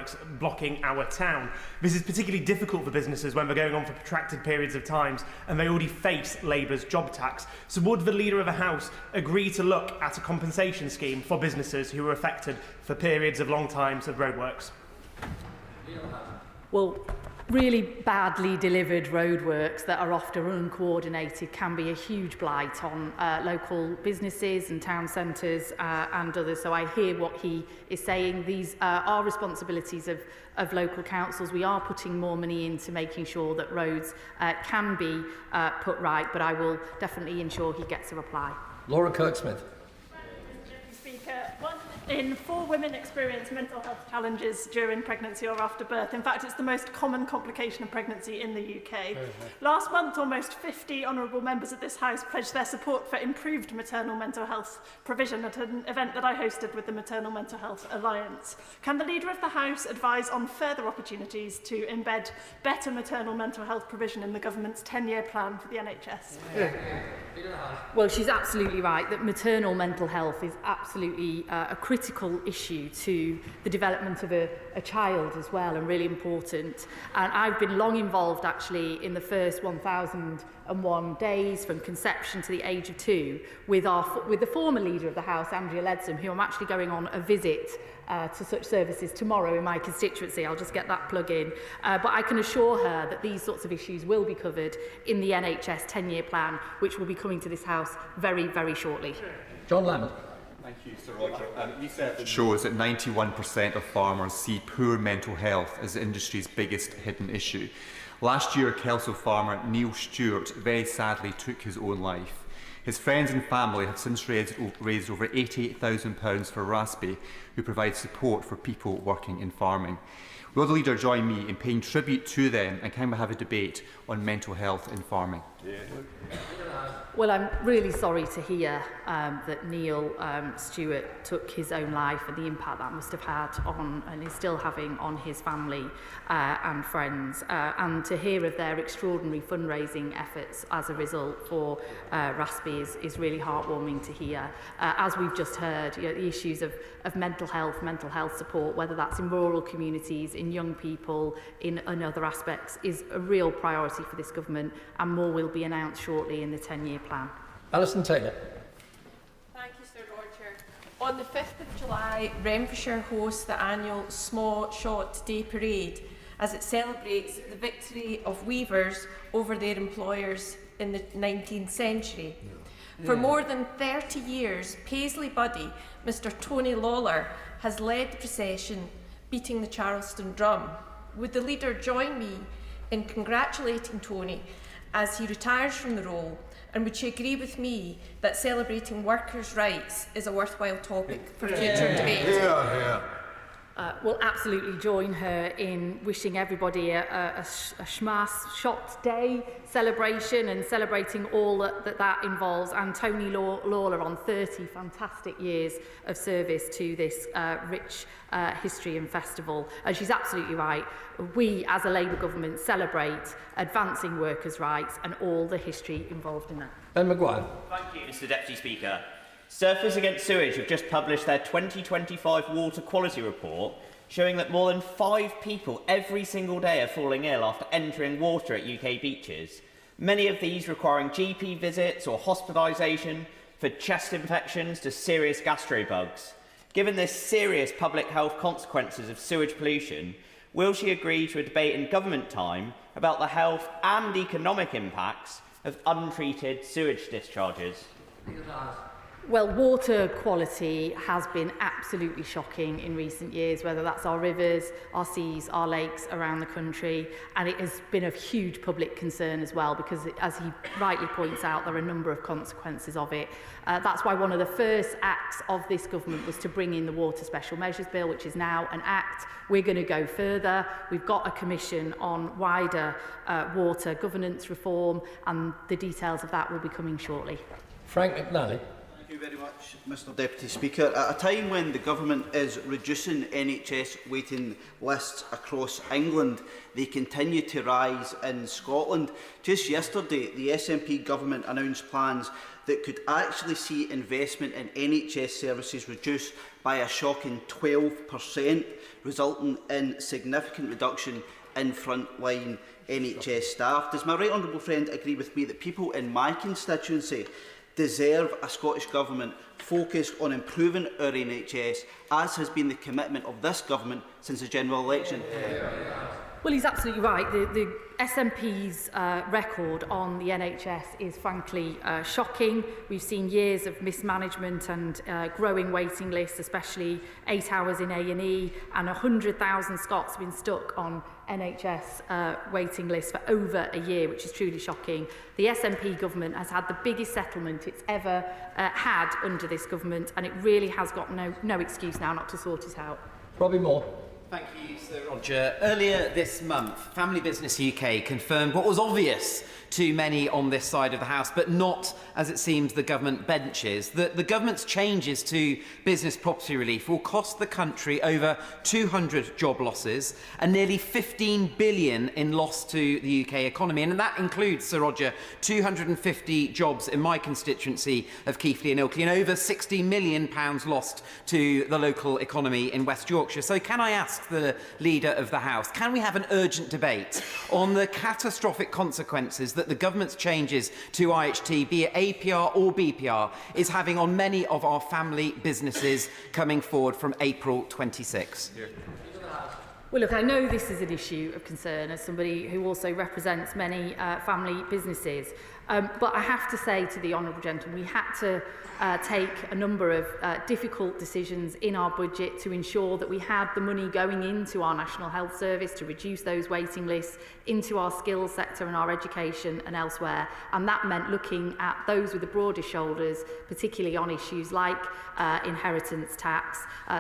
roadworks blocking our town. This is particularly difficult for businesses when they're going on for protracted periods of time and they already face Labour's job tax. So would the Leader of the House agree to look at a compensation scheme for businesses who are affected for periods of long times of roadworks? Well, really badly delivered roadworks that are often uncoordinated can be a huge blight on local businesses and town centres and others. So I hear what he is saying. These are responsibilities of local councils. We are putting more money into making sure that roads can be put right, but I will definitely ensure he gets a reply. Laura Kirksmith. Speaker, 1 in 4 women experience mental health challenges during pregnancy or after birth. In fact, it's the most common complication of pregnancy in the UK. Last month, almost 50 honourable members of this House pledged their support for improved maternal mental health provision at an event that I hosted with the Maternal Mental Health Alliance. Can the Leader of the House advise on further opportunities to embed better maternal mental health provision in the government's 10-year plan for the NHS? Well, she's absolutely right that maternal mental health is absolutely a critical issue to the development of a child as well, and really important. And I've been long involved actually in the first 1,001 days from conception to the age of 2 with the former Leader of the House, Andrea Leadsom, who I'm actually going on a visit to such services tomorrow in my constituency. I'll just get that plug in. But I can assure her that these sorts of issues will be covered in the NHS 10-year plan, which will be coming to this House very, very shortly. John Lamont. Thank you, Sir Roger. Research shows that 91% of farmers see poor mental health as the industry's biggest hidden issue. Last year, Kelso farmer Neil Stewart very sadly took his own life. His friends and family have since raised over £88,000 for RASPE, who provides support for people working in farming. Will the Leader join me in paying tribute to them, and can we have a debate on mental health in farming? Well, I'm really sorry to hear that Neil Stewart took his own life and the impact that must have had on, and is still having, on his family and friends, and to hear of their extraordinary fundraising efforts as a result for RASPE is really heartwarming to hear. As we've just heard, the issues of mental health support, whether that's in rural communities, in young people, in other aspects, is a real priority for this government, and more will be announced shortly in the 10-year plan. Alison Taylor. Thank you, Sir Roger. On the 5th of July, Renfrewshire hosts the annual Sma Shot Day Parade as it celebrates the victory of weavers over their employers in the 19th century. For more than 30 years, Paisley Buddy, Mr Tony Lawler, has led the procession beating the Charleston drum. Would the Leader join me in congratulating Tony as he retires from the role, and would she agree with me that celebrating workers' rights is a worthwhile topic for future debate? Will absolutely join her in wishing everybody a Schmas Shot Day celebration and celebrating all that involves, and Tony Lawler on 30 fantastic years of service to this rich history and festival. And she's absolutely right. We, as a Labour government, celebrate advancing workers' rights and all the history involved in that. Ben Maguire. Thank you, Mr Deputy Speaker. Surfers Against Sewage have just published their 2025 water quality report, showing that more than 5 people every single day are falling ill after entering water at UK beaches, many of these requiring GP visits or hospitalisation, for chest infections to serious gastrobugs. Given the serious public health consequences of sewage pollution, will she agree to a debate in government time about the health and economic impacts of untreated sewage discharges? Well, water quality has been absolutely shocking in recent years, whether that's our rivers, our seas, our lakes around the country, and it has been of huge public concern as well, because as he rightly points out, there are a number of consequences of it. That's why one of the first acts of this government was to bring in the Water Special Measures Bill, which is now an act. We're going to go further. We've got a commission on wider water governance reform, and the details of that will be coming shortly. Frank McNally. very much, Mr Deputy Speaker. At a time when the Government is reducing NHS waiting lists across England, they continue to rise in Scotland. Just yesterday, the SNP Government announced plans that could actually see investment in NHS services reduced by a shocking 12%, resulting in significant reduction in frontline NHS staff. Does my right honourable friend agree with me that people in my constituency deserve a Scottish Government focused on improving our NHS, as has been the commitment of this Government since the general election? Well, he's absolutely right. The SNP's record on the NHS is frankly shocking. We've seen years of mismanagement and growing waiting lists, especially 8 hours in A&E, and 100,000 Scots have been stuck on NHS waiting lists for over a year, which is truly shocking. The SNP government has had the biggest settlement it's ever had under this government, and it really has got no excuse now not to sort it out. Robbie Moore. Thank you, Sir Roger. Earlier this month, Family Business UK confirmed what was obvious to many on this side of the House, but not, as it seems, the government benches, that the government's changes to business property relief will cost the country over 200 job losses and nearly 15 billion in loss to the UK economy. And that includes, Sir Roger, 250 jobs in my constituency of Keighley and Ilkley and over £60 million lost to the local economy in West Yorkshire. So can I ask the Leader of the House, can we have an urgent debate on the catastrophic consequences that the government's changes to IHT, be it APR or BPR, is having on many of our family businesses coming forward from April 26? Well, look, I know this is an issue of concern as somebody who also represents many family businesses. But I have to say to the honourable gentleman, we had to take a number of difficult decisions in our budget to ensure that we had the money going into our National Health Service to reduce those waiting lists, into our skills sector and our education and elsewhere. And that meant looking at those with the broadest shoulders, particularly on issues like inheritance tax,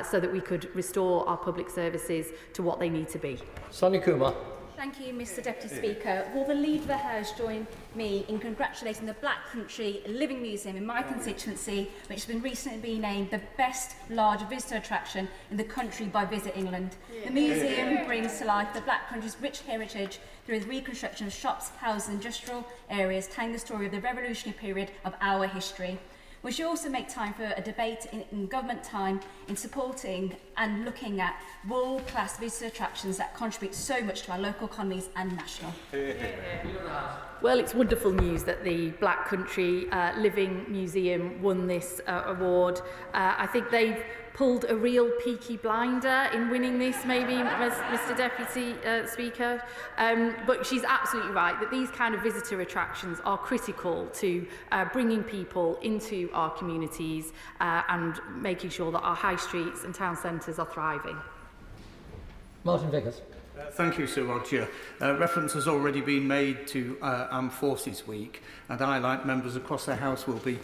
so that we could restore our public services to what they need to be. Sonia Kumar. Thank you, Mr Deputy Speaker. Will the Leader of the House join me in congratulating the Black Country Living Museum in my constituency, which has been recently been named the best large visitor attraction in the country by Visit England? The museum brings to life the Black Country's rich heritage through its reconstruction of shops, houses and industrial areas, telling the story of the revolutionary period of our history. We should also make time for a debate in government time in supporting and looking at world-class visitor attractions that contribute so much to our local economies and national. Well, it's wonderful news that the Black Country Living Museum won this award. I think they've pulled a real Peaky Blinder in winning this, maybe, Mr Deputy Speaker. But she's absolutely right that these kind of visitor attractions are critical to bringing people into our communities and making sure that our high streets and town centres are thriving. Martin Vickers. Thank you, Sir Roger. Reference has already been made to Armed Forces Week, and I, like members across the House, will be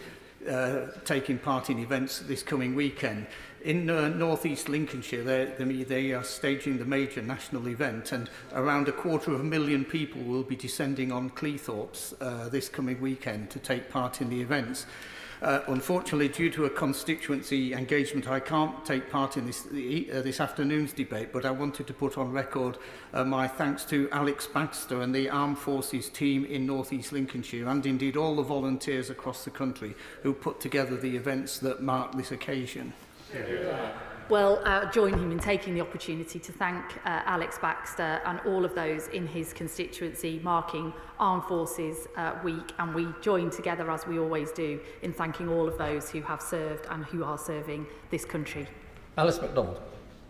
taking part in events this coming weekend. In North East Lincolnshire, they are staging the major national event, and around 250,000 people will be descending on Cleethorpes this coming weekend to take part in the events. Unfortunately, due to a constituency engagement, I can't take part in this afternoon's debate, but I wanted to put on record my thanks to Alex Baxter and the Armed Forces team in North East Lincolnshire, and indeed all the volunteers across the country who put together the events that mark this occasion. Well, join him in taking the opportunity to thank Alex Baxter and all of those in his constituency marking Armed Forces Week, and we join together, as we always do, in thanking all of those who have served and who are serving this country. Alice MacDonald.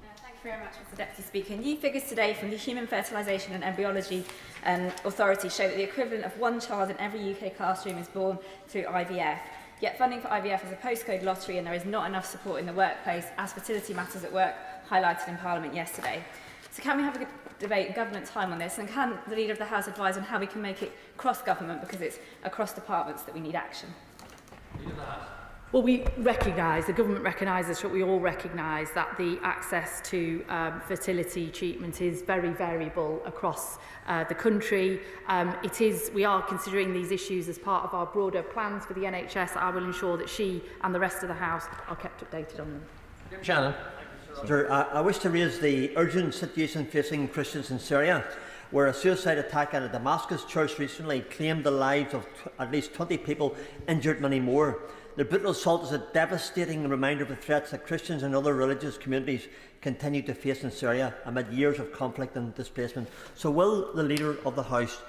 Thank you very much, Mr Deputy Speaker. New figures today from the Human Fertilisation and Embryology Authority show that the equivalent of one child in every UK classroom is born through IVF. Yet funding for IVF is a postcode lottery and there is not enough support in the workplace, as Fertility Matters at Work highlighted in Parliament yesterday. So can we have a debate in government time on this, and can the Leader of the House advise on how we can make it cross-government, because it's across departments that we need action? Well, we recognise, the government recognises that we all recognise that the access to fertility treatment is very variable across the country. We are considering these issues as part of our broader plans for the NHS. I will ensure that she and the rest of the House are kept updated on them. Shannon. I wish to raise the urgent situation facing Christians in Syria, where a suicide attack at a Damascus church recently claimed the lives of at least 20 people, injured many more. The brutal assault is a devastating reminder of the threats that Christians and other religious communities continue to face in Syria amid years of conflict and displacement. So will the Leader of the House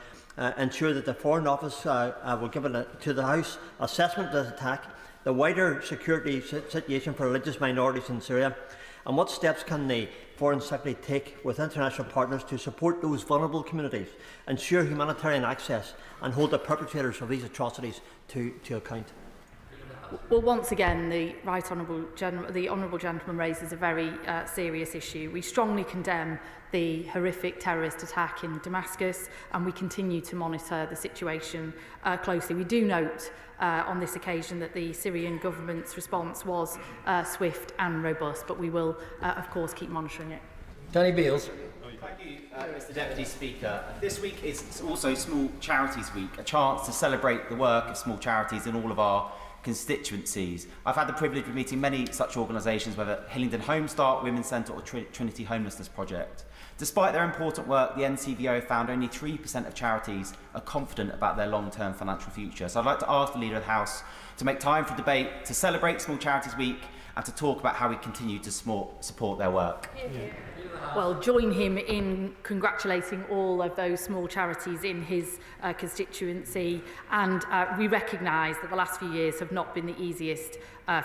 ensure that the Foreign Office will give to the House assessment of this attack, the wider security situation for religious minorities in Syria, and what steps can the Foreign Secretary take with international partners to support those vulnerable communities, ensure humanitarian access and hold the perpetrators of these atrocities to account? Well, once again, the honourable gentleman raises a very serious issue. We strongly condemn the horrific terrorist attack in Damascus, and we continue to monitor the situation closely. We do note on this occasion that the Syrian government's response was swift and robust, but we will, of course, keep monitoring it. Danny Beales. Thank you, Mr Deputy Speaker. This week is also Small Charities Week, a chance to celebrate the work of small charities in all of our constituencies. I've had the privilege of meeting many such organisations, whether Hillingdon Home Start, Women's Centre or Trinity Homelessness Project. Despite their important work, the NCVO found only 3% of charities are confident about their long-term financial future. So I'd like to ask the Leader of the House to make time for debate, to celebrate Small Charities Week and to talk about how we continue to support their work. Well, join him in congratulating all of those small charities in his constituency, and we recognise that the last few years have not been the easiest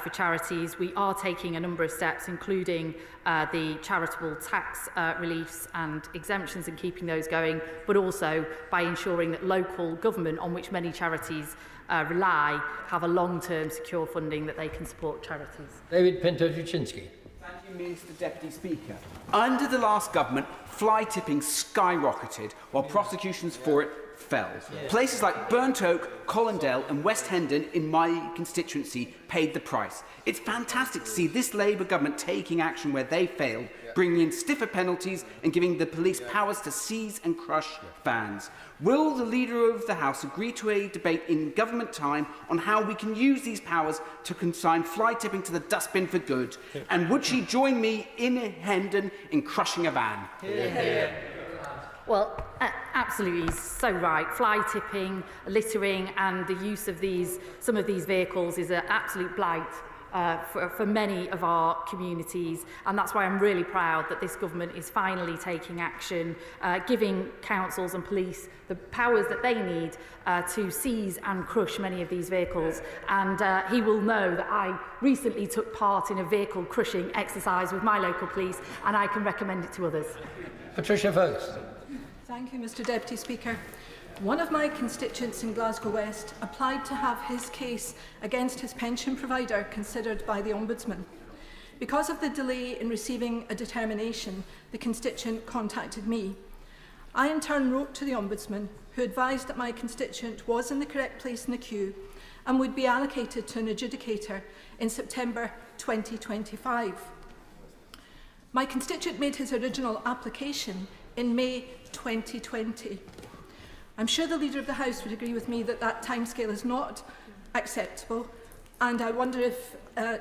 for charities. We are taking a number of steps, including the charitable tax reliefs and exemptions and keeping those going, but also by ensuring that local government, on which many charities rely, have a long-term secure funding that they can support charities. David Pinto-Tuczynski. Thank you, Mr Deputy Speaker. Under the last government, fly tipping skyrocketed while prosecutions for it fell. Places like Burnt Oak, Colindale and West Hendon in my constituency paid the price. It's fantastic to see this Labour government taking action where they failed, bringing in stiffer penalties and giving the police powers to seize and crush vans. Will the Leader of the House agree to a debate in government time on how we can use these powers to consign fly tipping to the dustbin for good? And would she join me in Hendon in crushing a van? Well, absolutely, he's so right. Fly tipping, littering and the use of some of these vehicles is an absolute blight for many of our communities, and that's why I'm really proud that this government is finally taking action, giving councils and police the powers that they need to seize and crush many of these vehicles. And he will know that I recently took part in a vehicle crushing exercise with my local police, and I can recommend it to others. Patricia Vokes. Thank you, Mr Deputy Speaker. One of my constituents in Glasgow West applied to have his case against his pension provider considered by the Ombudsman. Because of the delay in receiving a determination, the constituent contacted me. I in turn wrote to the Ombudsman, who advised that my constituent was in the correct place in the queue and would be allocated to an adjudicator in September 2025. My constituent made his original application in May 2020. I'm sure the Leader of the House would agree with me that that timescale is not acceptable, and I wonder if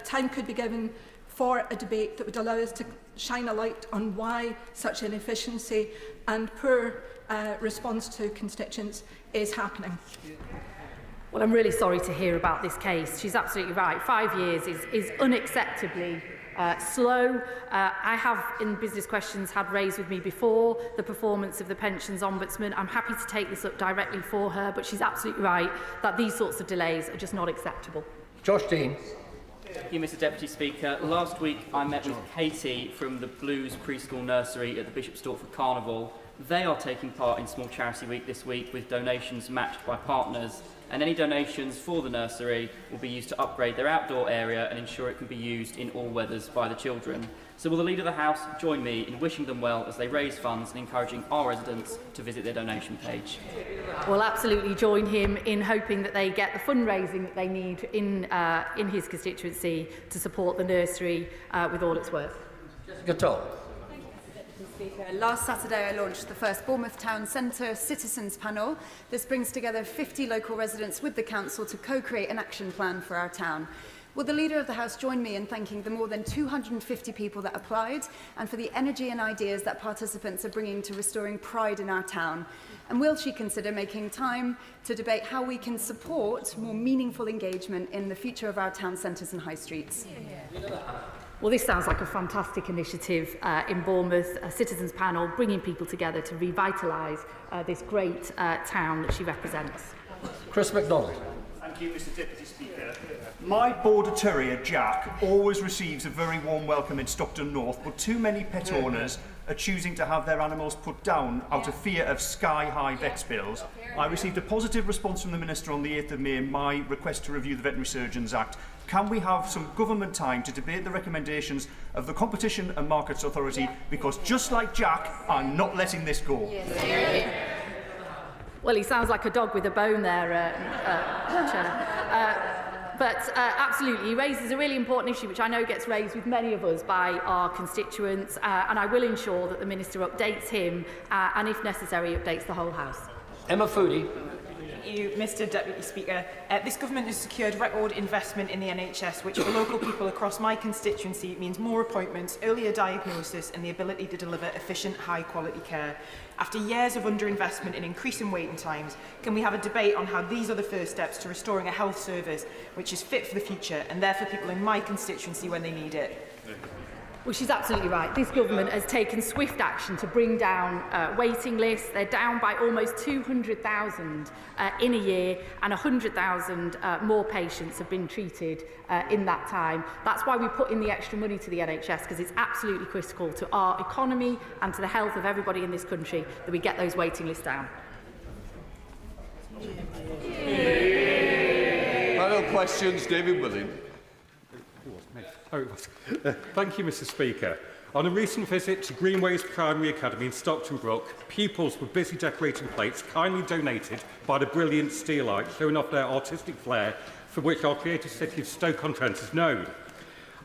time could be given for a debate that would allow us to shine a light on why such inefficiency and poor response to constituents is happening. Well, I'm really sorry to hear about this case. She's absolutely right. 5 years is unacceptably slow. I have, in business questions, had raised with me before the performance of the Pensions Ombudsman. I'm happy to take this up directly for her, but she's absolutely right that these sorts of delays are just not acceptable. Josh Dean. Thank you, Mr Deputy Speaker. Last week I met with Katie from the Blues Preschool Nursery at the Bishop Stortford Carnival. They are taking part in Small Charity Week this week with donations matched by partners, and any donations for the nursery will be used to upgrade their outdoor area and ensure it can be used in all weathers by the children. So will the Leader of the House join me in wishing them well as they raise funds and encouraging our residents to visit their donation page? We'll absolutely join him in hoping that they get the fundraising that they need in his constituency to support the nursery with all its work. Gattol. Last Saturday I launched the first Bournemouth Town Centre Citizens Panel. This brings together 50 local residents with the council to co-create an action plan for our town. Will the Leader of the House join me in thanking the more than 250 people that applied and for the energy and ideas that participants are bringing to restoring pride in our town? And will she consider making time to debate how we can support more meaningful engagement in the future of our town centres and high streets? Well, this sounds like a fantastic initiative in Bournemouth, a citizens panel bringing people together to revitalise this great town that she represents. Chris MacDonald. Thank you, Mr Deputy Speaker. My border terrier, Jack, always receives a very warm welcome in Stockton North, but too many pet owners are choosing to have their animals put down out of fear of sky-high vet bills. I received a positive response from the Minister on the 8th of May in my request to review the Veterinary Surgeons Act. Can we have some government time to debate the recommendations of the Competition and Markets Authority? Because just like Jack, I'm not letting this go. Well, he sounds like a dog with a bone there, Chair. But absolutely, he raises a really important issue, which I know gets raised with many of us by our constituents, and I will ensure that the Minister updates him and, if necessary, updates the whole House. Emma Foodie. Thank you, Mr Deputy Speaker. This government has secured record investment in the NHS, which for local people across my constituency means more appointments, earlier diagnosis and the ability to deliver efficient, high-quality care. After years of underinvestment and increasing waiting times, can we have a debate on how these are the first steps to restoring a health service which is fit for the future and there for people in my constituency when they need it? Well, she's absolutely right. This government has taken swift action to bring down waiting lists. They're down by almost 200,000 in a year, and 100,000 more patients have been treated in that time. That's why we put in the extra money to the NHS, because it's absolutely critical to our economy and to the health of everybody in this country that we get those waiting lists down. Final questions, David William. Thank you, Mr Speaker. On a recent visit to Greenways Primary Academy in Stockton Brook, pupils were busy decorating plates kindly donated by the brilliant Steelites, showing off their artistic flair for which our creative city of Stoke-on-Trent is known.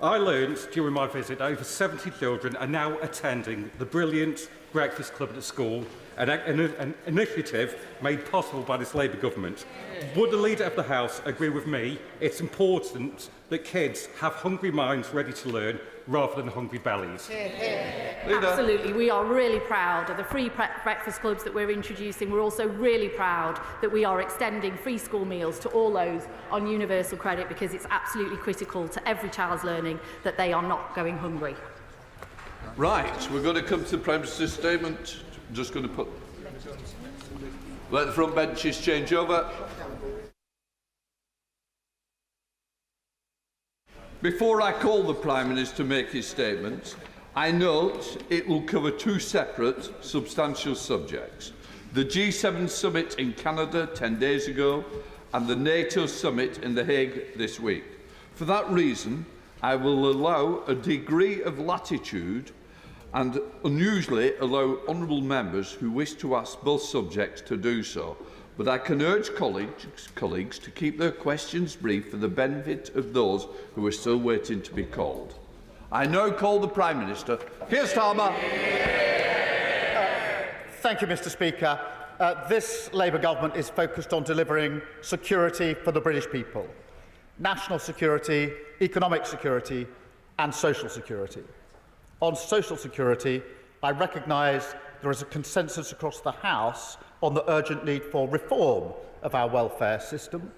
I learned during my visit that over 70 children are now attending the brilliant Breakfast Club at the school, an initiative made possible by this Labour government. Would the Leader of the House agree with me it's important that kids have hungry minds ready to learn rather than hungry bellies? Absolutely. We are really proud of the free breakfast clubs that we're introducing. We're also really proud that we are extending free school meals to all those on universal credit, because it's absolutely critical to every child's learning that they are not going hungry. Right, we're going to come to the Prime Minister's statement. I'm just going to let the front benches change over. Before I call the Prime Minister to make his statement, I note it will cover two separate substantial subjects: the G7 summit in Canada 10 days ago and the NATO summit in The Hague this week. For that reason, I will allow a degree of latitude and unusually allow honourable members who wish to ask both subjects to do so. But I can urge colleagues to keep their questions brief for the benefit of those who are still waiting to be called. I now call the Prime Minister. Keir Starmer. Thank you, Mr Speaker. This Labour government is focused on delivering security for the British people. National security, economic security and social security. On social security, I recognise there is a consensus across the House on the urgent need for reform of our welfare system,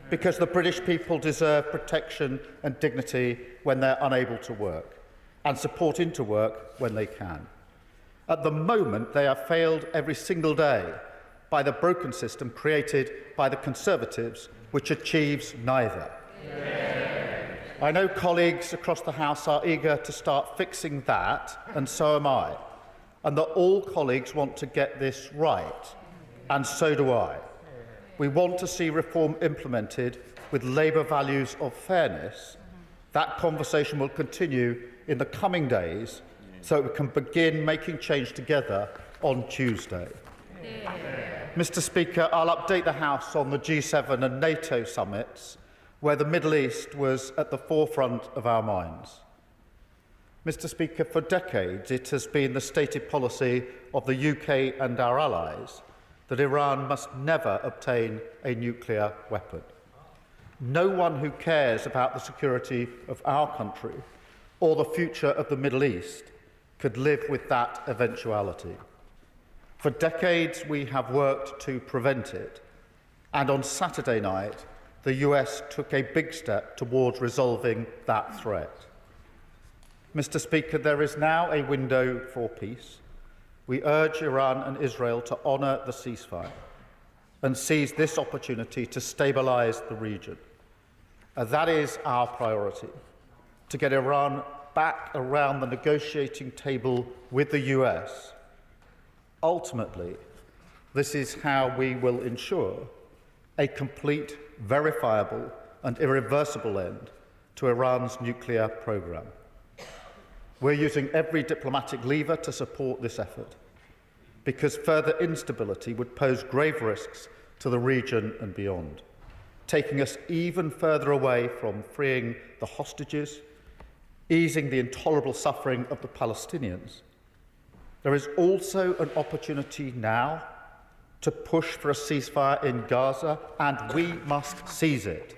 because the British people deserve protection and dignity when they're unable to work, and support into work when they can. At the moment, they are failed every single day by the broken system created by the Conservatives, which achieves neither. I know colleagues across the House are eager to start fixing that, and so am I, and that all colleagues want to get this right, and so do I. We want to see reform implemented with Labour values of fairness. That conversation will continue in the coming days so we can begin making change together on Tuesday. Mr. Speaker, I'll update the House on the G7 and NATO summits, where the Middle East was at the forefront of our minds. Mr. Speaker, for decades it has been the stated policy of the UK and our allies that Iran must never obtain a nuclear weapon. No one who cares about the security of our country or the future of the Middle East could live with that eventuality. For decades we have worked to prevent it, and on Saturday night the US took a big step towards resolving that threat. Mr. Speaker, there is now a window for peace. We urge Iran and Israel to honour the ceasefire and seize this opportunity to stabilise the region. That is our priority, to get Iran back around the negotiating table with the US. Ultimately, this is how we will ensure a complete, verifiable and irreversible end to Iran's nuclear programme. We're using every diplomatic lever to support this effort, because further instability would pose grave risks to the region and beyond, taking us even further away from freeing the hostages, easing the intolerable suffering of the Palestinians. There is also an opportunity now to push for a ceasefire in Gaza, and we must seize it.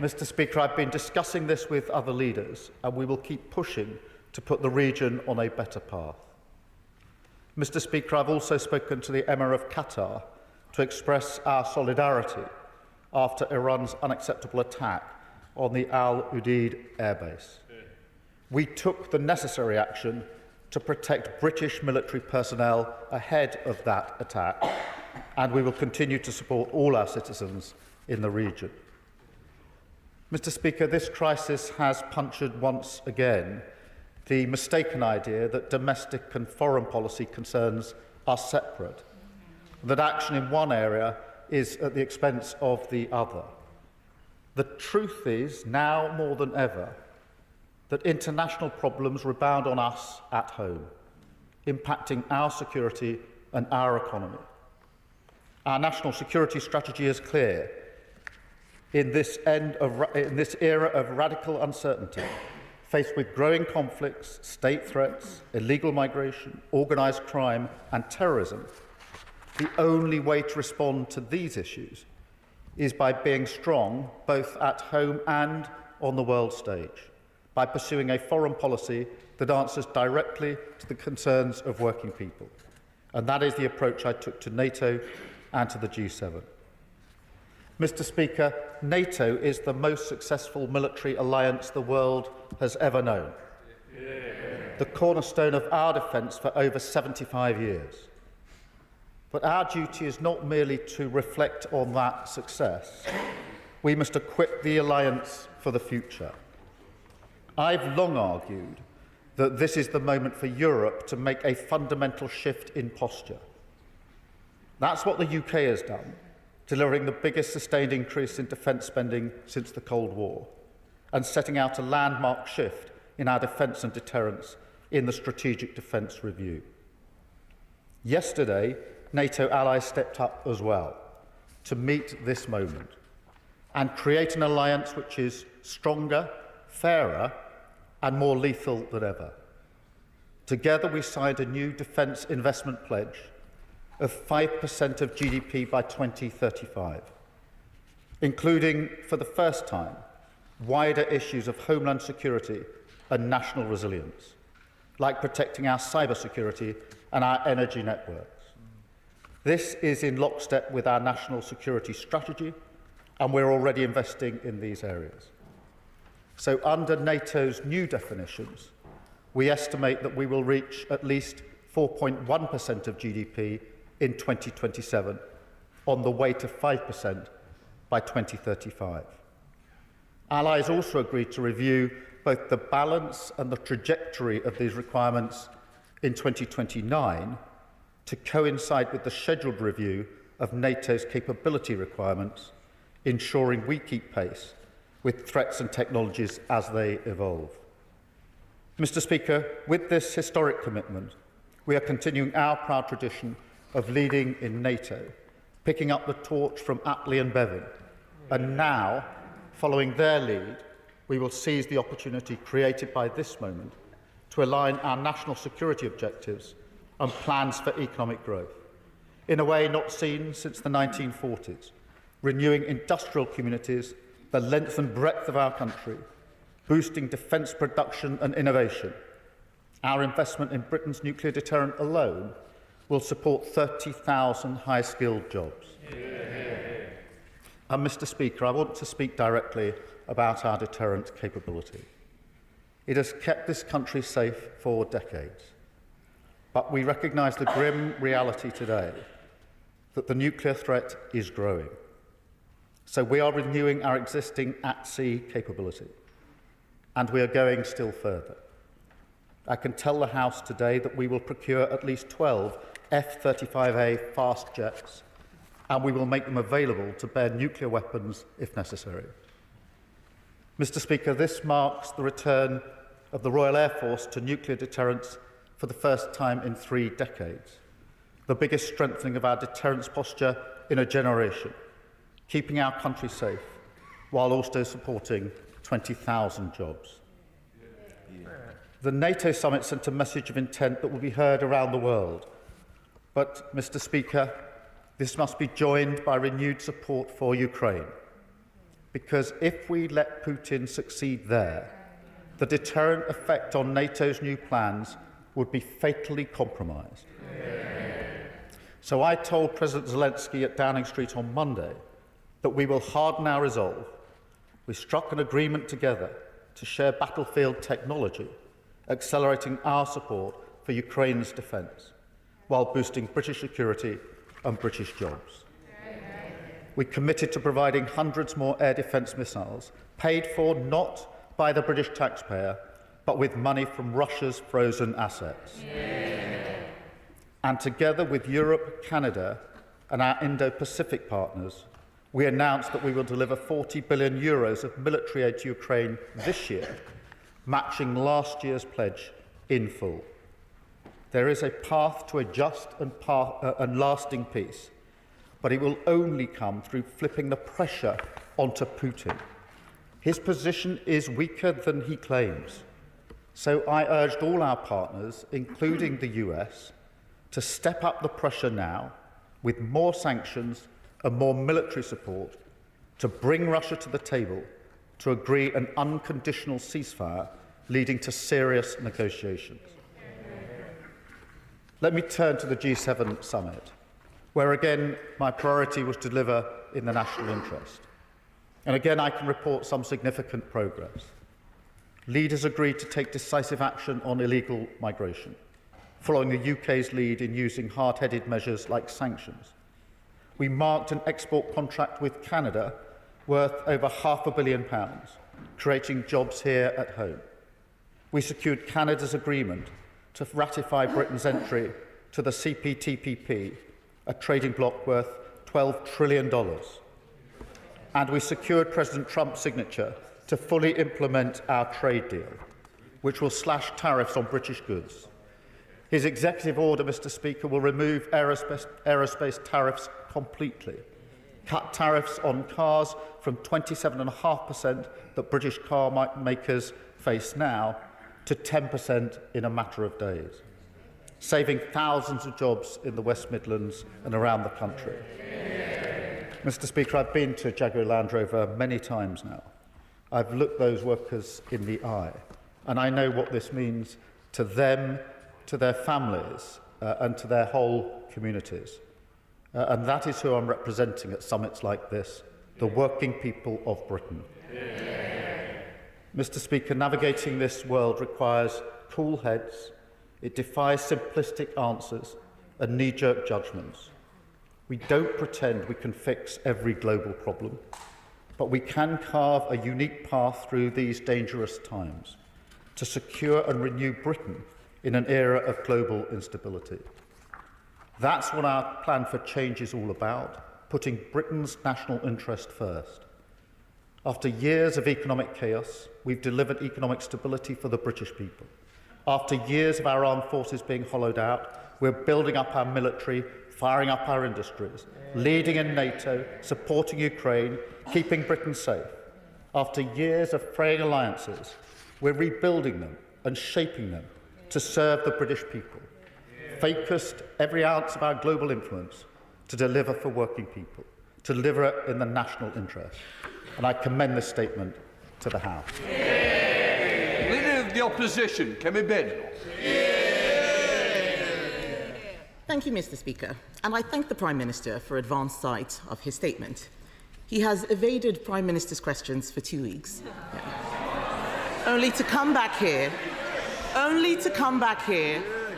Mr. Speaker, I've been discussing this with other leaders, and we will keep pushing to put the region on a better path. Mr. Speaker, I've also spoken to the Emir of Qatar to express our solidarity after Iran's unacceptable attack on the Al Udeid airbase. We took the necessary action to protect British military personnel ahead of that attack, and we will continue to support all our citizens in the region. Mr. Speaker, this crisis has punctured once again the mistaken idea that domestic and foreign policy concerns are separate, that action in one area is at the expense of the other. The truth is, now more than ever, that international problems rebound on us at home, impacting our security and our economy. Our national security strategy is clear. In this era of radical uncertainty, faced with growing conflicts, state threats, illegal migration, organised crime and terrorism, the only way to respond to these issues is by being strong both at home and on the world stage, by pursuing a foreign policy that answers directly to the concerns of working people. And that is the approach I took to NATO and to the G7. Mr. Speaker, NATO is the most successful military alliance the world has ever known, the cornerstone of our defence for over 75 years. But our duty is not merely to reflect on that success. We must equip the alliance for the future. I've long argued that this is the moment for Europe to make a fundamental shift in posture. That's what the UK has done, delivering the biggest sustained increase in defence spending since the Cold War, and setting out a landmark shift in our defence and deterrence in the Strategic Defence Review. Yesterday, NATO allies stepped up as well to meet this moment and create an alliance which is stronger, fairer and more lethal than ever. Together we signed a new defence investment pledge of 5% of GDP by 2035, including, for the first time, wider issues of homeland security and national resilience, like protecting our cybersecurity and our energy networks. This is in lockstep with our national security strategy, and we're already investing in these areas. So under NATO's new definitions, we estimate that we will reach at least 4.1% of GDP in 2027, on the way to 5% by 2035. Allies also agreed to review both the balance and the trajectory of these requirements in 2029 to coincide with the scheduled review of NATO's capability requirements, ensuring we keep pace with threats and technologies as they evolve. Mr. Speaker, with this historic commitment, we are continuing our proud tradition of leading in NATO, picking up the torch from Attlee and Bevin, and now, following their lead, we will seize the opportunity created by this moment to align our national security objectives and plans for economic growth, in a way not seen since the 1940s, renewing industrial communities, the length and breadth of our country, boosting defence production and innovation. Our investment in Britain's nuclear deterrent alone will support 30,000 high-skilled jobs. And Mr. Speaker, I want to speak directly about our deterrent capability. It has kept this country safe for decades. But we recognise the grim reality today that the nuclear threat is growing. So we are renewing our existing at-sea capability, and we are going still further. I can tell the House today that we will procure at least 12 F-35A fast jets, and we will make them available to bear nuclear weapons if necessary. Mr. Speaker, this marks the return of the Royal Air Force to nuclear deterrence for the first time in 3 decades, the biggest strengthening of our deterrence posture in a generation, keeping our country safe while also supporting 20,000 jobs. The NATO summit sent a message of intent that will be heard around the world. But, Mr. Speaker, this must be joined by renewed support for Ukraine. Because if we let Putin succeed there, the deterrent effect on NATO's new plans would be fatally compromised. So I told President Zelensky at Downing Street on Monday that we will harden our resolve. We struck an agreement together to share battlefield technology, accelerating our support for Ukraine's defence, while boosting British security and British jobs. We committed to providing hundreds more air defence missiles, paid for not by the British taxpayer, but with money from Russia's frozen assets. And together with Europe, Canada and our Indo-Pacific partners, we announced that we will deliver €40 billion of military aid to Ukraine this year, matching last year's pledge in full. There is a path to a just and lasting peace, but it will only come through flipping the pressure onto Putin. His position is weaker than he claims. So I urged all our partners, including the US, to step up the pressure now with more sanctions and more military support to bring Russia to the table to agree an unconditional ceasefire leading to serious negotiations. Let me turn to the G7 summit, where again my priority was to deliver in the national interest. And again I can report some significant progress. Leaders agreed to take decisive action on illegal migration, following the UK's lead in using hard-headed measures like sanctions. We marked an export contract with Canada worth over £500 million, creating jobs here at home. We secured Canada's agreement to ratify Britain's entry to the CPTPP, a trading bloc worth $12 trillion. And we secured President Trump's signature to fully implement our trade deal, which will slash tariffs on British goods. His executive order, Mr. Speaker, will remove aerospace tariffs completely, cut tariffs on cars from 27.5% that British car makers face now to 10% in a matter of days, saving thousands of jobs in the West Midlands and around the country. Mr. Speaker, I've been to Jaguar Land Rover many times now. I've looked those workers in the eye, and I know what this means to them, to their families, and to their whole communities. And that is who I'm representing at summits like this, the working people of Britain. Mr. Speaker, navigating this world requires cool heads. It defies simplistic answers and knee-jerk judgments. We don't pretend we can fix every global problem, but we can carve a unique path through these dangerous times to secure and renew Britain in an era of global instability. That's what our plan for change is all about, putting Britain's national interest first. After years of economic chaos, we've delivered economic stability for the British people. After years of our armed forces being hollowed out, we're building up our military, firing up our industries, leading in NATO, supporting Ukraine, keeping Britain safe. After years of fraying alliances, we're rebuilding them and shaping them to serve the British people, focused every ounce of our global influence to deliver for working people, to deliver it in the national interest. And I commend this statement to the House. Leader of the Opposition, Kemi Badenoch. Thank you, Mr. Speaker, and I thank the Prime Minister for advance sight of his statement. He has evaded Prime Minister's questions for 2 weeks, only to come back here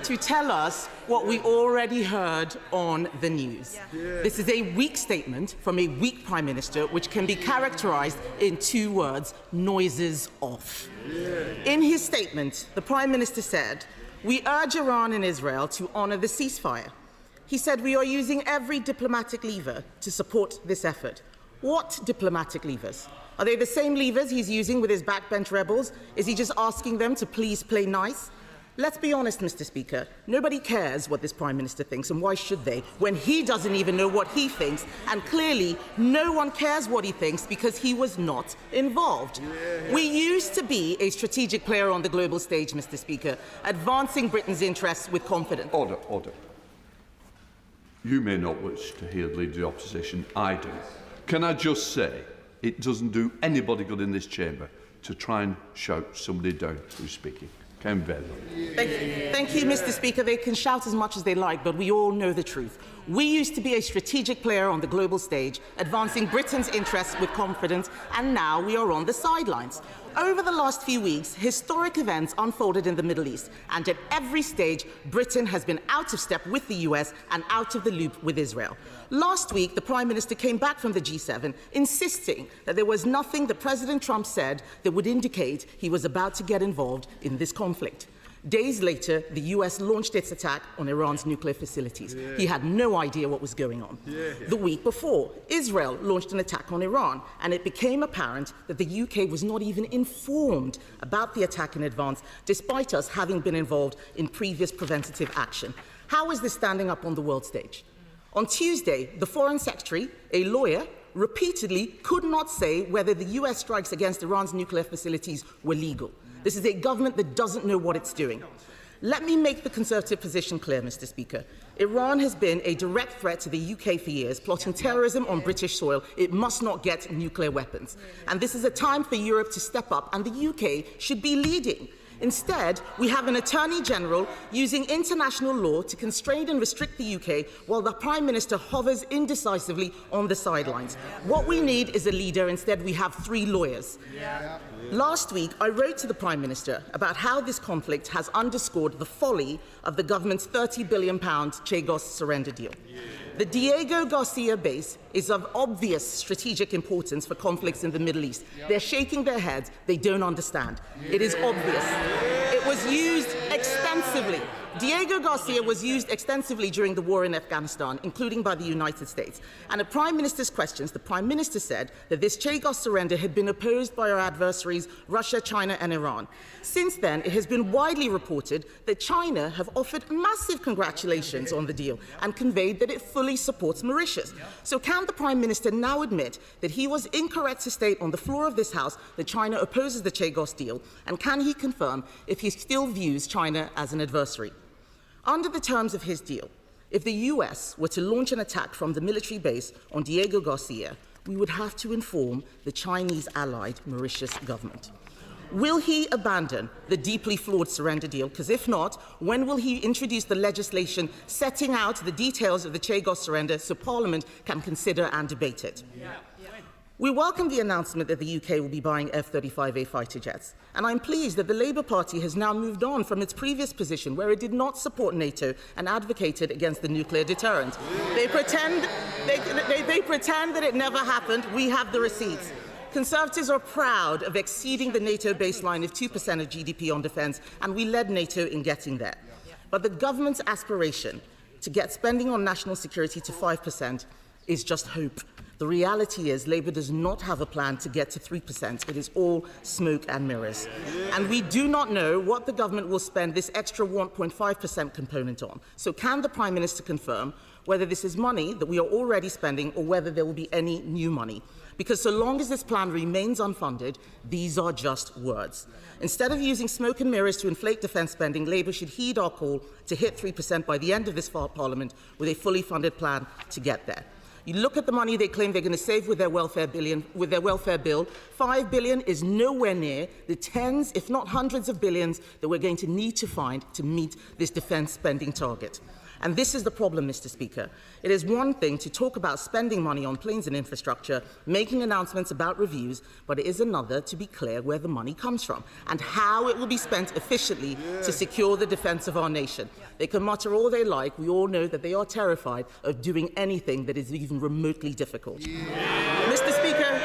to tell us what we already heard on the news. This is a weak statement from a weak Prime Minister, which can be characterised in 2 words: noises off. In his statement, the Prime Minister said, "We urge Iran and Israel to honour the ceasefire." He said, "We are using every diplomatic lever to support this effort." What diplomatic levers? Are they the same levers he's using with his backbench rebels? Is he just asking them to please play nice? Let's be honest, Mr. Speaker. Nobody cares what this Prime Minister thinks, and why should they, when he doesn't even know what he thinks, and clearly no one cares what he thinks because he was not involved. We used to be a strategic player on the global stage, Mr. Speaker, advancing Britain's interests with confidence. Order, order. You may not wish to hear the Leader of the Opposition. I do. Can I just say, it doesn't do anybody good in this chamber to try and shout somebody down who's speaking. Thank you, Mr. Speaker. They can shout as much as they like, but we all know the truth. We used to be a strategic player on the global stage, advancing Britain's interests with confidence, and now we are on the sidelines. Over the last few weeks, historic events unfolded in the Middle East, and at every stage, Britain has been out of step with the US and out of the loop with Israel. Last week, the Prime Minister came back from the G7, insisting that there was nothing that President Trump said that would indicate he was about to get involved in this conflict. Days later, the US launched its attack on Iran's nuclear facilities. He had no idea what was going on. The week before, Israel launched an attack on Iran, and it became apparent that the UK was not even informed about the attack in advance, despite us having been involved in previous preventative action. How is this standing up on the world stage? On Tuesday, the Foreign Secretary, a lawyer, repeatedly could not say whether the US strikes against Iran's nuclear facilities were legal. This is a government that doesn't know what it's doing. Let me make the Conservative position clear, Mr. Speaker. Iran has been a direct threat to the UK for years, plotting terrorism on British soil. It must not get nuclear weapons. And this is a time for Europe to step up, and the UK should be leading. Instead, we have an Attorney General using international law to constrain and restrict the UK while the Prime Minister hovers indecisively on the sidelines. What we need is a leader. Instead, we have 3 lawyers. Last week, I wrote to the Prime Minister about how this conflict has underscored the folly of the government's £30 billion Chagos surrender deal. The Diego Garcia base is of obvious strategic importance for conflicts in the Middle East. They're shaking their heads. They don't understand. It is obvious. It was used extensively. Diego Garcia was used extensively during the war in Afghanistan, including by the United States. And at Prime Minister's questions, the Prime Minister said that this Chagos surrender had been opposed by our adversaries, Russia, China and Iran. Since then, it has been widely reported that China have offered massive congratulations on the deal and conveyed that it fully supports Mauritius. So can the Prime Minister now admit that he was incorrect to state on the floor of this House that China opposes the Chagos deal? And can he confirm if he still views China as an adversary? Under the terms of his deal, if the US were to launch an attack from the military base on Diego Garcia, we would have to inform the Chinese allied Mauritius government. Will he abandon the deeply flawed surrender deal? Because if not, when will he introduce the legislation setting out the details of the Chagos surrender so Parliament can consider and debate it? We welcome the announcement that the UK will be buying F-35A fighter jets, and I'm pleased that the Labour Party has now moved on from its previous position where it did not support NATO and advocated against the nuclear deterrent. They pretend that it never happened. We have the receipts. Conservatives are proud of exceeding the NATO baseline of 2% of GDP on defence, and we led NATO in getting there. But the government's aspiration to get spending on national security to 5% is just hope. The reality is Labour does not have a plan to get to 3%. It is all smoke and mirrors. And we do not know what the government will spend this extra 1.5% component on. So can the Prime Minister confirm whether this is money that we are already spending or whether there will be any new money? Because so long as this plan remains unfunded, these are just words. Instead of using smoke and mirrors to inflate defence spending, Labour should heed our call to hit 3% by the end of this Parliament with a fully funded plan to get there. You look at the money they claim they're going to save with their welfare bill. 5 billion is nowhere near the tens, if not hundreds of billions that we're going to need to find to meet this defence spending target. And this is the problem, Mr. Speaker. It is one thing to talk about spending money on planes and infrastructure, making announcements about reviews, but it is another to be clear where the money comes from and how it will be spent efficiently to secure the defence of our nation. They can mutter all they like. We all know that they are terrified of doing anything that is even remotely difficult. Mr. Speaker,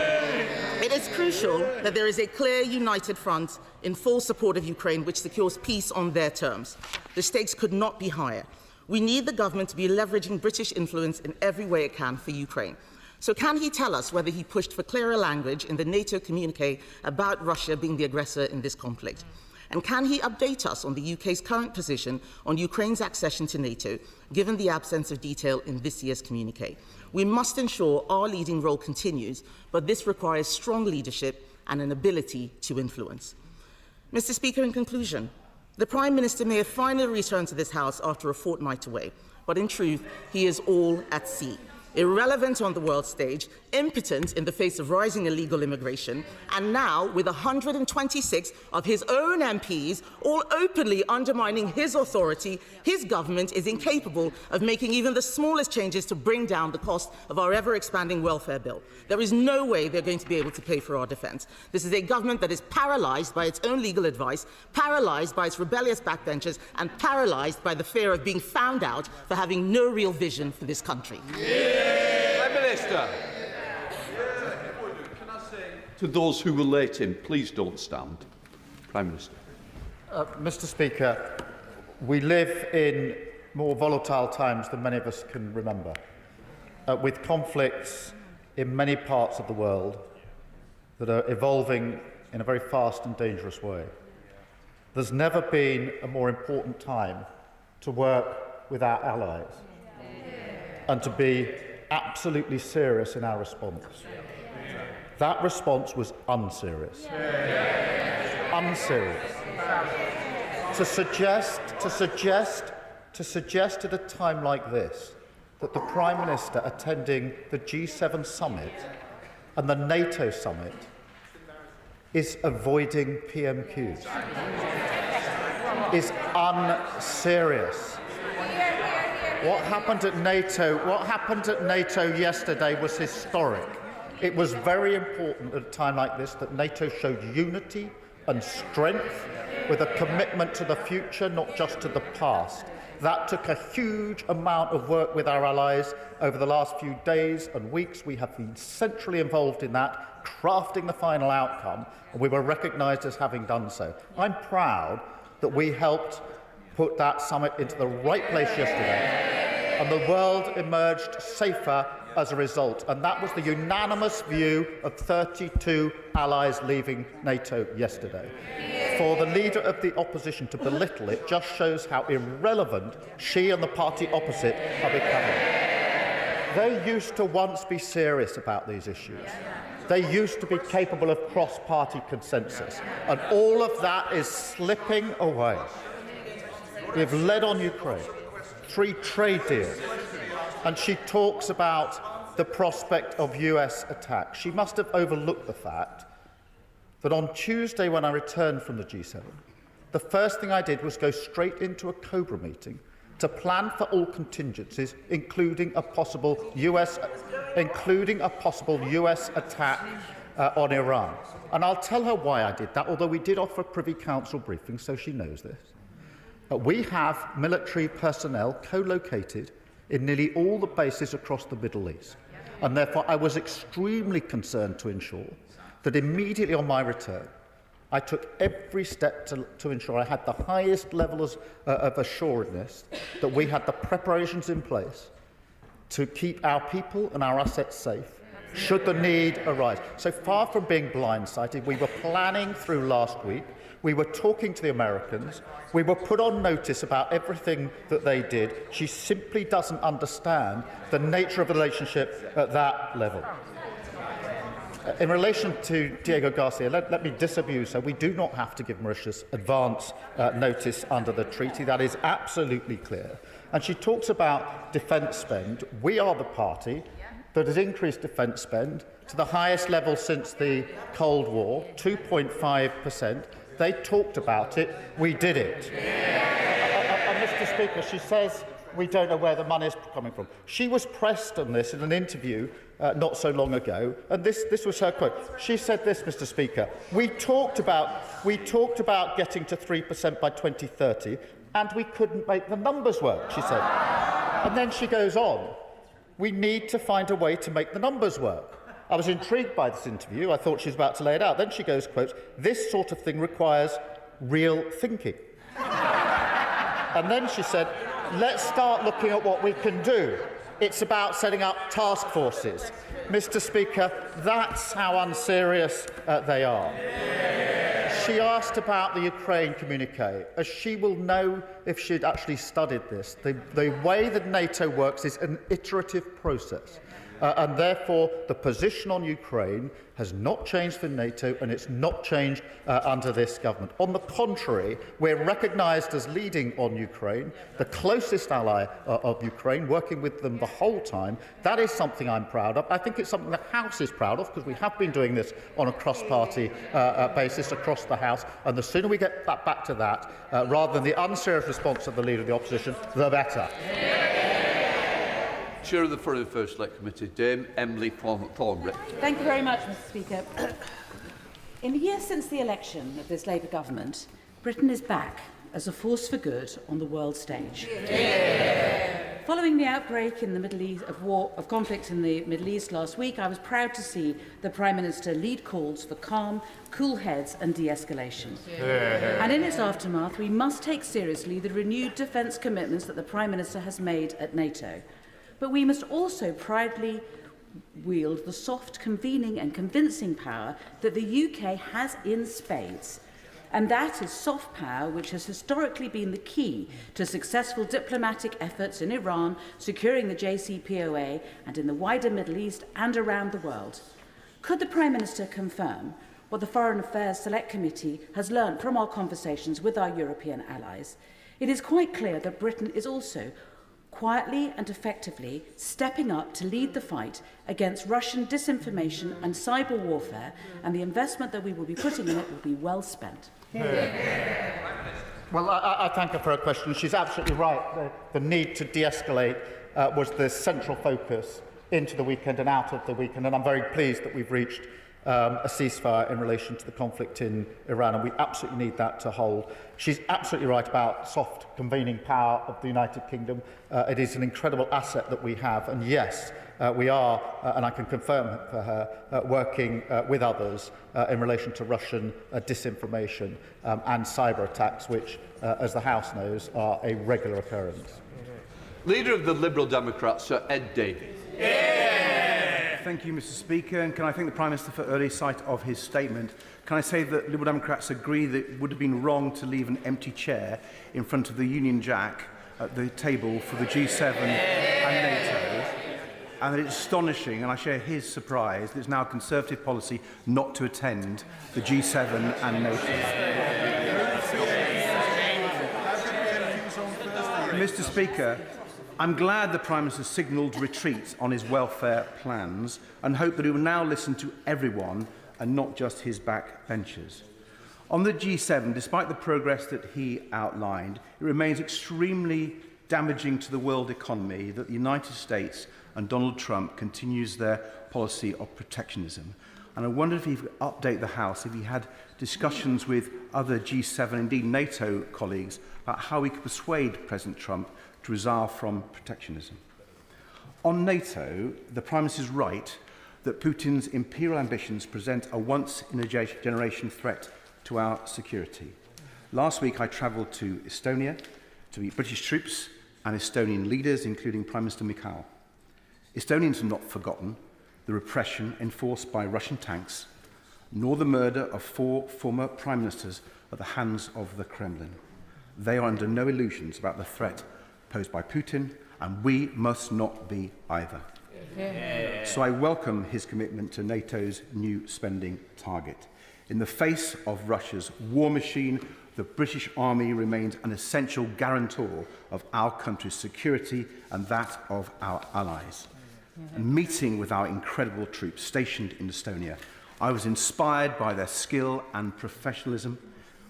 it is crucial that there is a clear, united front in full support of Ukraine which secures peace on their terms. The stakes could not be higher. We need the government to be leveraging British influence in every way it can for Ukraine. So can he tell us whether he pushed for clearer language in the NATO communique about Russia being the aggressor in this conflict? And can he update us on the UK's current position on Ukraine's accession to NATO, given the absence of detail in this year's communique? We must ensure our leading role continues, but this requires strong leadership and an ability to influence. Mr. Speaker, in conclusion, the Prime Minister may have finally returned to this House after a fortnight away, but in truth, he is all at sea. Irrelevant on the world stage, impotent in the face of rising illegal immigration, and now with 126 of his own MPs all openly undermining his authority, his government is incapable of making even the smallest changes to bring down the cost of our ever-expanding welfare bill. There is no way they're going to be able to pay for our defence. This is a government that is paralysed by its own legal advice, paralysed by its rebellious backbenchers, and paralysed by the fear of being found out for having no real vision for this country. Prime Minister. Can I say to those who were late in, please don't stand. Prime Minister. Mr. Speaker, we live in more volatile times than many of us can remember, with conflicts in many parts of the world that are evolving in a very fast and dangerous way. There's never been a more important time to work with our allies and to be absolutely serious in our response. That response was unserious. Unserious. To suggest at a time like this that the Prime Minister attending the G7 summit and the NATO summit is avoiding PMQs is unserious. What happened at NATO yesterday was historic. It was very important at a time like this that NATO showed unity and strength with a commitment to the future, not just to the past. That took a huge amount of work with our allies over the last few days and weeks. We have been centrally involved in that, crafting the final outcome, and we were recognised as having done so. I'm proud that we helped put that summit into the right place yesterday, and the world emerged safer as a result. And that was the unanimous view of 32 allies leaving NATO yesterday. For the leader of the opposition to belittle it just shows how irrelevant she and the party opposite are becoming. They used to once be serious about these issues. They used to be capable of cross-party consensus, and all of that is slipping away. We have led on Ukraine, 3 trade deals, and she talks about the prospect of US attack. She must have overlooked the fact that on Tuesday, when I returned from the G7, the first thing I did was go straight into a COBRA meeting to plan for all contingencies, including a possible US attack on Iran. And I'll tell her why I did that, although we did offer a Privy Council briefing, so she knows this. We have military personnel co-located in nearly all the bases across the Middle East. And therefore, I was extremely concerned to ensure that immediately on my return, I took every step to ensure I had the highest level of assuredness that we had the preparations in place to keep our people and our assets safe should the need arise. So far from being blindsided, we were planning through last week. We were talking to the Americans. We were put on notice about everything that they did. She simply doesn't understand the nature of the relationship at that level. In relation to Diego Garcia, let me disabuse her. We do not have to give Mauritius advance notice under the treaty. That is absolutely clear. And she talks about defence spend. We are the party that has increased defence spend to the highest level since the Cold War, 2.5%. They talked about it. We did it. And Mr. Speaker, she says we don't know where the money is coming from. She was pressed on this in an interview not so long ago, and this was her quote. She said this, Mr. Speaker, we talked about getting to 3% by 2030, and we couldn't make the numbers work, she said. And then she goes on, we need to find a way to make the numbers work. I was intrigued by this interview. I thought she was about to lay it out. Then she goes, quote, this sort of thing requires real thinking. And then she said, let's start looking at what we can do. It's about setting up task forces. Mr. Speaker, that's how unserious they are. She asked about the Ukraine communique. As she will know if she'd actually studied this, the way that NATO works is an iterative process. And therefore, the position on Ukraine has not changed for NATO, and it's not changed under this government. On the contrary, we're recognised as leading on Ukraine, the closest ally of Ukraine, working with them the whole time. That is something I'm proud of. I think it's something the House is proud of, because we have been doing this on a cross-party basis across the House, and the sooner we get back to that, rather than the unserious response of the Leader of the Opposition, the better. Chair of the Foreign Affairs Select Committee, Dame Emily Thornbury. Thank you very much, Mr. Speaker. In the year since the election of this Labour government, Britain is back as a force for good on the world stage. Yeah. Following the outbreak in the Middle East of conflict in the Middle East last week, I was proud to see the Prime Minister lead calls for calm, cool heads and de-escalation. Yeah. And in its aftermath, we must take seriously the renewed defence commitments that the Prime Minister has made at NATO. But we must also proudly wield the soft convening and convincing power that the UK has in spades. And that is soft power, which has historically been the key to successful diplomatic efforts in Iran, securing the JCPOA, and in the wider Middle East and around the world. Could the Prime Minister confirm what the Foreign Affairs Select Committee has learnt from our conversations with our European allies? It is quite clear that Britain is also quietly and effectively stepping up to lead the fight against Russian disinformation and cyber warfare, and the investment that we will be putting in it will be well spent. Well, I thank her for her question. She's absolutely right. The need to de-escalate was the central focus into the weekend and out of the weekend, and I'm very pleased that we've reached a ceasefire in relation to the conflict in Iran, and we absolutely need that to hold. She's absolutely right about soft convening power of the United Kingdom. It is an incredible asset that we have, and yes, we are, and I can confirm for her, working with others in relation to Russian disinformation and cyber attacks, which, as the House knows, are a regular occurrence. Leader of the Liberal Democrats, Sir Ed Davey. Thank you, Mr. Speaker, and can I thank the Prime Minister for early sight of his statement. Can I say that Liberal Democrats agree that it would have been wrong to leave an empty chair in front of the Union Jack at the table for the G7 and NATO, and that it's astonishing, and I share his surprise, that it's now Conservative policy not to attend the G7 and NATO. Mr. Speaker, I'm glad the Prime Minister signalled retreat on his welfare plans and hope that he will now listen to everyone and not just his backbenchers. On the G7, despite the progress that he outlined, it remains extremely damaging to the world economy that the United States and Donald Trump continues their policy of protectionism. And I wonder if he could update the House, if he had discussions with other G7, indeed NATO colleagues, about how we could persuade President Trump to resign from protectionism. On NATO, the Prime Minister is right that Putin's imperial ambitions present a once-in-a-generation threat to our security. Last week I travelled to Estonia to meet British troops and Estonian leaders, including Prime Minister Mikal. Estonians have not forgotten the repression enforced by Russian tanks, nor the murder of 4 former Prime Ministers at the hands of the Kremlin. They are under no illusions about the threat posed by Putin, and we must not be either. Yeah. So I welcome his commitment to NATO's new spending target. In the face of Russia's war machine, the British Army remains an essential guarantor of our country's security and that of our allies. And meeting with our incredible troops stationed in Estonia, I was inspired by their skill and professionalism.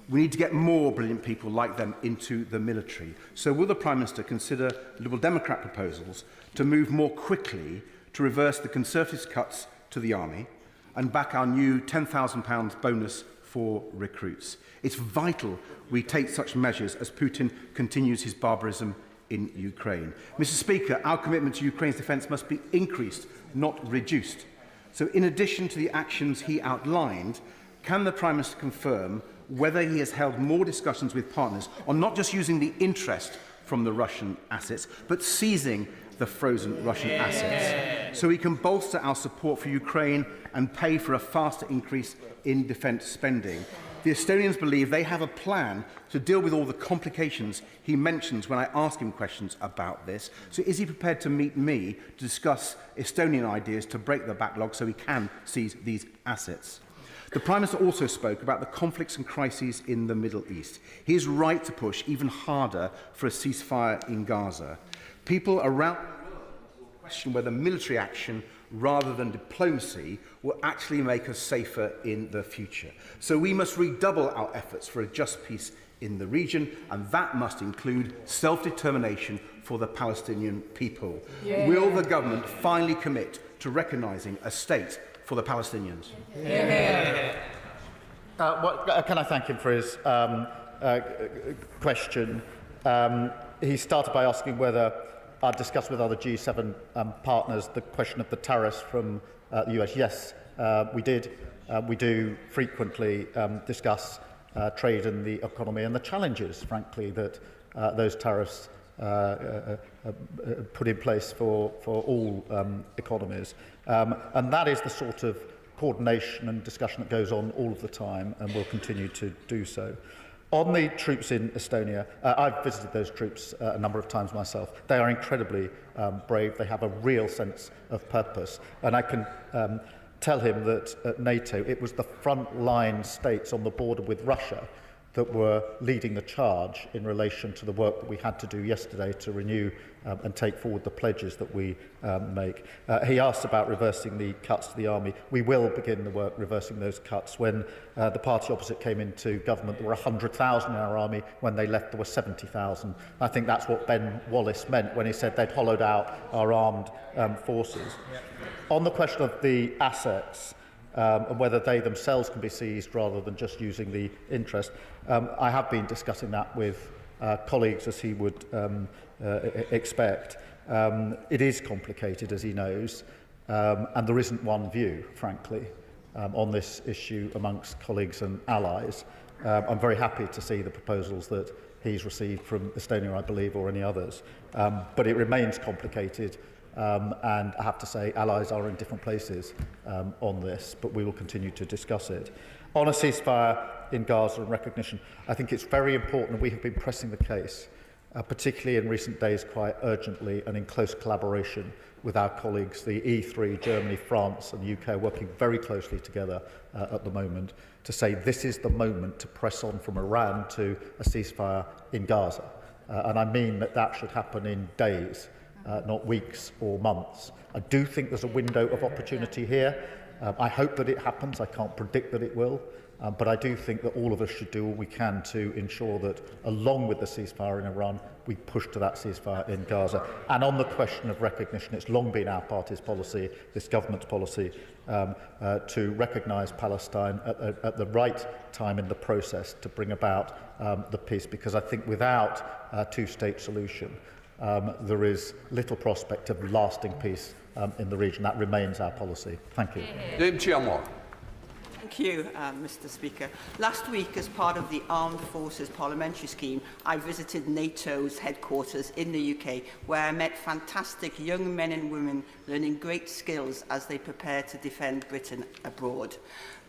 We need to get more brilliant people like them into the military. So will the Prime Minister consider Liberal Democrat proposals to move more quickly to reverse the Conservatives' cuts to the army and back our new £10,000 bonus for recruits? It's vital we take such measures as Putin continues his barbarism in Ukraine. Mr. Speaker, our commitment to Ukraine's defence must be increased, not reduced. So in addition to the actions he outlined, can the Prime Minister confirm whether he has held more discussions with partners on not just using the interest from the Russian assets, but seizing the frozen Russian assets, so we can bolster our support for Ukraine and pay for a faster increase in defence spending? The Estonians believe they have a plan to deal with all the complications he mentions when I ask him questions about this. So is he prepared to meet me to discuss Estonian ideas to break the backlog so we can seize these assets? The Prime Minister also spoke about the conflicts and crises in the Middle East. He is right to push even harder for a ceasefire in Gaza. People around the world question whether military action rather than diplomacy will actually make us safer in the future. So we must redouble our efforts for a just peace in the region, and that must include self-determination for the Palestinian people. Yeah. Will the government finally commit to recognising a state for the Palestinians? Yeah. Can I thank him for his question? He started by asking whether I'd discussed with other G7 partners the question of the tariffs from the US. Yes, we did. We do frequently discuss trade and the economy and the challenges, frankly, that those tariffs put in place for all economies. And that is the sort of coordination and discussion that goes on all of the time and will continue to do so. On the troops in Estonia, I've visited those troops a number of times myself. They are incredibly brave. They have a real sense of purpose. And I can tell him that at NATO, it was the front-line states on the border with Russia that were leading the charge in relation to the work that we had to do yesterday to renew and take forward the pledges that we make. He asked about reversing the cuts to the army. We will begin the work reversing those cuts. When the party opposite came into government, there were 100,000 in our army. When they left, there were 70,000. I think that's what Ben Wallace meant when he said they'd hollowed out our armed forces. On the question of the assets, and whether they themselves can be seized rather than just using the interest. I have been discussing that with colleagues, as he would expect. It is complicated, as he knows, and there isn't one view, frankly, on this issue amongst colleagues and allies. I'm very happy to see the proposals that he's received from Estonia, I believe, or any others. But it remains complicated. And I have to say, allies are in different places on this, but we will continue to discuss it. On a ceasefire in Gaza and recognition, I think it's very important, and we have been pressing the case, particularly in recent days quite urgently and in close collaboration with our colleagues, the E3, Germany, France and the UK, working very closely together at the moment to say this is the moment to press on from Iran to a ceasefire in Gaza. And I mean that that should happen in days. Not weeks or months. I do think there's a window of opportunity here. I hope that it happens. I can't predict that it will. But I do think that all of us should do all we can to ensure that, along with the ceasefire in Iran, we push to that ceasefire in Gaza. And on the question of recognition, it's long been our party's policy, this government's policy, to recognise Palestine at the right time in the process to bring about the peace. Because I think without a two-state solution, there is little prospect of lasting peace in the region. That remains our policy. Thank you. Thank you, Mr. Speaker. Last week, as part of the Armed Forces Parliamentary Scheme, I visited NATO's headquarters in the UK, where I met fantastic young men and women learning great skills as they prepare to defend Britain abroad.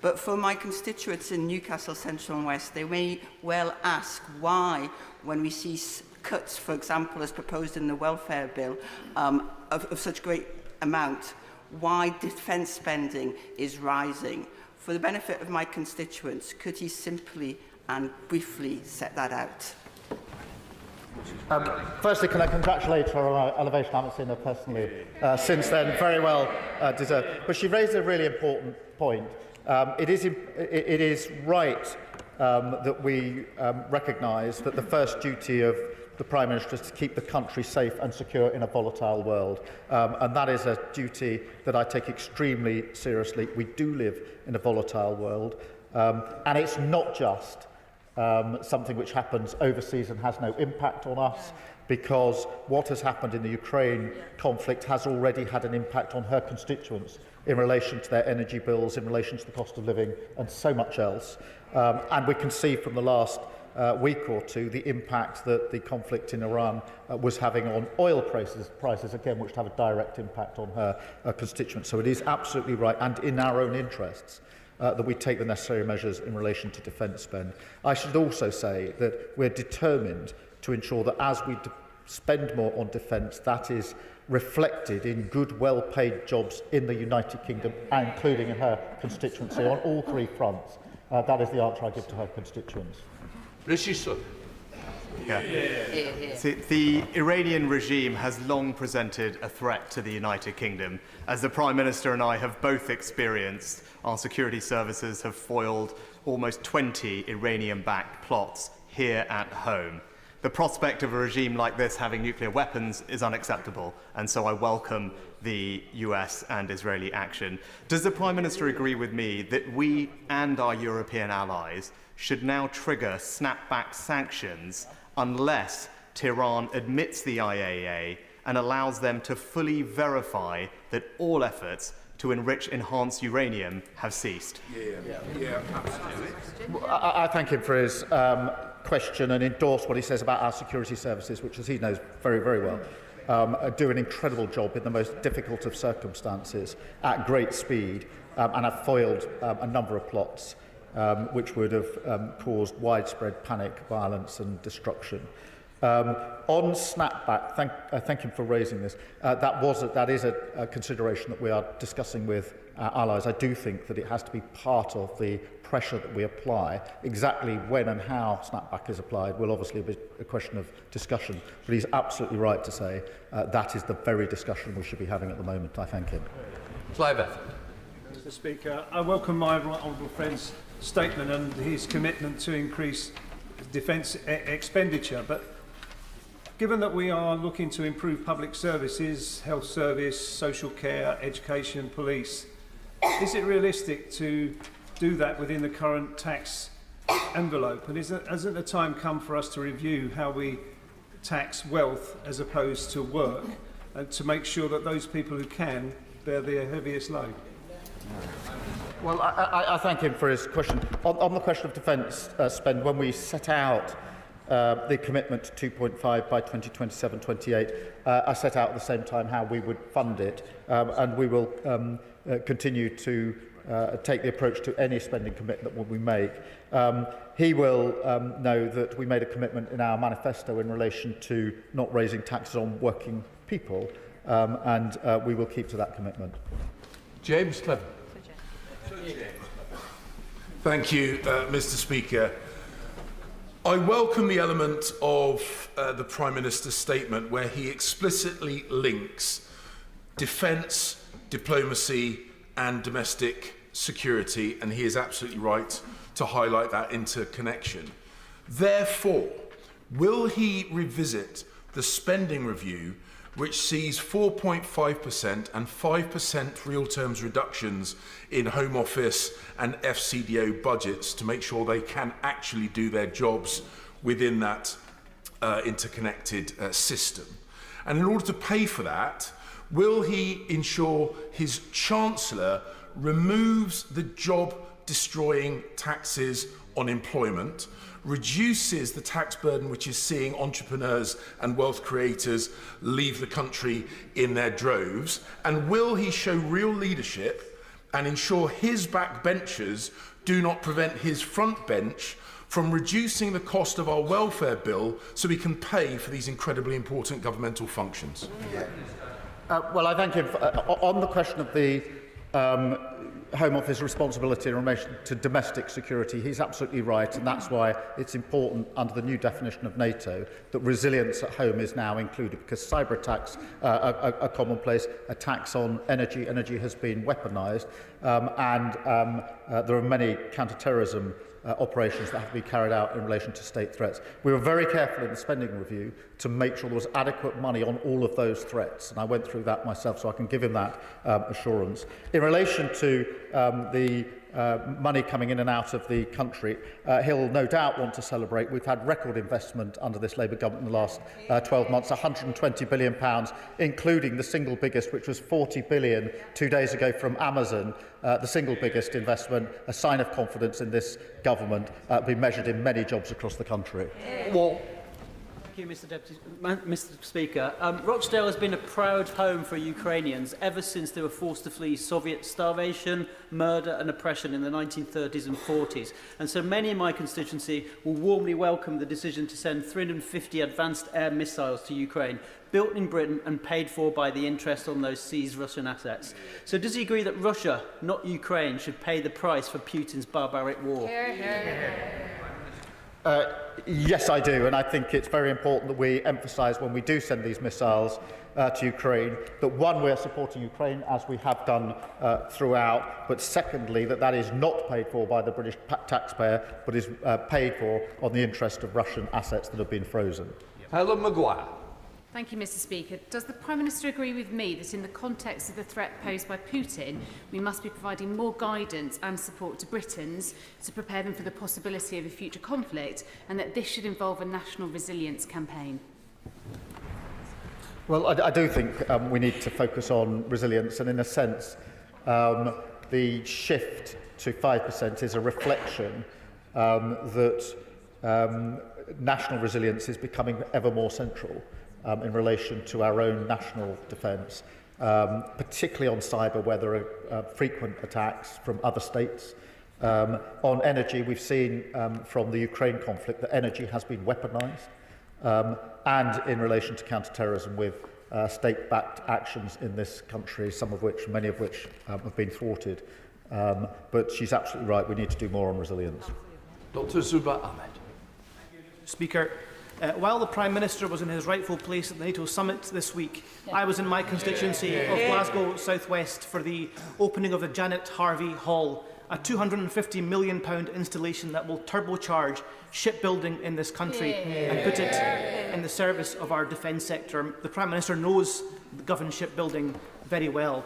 But for my constituents in Newcastle Central and West, they may well ask why, when we see cuts, for example, as proposed in the welfare bill, of such great amount, why defence spending is rising. For the benefit of my constituents, could he simply and briefly set that out? Firstly, can I congratulate her on her elevation? I haven't seen her personally since then. Very well deserved. But she raised a really important point. It is right that we recognise that the first duty of the Prime Minister is to keep the country safe and secure in a volatile world. And that is a duty that I take extremely seriously. We do live in a volatile world. And it's not just something which happens overseas and has no impact on us, because what has happened in the Ukraine conflict has already had an impact on her constituents in relation to their energy bills, in relation to the cost of living and so much else. And we can see from the last week or two the impact that the conflict in Iran was having on oil prices again, which have a direct impact on her constituents. So it is absolutely right and in our own interests that we take the necessary measures in relation to defence spend. I should also say that we're determined to ensure that as we spend more on defence, that is reflected in good, well-paid jobs in the United Kingdom, including in her constituency, on all three fronts. That is the answer I give to her constituents. Rishi Sunak. The Iranian regime has long presented a threat to the United Kingdom. As the Prime Minister and I have both experienced, our security services have foiled almost 20 Iranian-backed plots here at home. The prospect of a regime like this having nuclear weapons is unacceptable, and so I welcome the US and Israeli action. Does the Prime Minister agree with me that we and our European allies should now trigger snapback sanctions unless Tehran admits the IAEA and allows them to fully verify that all efforts to enrich enhanced uranium have ceased? Absolutely. I thank him for his question and endorse what he says about our security services, which, as he knows very, very well, do an incredible job in the most difficult of circumstances at great speed and have foiled a number of plots which would have caused widespread panic, violence and destruction. On snapback, thank him for raising this. That is a consideration that we are discussing with our allies. I do think that it has to be part of the pressure that we apply. Exactly when and how snapback is applied will obviously be a question of discussion, but he's absolutely right to say that is the very discussion we should be having at the moment. I thank him. Mr. Speaker, I welcome my right honourable friend's statement and his commitment to increase defence expenditure, but given that we are looking to improve public services, health service, social care, education, police, is it realistic to do that within the current tax envelope? And hasn't the time come for us to review how we tax wealth as opposed to work, and to make sure that those people who can bear the heaviest load? Well, I thank him for his question. On the question of defence spend, when we set out the commitment to 2.5 by 2027-28, I set out at the same time how we would fund it, and we will continue to take the approach to any spending commitment that we make. He will know that we made a commitment in our manifesto in relation to not raising taxes on working people, and we will keep to that commitment. James Clever. Thank you, Mr. Speaker. I welcome the element of the Prime Minister's statement where he explicitly links defence, diplomacy and domestic security, and he is absolutely right to highlight that interconnection. Therefore, will he revisit the spending review which sees 4.5% and 5% real terms reductions in Home Office and FCDO budgets to make sure they can actually do their jobs within that interconnected system? And in order to pay for that, will he ensure his Chancellor removes the job destroying taxes on employment, reduces the tax burden which is seeing entrepreneurs and wealth creators leave the country in their droves? And will he show real leadership and ensure his backbenchers do not prevent his front bench from reducing the cost of our welfare bill so we can pay for these incredibly important governmental functions? Well, I thank him. On the question of the Home Office responsibility in relation to domestic security, he's absolutely right, and that's why it's important under the new definition of NATO that resilience at home is now included, because cyber attacks are commonplace. Attacks on energy has been weaponised, and there are many counter-terrorism operations that have to be carried out in relation to state threats. We were very careful in the spending review to make sure there was adequate money on all of those threats, and I went through that myself, so I can give him that assurance. In relation to the money coming in and out of the country, he'll no doubt want to celebrate. We've had record investment under this Labour government in the last 12 months, £120 billion, including the single biggest, which was £40 billion 2 days ago from Amazon, the single biggest investment, a sign of confidence in this government, be measured in many jobs across the country. Well, thank you, Mr. Speaker. Rochdale has been a proud home for Ukrainians ever since they were forced to flee Soviet starvation, murder and oppression in the 1930s and 40s. And so many in my constituency will warmly welcome the decision to send 350 advanced air missiles to Ukraine, built in Britain and paid for by the interest on those seized Russian assets. So does he agree that Russia, not Ukraine, should pay the price for Putin's barbaric war? Yes, I do, and I think it's very important that we emphasise when we do send these missiles to Ukraine that, one, we're supporting Ukraine as we have done throughout, but secondly, that is not paid for by the British taxpayer, but is paid for on the interest of Russian assets that have been frozen. Helen Maguire. Thank you, Mr. Speaker. Does the Prime Minister agree with me that in the context of the threat posed by Putin, we must be providing more guidance and support to Britons to prepare them for the possibility of a future conflict, and that this should involve a national resilience campaign? Well, I do think we need to focus on resilience, and in a sense, the shift to 5% is a reflection that national resilience is becoming ever more central in relation to our own national defence, particularly on cyber, where there are frequent attacks from other states. On energy, we've seen from the Ukraine conflict that energy has been weaponised, and in relation to counter-terrorism with state-backed actions in this country, many of which have been thwarted. But she's absolutely right, we need to do more on resilience. Dr. Zuba Ahmed. Speaker, while the Prime Minister was in his rightful place at the NATO summit this week, I was in my constituency of Glasgow South West for the opening of the Janet Harvey Hall, a £250 million installation that will turbocharge shipbuilding in this country and put it in the service of our defence sector. The Prime Minister knows government shipbuilding very well.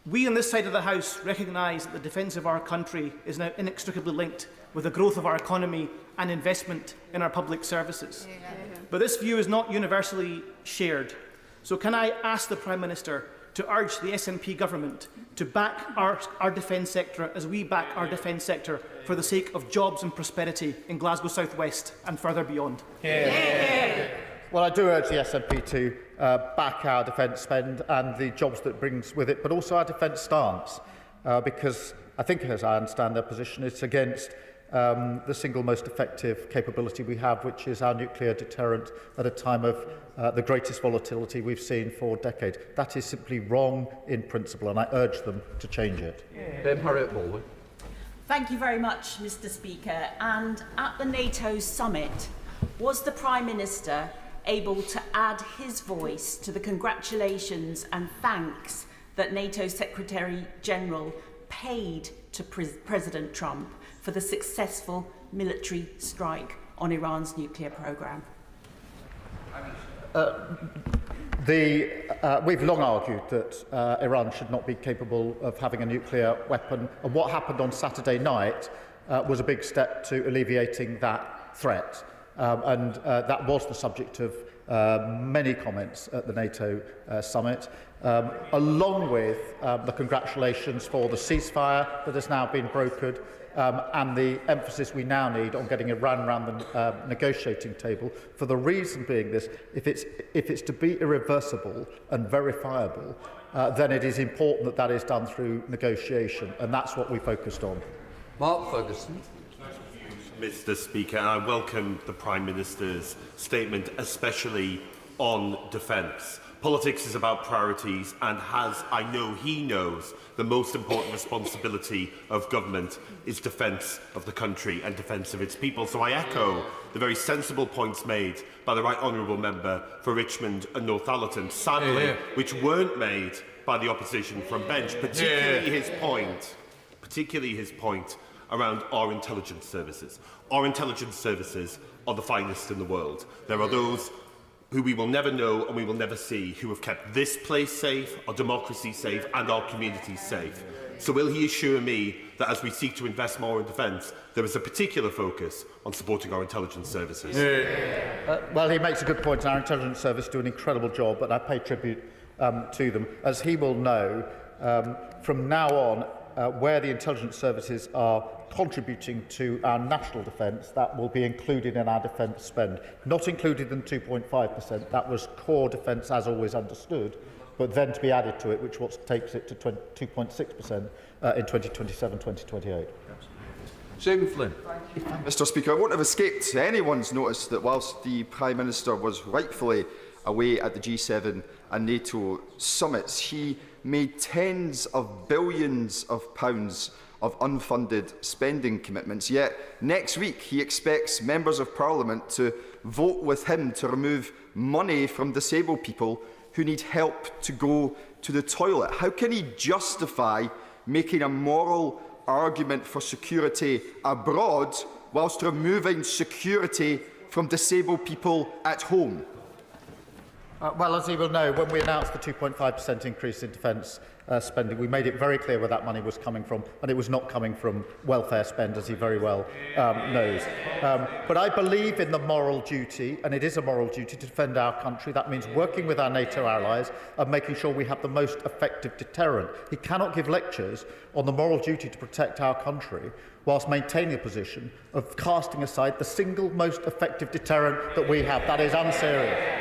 We on this side of the House recognise that the defence of our country is now inextricably linked with the growth of our economy and investment in our public services. But this view is not universally shared. So can I ask the Prime Minister to urge the SNP government to back our defence sector as we back our defence sector for the sake of jobs and prosperity in Glasgow South West and further beyond? Well, I do urge the SNP to back our defence spend and the jobs that it brings with it, but also our defence stance, because I think, as I understand their position, it's against the single most effective capability we have, which is our nuclear deterrent at a time of the greatest volatility we've seen for decades. That is simply wrong in principle, and I urge them to change it. Harriet Baldwin. Thank you very much, Mr. Speaker. And at the NATO summit, was the Prime Minister able to add his voice to the congratulations and thanks that NATO Secretary-General paid to President Trump for the successful military strike on Iran's nuclear programme? We've long argued that Iran should not be capable of having a nuclear weapon, and what happened on Saturday night was a big step to alleviating that threat. that was the subject of many comments at the NATO summit, along with the congratulations for the ceasefire that has now been brokered, and the emphasis we now need on getting Iran around the negotiating table, for the reason being this: if it's to be irreversible and verifiable, then it is important that that is done through negotiation, and that's what we focused on. Mark Ferguson. Mr. Speaker, I welcome the Prime Minister's statement, especially on defence. Politics is about priorities, and as I know he knows, the most important responsibility of government is defence of the country and defence of its people. So I echo the very sensible points made by the Right Honourable Member for Richmond and Northallerton, sadly, which weren't made by the opposition from bench, particularly his point around our intelligence services. Our intelligence services are the finest in the world. There are those who we will never know and we will never see, who have kept this place safe, our democracy safe, and our communities safe. So will he assure me that as we seek to invest more in defence, there is a particular focus on supporting our intelligence services? Well, he makes a good point. Our intelligence service do an incredible job, and I pay tribute to them. As he will know, from now on, where the intelligence services are contributing to our national defence, that will be included in our defence spend. Not included in 2.5%, that was core defence as always understood, but then to be added to it, which what takes it to 2.6% in 2027-2028. Stephen Flynn. Mr. Speaker, it won't have escaped anyone's notice that whilst the Prime Minister was rightfully away at the G7 and NATO summits, he made tens of billions of pounds of unfunded spending commitments. Yet next week he expects members of Parliament to vote with him to remove money from disabled people who need help to go to the toilet. How can he justify making a moral argument for security abroad whilst removing security from disabled people at home? Well, as he will know, when we announced the 2.5% increase in defence spending, we made it very clear where that money was coming from, and it was not coming from welfare spend, as he very well knows. But I believe in the moral duty, and it is a moral duty, to defend our country. That means working with our NATO allies and making sure we have the most effective deterrent. He cannot give lectures on the moral duty to protect our country whilst maintaining a position of casting aside the single most effective deterrent that we have. That is unserious.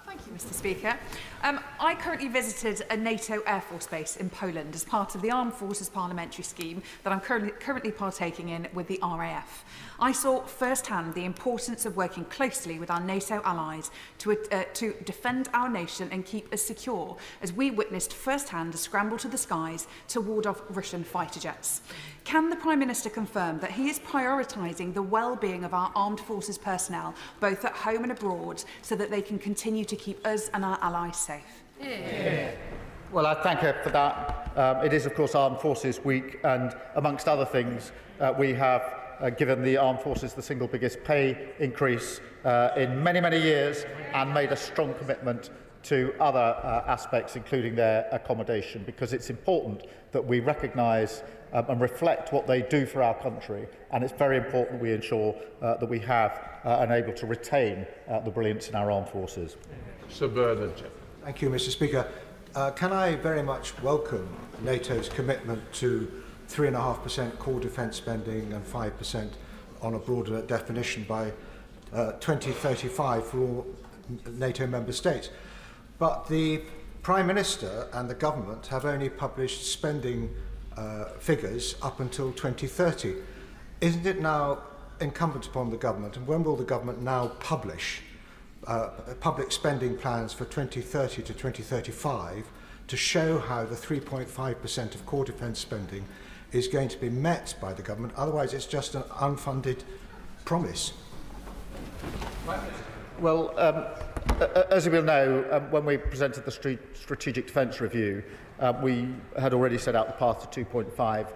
Thank you, Mr. Speaker. I currently visited a NATO Air Force base in Poland as part of the Armed Forces Parliamentary Scheme that I'm currently partaking in with the RAF. I saw firsthand the importance of working closely with our NATO allies to defend our nation and keep us secure, as we witnessed firsthand a scramble to the skies to ward off Russian fighter jets. Can the Prime Minister confirm that he is prioritising the well-being of our armed forces personnel, both at home and abroad, so that they can continue to keep us and our allies safe? Well, I thank her for that. It is, of course, Armed Forces Week, and amongst other things, we have given the Armed Forces the single biggest pay increase in many, many years, and made a strong commitment to other aspects, including their accommodation, because it's important that we recognise and reflect what they do for our country, and it's very important that we ensure that we have and are able to retain the brilliance in our armed forces. Sir Bernard. Thank you, Mr. Speaker. Can I very much welcome NATO's commitment to 3.5% core defence spending and 5% on a broader definition by 2035 for all NATO member states. But the Prime Minister and the government have only published spending figures up until 2030. Isn't it now incumbent upon the government, and when will the government now publish public spending plans for 2030 to 2035 to show how the 3.5% of core defence spending is going to be met by the government? Otherwise it's just an unfunded promise. Well, as you will know, when we presented the Strategic Defence Review, we had already set out the path to 2.5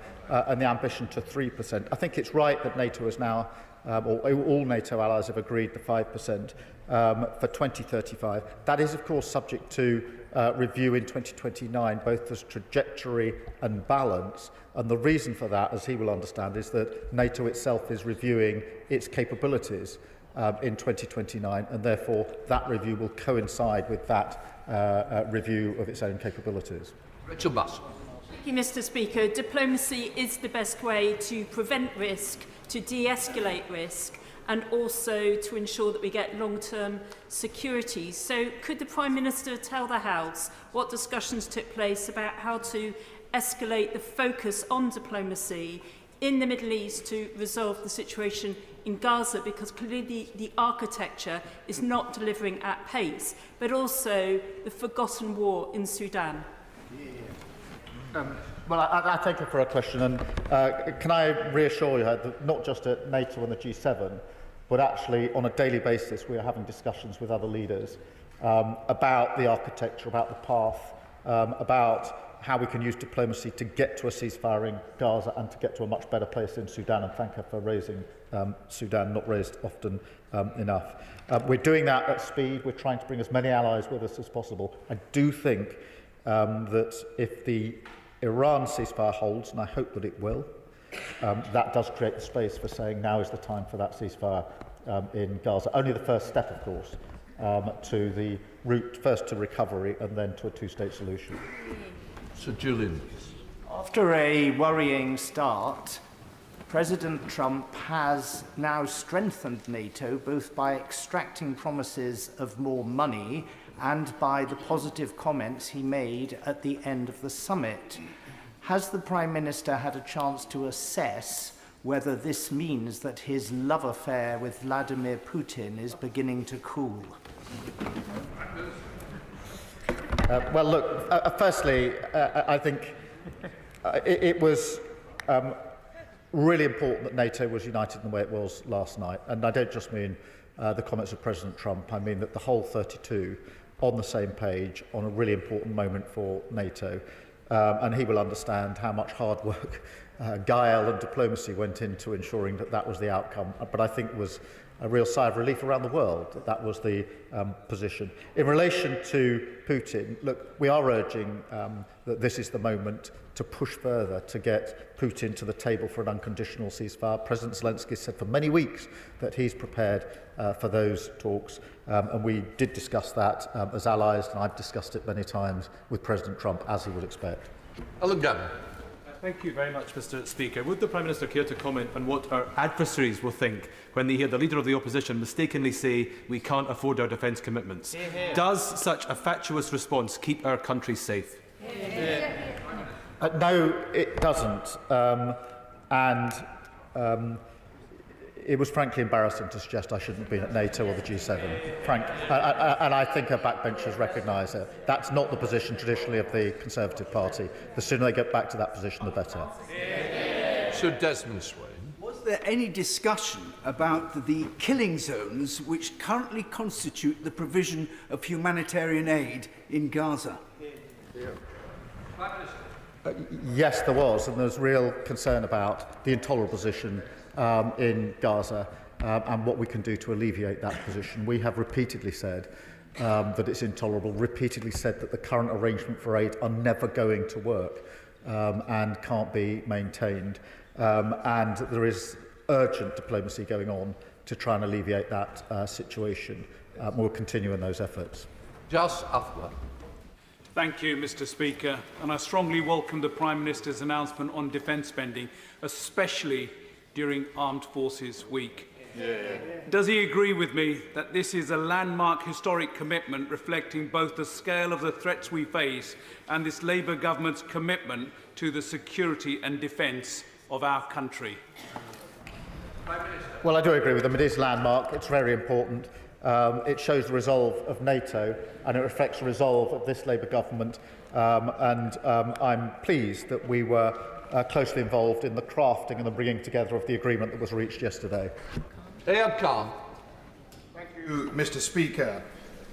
and the ambition to 3%. I think it's right that NATO has now or all NATO allies have agreed the 5% for 2035. That is, of course, subject to review in 2029, both as trajectory and balance. And the reason for that, as he will understand, is that NATO itself is reviewing its capabilities in 2029, and therefore that review will coincide with that review of its own capabilities. Richard Buss. Thank you, Mr. Speaker. Diplomacy is the best way to prevent risk, to de-escalate risk, and also to ensure that we get long-term security. So could the Prime Minister tell the House what discussions took place about how to escalate the focus on diplomacy in the Middle East to resolve the situation in Gaza, because clearly the architecture is not delivering at pace, but also the forgotten war in Sudan? Well, I thank you for a question, and can I reassure you that not just at NATO and the G7, but actually on a daily basis we are having discussions with other leaders about the architecture, about the path, about how we can use diplomacy to get to a ceasefire in Gaza and to get to a much better place in Sudan, and thank her for raising Sudan, not raised often enough. We're doing that at speed. We're trying to bring as many allies with us as possible. I do think that if the Iran ceasefire holds, and I hope that it will, that does create the space for saying now is the time for that ceasefire in Gaza. Only the first step, of course, to the route first to recovery and then to a two-state solution. Sir Julian. After a worrying start, President Trump has now strengthened NATO both by extracting promises of more money and by the positive comments he made at the end of the summit. Has the Prime Minister had a chance to assess whether this means that his love affair with Vladimir Putin is beginning to cool? Well, look, firstly, I think it was really important that NATO was united in the way it was last night. And I don't just mean the comments of President Trump. I mean that the whole 32 on the same page on a really important moment for NATO. And he will understand how much hard work, guile and diplomacy went into ensuring that that was the outcome. But I think it was a real sigh of relief around the world that that was the position. In relation to Putin, look, we are urging that this is the moment to push further to get Putin to the table for an unconditional ceasefire. President Zelensky said for many weeks that he's prepared for those talks, and we did discuss that as allies, and I've discussed it many times with President Trump, as he would expect. Alan Gavin. Thank you very much, Mr. Speaker. Would the Prime Minister care to comment on what our adversaries will think when they hear the Leader of the Opposition mistakenly say we can't afford our defence commitments? Does such a fatuous response keep our country safe? No, it doesn't. It was frankly embarrassing to suggest I shouldn't have been at NATO or the G7. And I think her backbenchers recognise it. That's not the position traditionally of the Conservative Party. The sooner they get back to that position, the better. Sir Desmond Swain. Was there any discussion about the killing zones which currently constitute the provision of humanitarian aid in Gaza? Yes, there was, and there's real concern about the intolerable position in Gaza and what we can do to alleviate that position. We have repeatedly said that it's intolerable, repeatedly said that the current arrangement for aid are never going to work and can't be maintained. And there is urgent diplomacy going on to try and alleviate that situation. We'll continue in those efforts. Just after. Thank you, Mr. Speaker, and I strongly welcome the Prime Minister's announcement on defence spending, especially during Armed Forces Week. Does he agree with me that this is a landmark historic commitment reflecting both the scale of the threats we face and this Labour government's commitment to the security and defence of our country? Well, I do agree with them. It is landmark. It's very important. It shows the resolve of NATO and it reflects the resolve of this Labour government. I'm pleased that we were closely involved in the crafting and the bringing together of the agreement that was reached yesterday. Thank you, Mr. Speaker.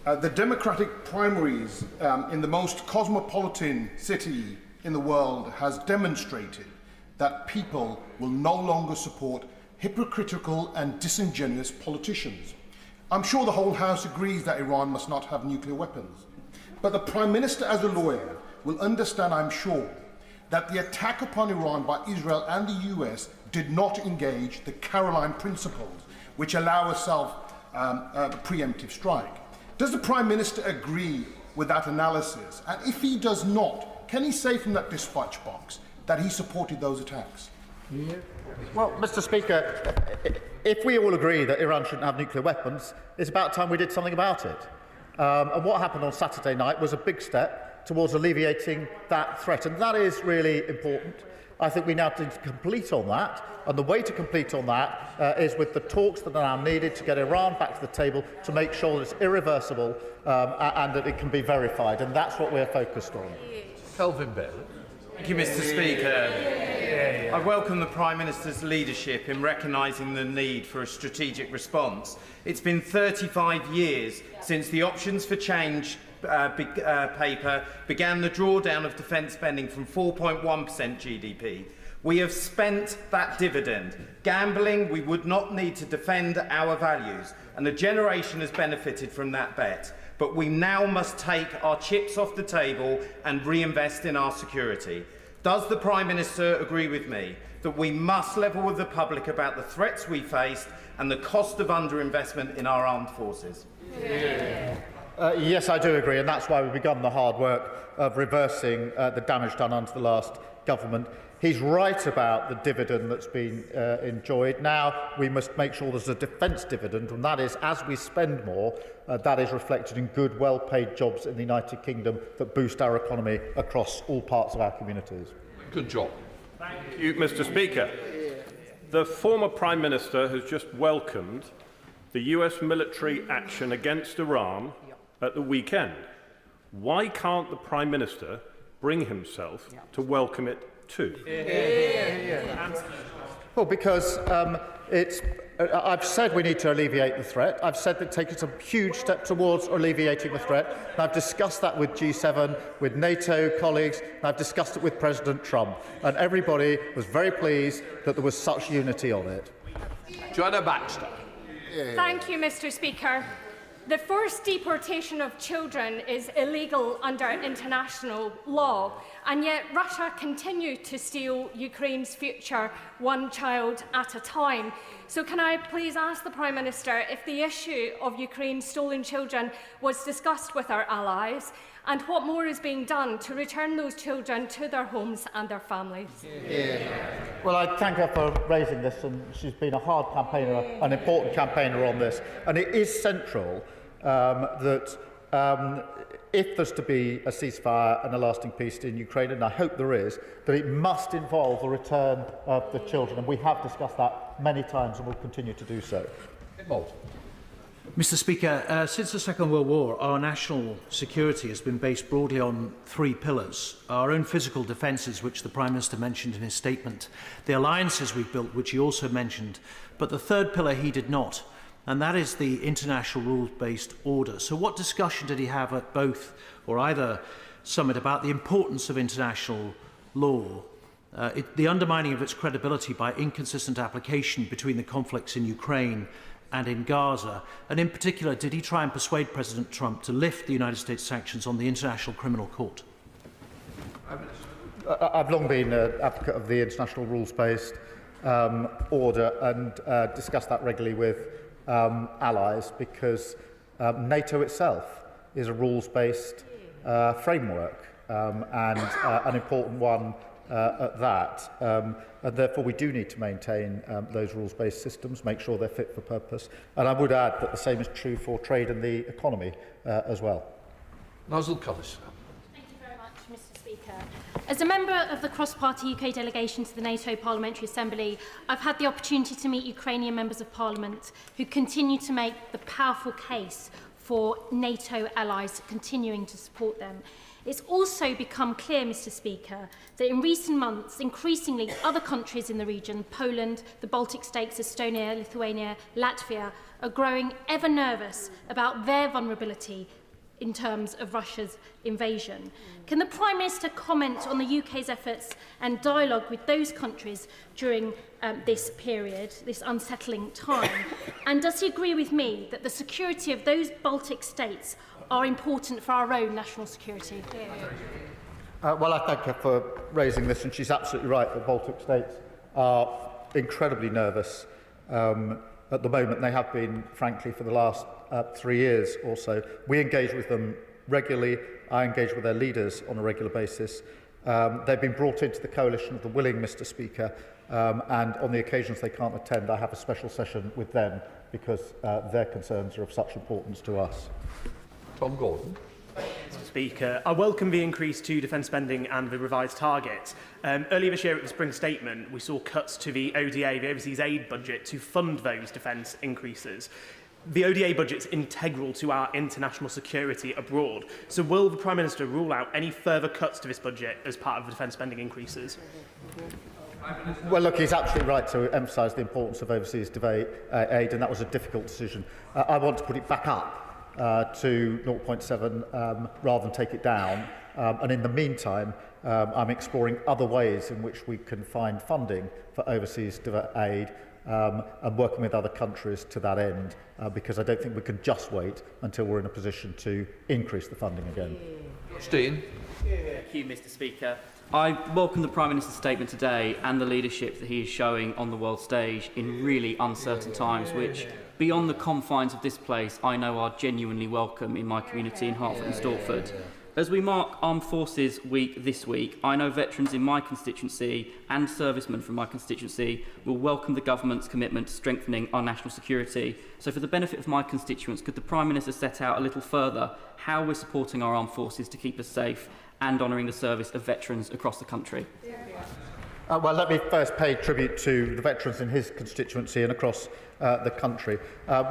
The Democratic primaries in the most cosmopolitan city in the world has demonstrated that people will no longer support hypocritical and disingenuous politicians. I'm sure the whole House agrees that Iran must not have nuclear weapons. But the Prime Minister, as a lawyer, will understand, I'm sure, that the attack upon Iran by Israel and the US did not engage the Caroline principles, which allow a preemptive strike. Does the Prime Minister agree with that analysis? And if he does not, can he say from that dispatch box that he supported those attacks? Yeah. Well, Mr. Speaker, if we all agree that Iran shouldn't have nuclear weapons, it's about time we did something about it. And what happened on Saturday night was a big step towards alleviating that threat, and that is really important. I think we now need to complete on that, and the way to complete on that is with the talks that are now needed to get Iran back to the table to make sure that it's irreversible and that it can be verified, and that's what we're focused on. Kelvin Bailey. Thank you, Mr. Speaker. I welcome the Prime Minister's leadership in recognising the need for a strategic response. It's been 35 years since the Options for Change paper began the drawdown of defence spending from 4.1% GDP. We have spent that dividend, gambling we would not need to defend our values, and a generation has benefited from that bet. But we now must take our chips off the table and reinvest in our security. Does the Prime Minister agree with me that we must level with the public about the threats we faced and the cost of underinvestment in our armed forces? Yes, I do agree, and that's why we've begun the hard work of reversing the damage done under the last government. He's right about the dividend that's been enjoyed. Now we must make sure there's a defence dividend, and that is, as we spend more, that is reflected in good, well-paid jobs in the United Kingdom that boost our economy across all parts of our communities. Good job. Thank you, Mr. Speaker. The former Prime Minister has just welcomed the US military action against Iran at the weekend. Why can't the Prime Minister bring himself to welcome it too? Well, because I've said we need to alleviate the threat. I've said that take us a huge step towards alleviating the threat. And I've discussed that with G7, with NATO colleagues, and I've discussed it with President Trump. And everybody was very pleased that there was such unity on it. Joanna Baxter. Thank you, Mr. Speaker. The forced deportation of children is illegal under international law, and yet Russia continues to steal Ukraine's future one child at a time. So can I please ask the Prime Minister if the issue of Ukraine's stolen children was discussed with our allies, and what more is being done to return those children to their homes and their families? Well, I thank her for raising this, and she's been a hard campaigner, an important campaigner on this. And it is central that if there's to be a ceasefire and a lasting peace in Ukraine, and I hope there is, that it must involve the return of the children. And we have discussed that many times and will continue to do so. Mr. Speaker, since the Second World War, our national security has been based broadly on three pillars. Our own physical defences, which the Prime Minister mentioned in his statement, the alliances we've built, which he also mentioned, but the third pillar he did not, and that is the international rules-based order. So what discussion did he have at both or either summit about the importance of international law, the undermining of its credibility by inconsistent application between the conflicts in Ukraine and in Gaza, and in particular, did he try and persuade President Trump to lift the United States sanctions on the International Criminal Court? I've long been an advocate of the international rules-based order and discussed that regularly with allies, because NATO itself is a rules-based framework and an important one at that. And therefore we do need to maintain those rules-based systems, make sure they're fit for purpose. And I would add that the same is true for trade and the economy as well. Nozzle Collis. Thank you very much, Mr. Speaker. As a member of the cross-party UK delegation to the NATO Parliamentary Assembly, I've had the opportunity to meet Ukrainian members of Parliament who continue to make the powerful case for NATO allies continuing to support them. It's also become clear, Mr. Speaker, that in recent months, increasingly other countries in the region, Poland, the Baltic states, Estonia, Lithuania, Latvia, are growing ever nervous about their vulnerability in terms of Russia's invasion. Can the Prime Minister comment on the UK's efforts and dialogue with those countries during this period, this unsettling time? And does he agree with me that the security of those Baltic states are important for our own national security? Well, I thank her for raising this, and she's absolutely right. The Baltic states are incredibly nervous at the moment. They have been, frankly, for the last 3 years or so. We engage with them regularly. I engage with their leaders on a regular basis. They've been brought into the coalition of the willing, Mr. Speaker, and on the occasions they can't attend, I have a special session with them because their concerns are of such importance to us. Tom Gordon. Mr. Speaker, I welcome the increase to defence spending and the revised targets. Earlier this year at the Spring Statement, we saw cuts to the ODA, the Overseas Aid budget, to fund those defence increases. The ODA budget is integral to our international security abroad. So will the Prime Minister rule out any further cuts to this budget as part of the defence spending increases? Well, look, he's absolutely right to emphasise the importance of overseas aid, and that was a difficult decision. I want to put it back up to 0.7 rather than take it down. And in the meantime, I'm exploring other ways in which we can find funding for overseas aid and working with other countries to that end, because I don't think we can just wait until we're in a position to increase the funding again. Steen. Thank you, Mr. Speaker. I welcome the Prime Minister's statement today and the leadership that he is showing on the world stage in really uncertain times, which, beyond the confines of this place, I know are genuinely welcome in my community in Hertford and Stortford. As we mark Armed Forces Week this week, I know veterans in my constituency and servicemen from my constituency will welcome the government's commitment to strengthening our national security. So for the benefit of my constituents, could the Prime Minister set out a little further how we're supporting our armed forces to keep us safe and honouring the service of veterans across the country? Well, let me first pay tribute to the veterans in his constituency and across the country.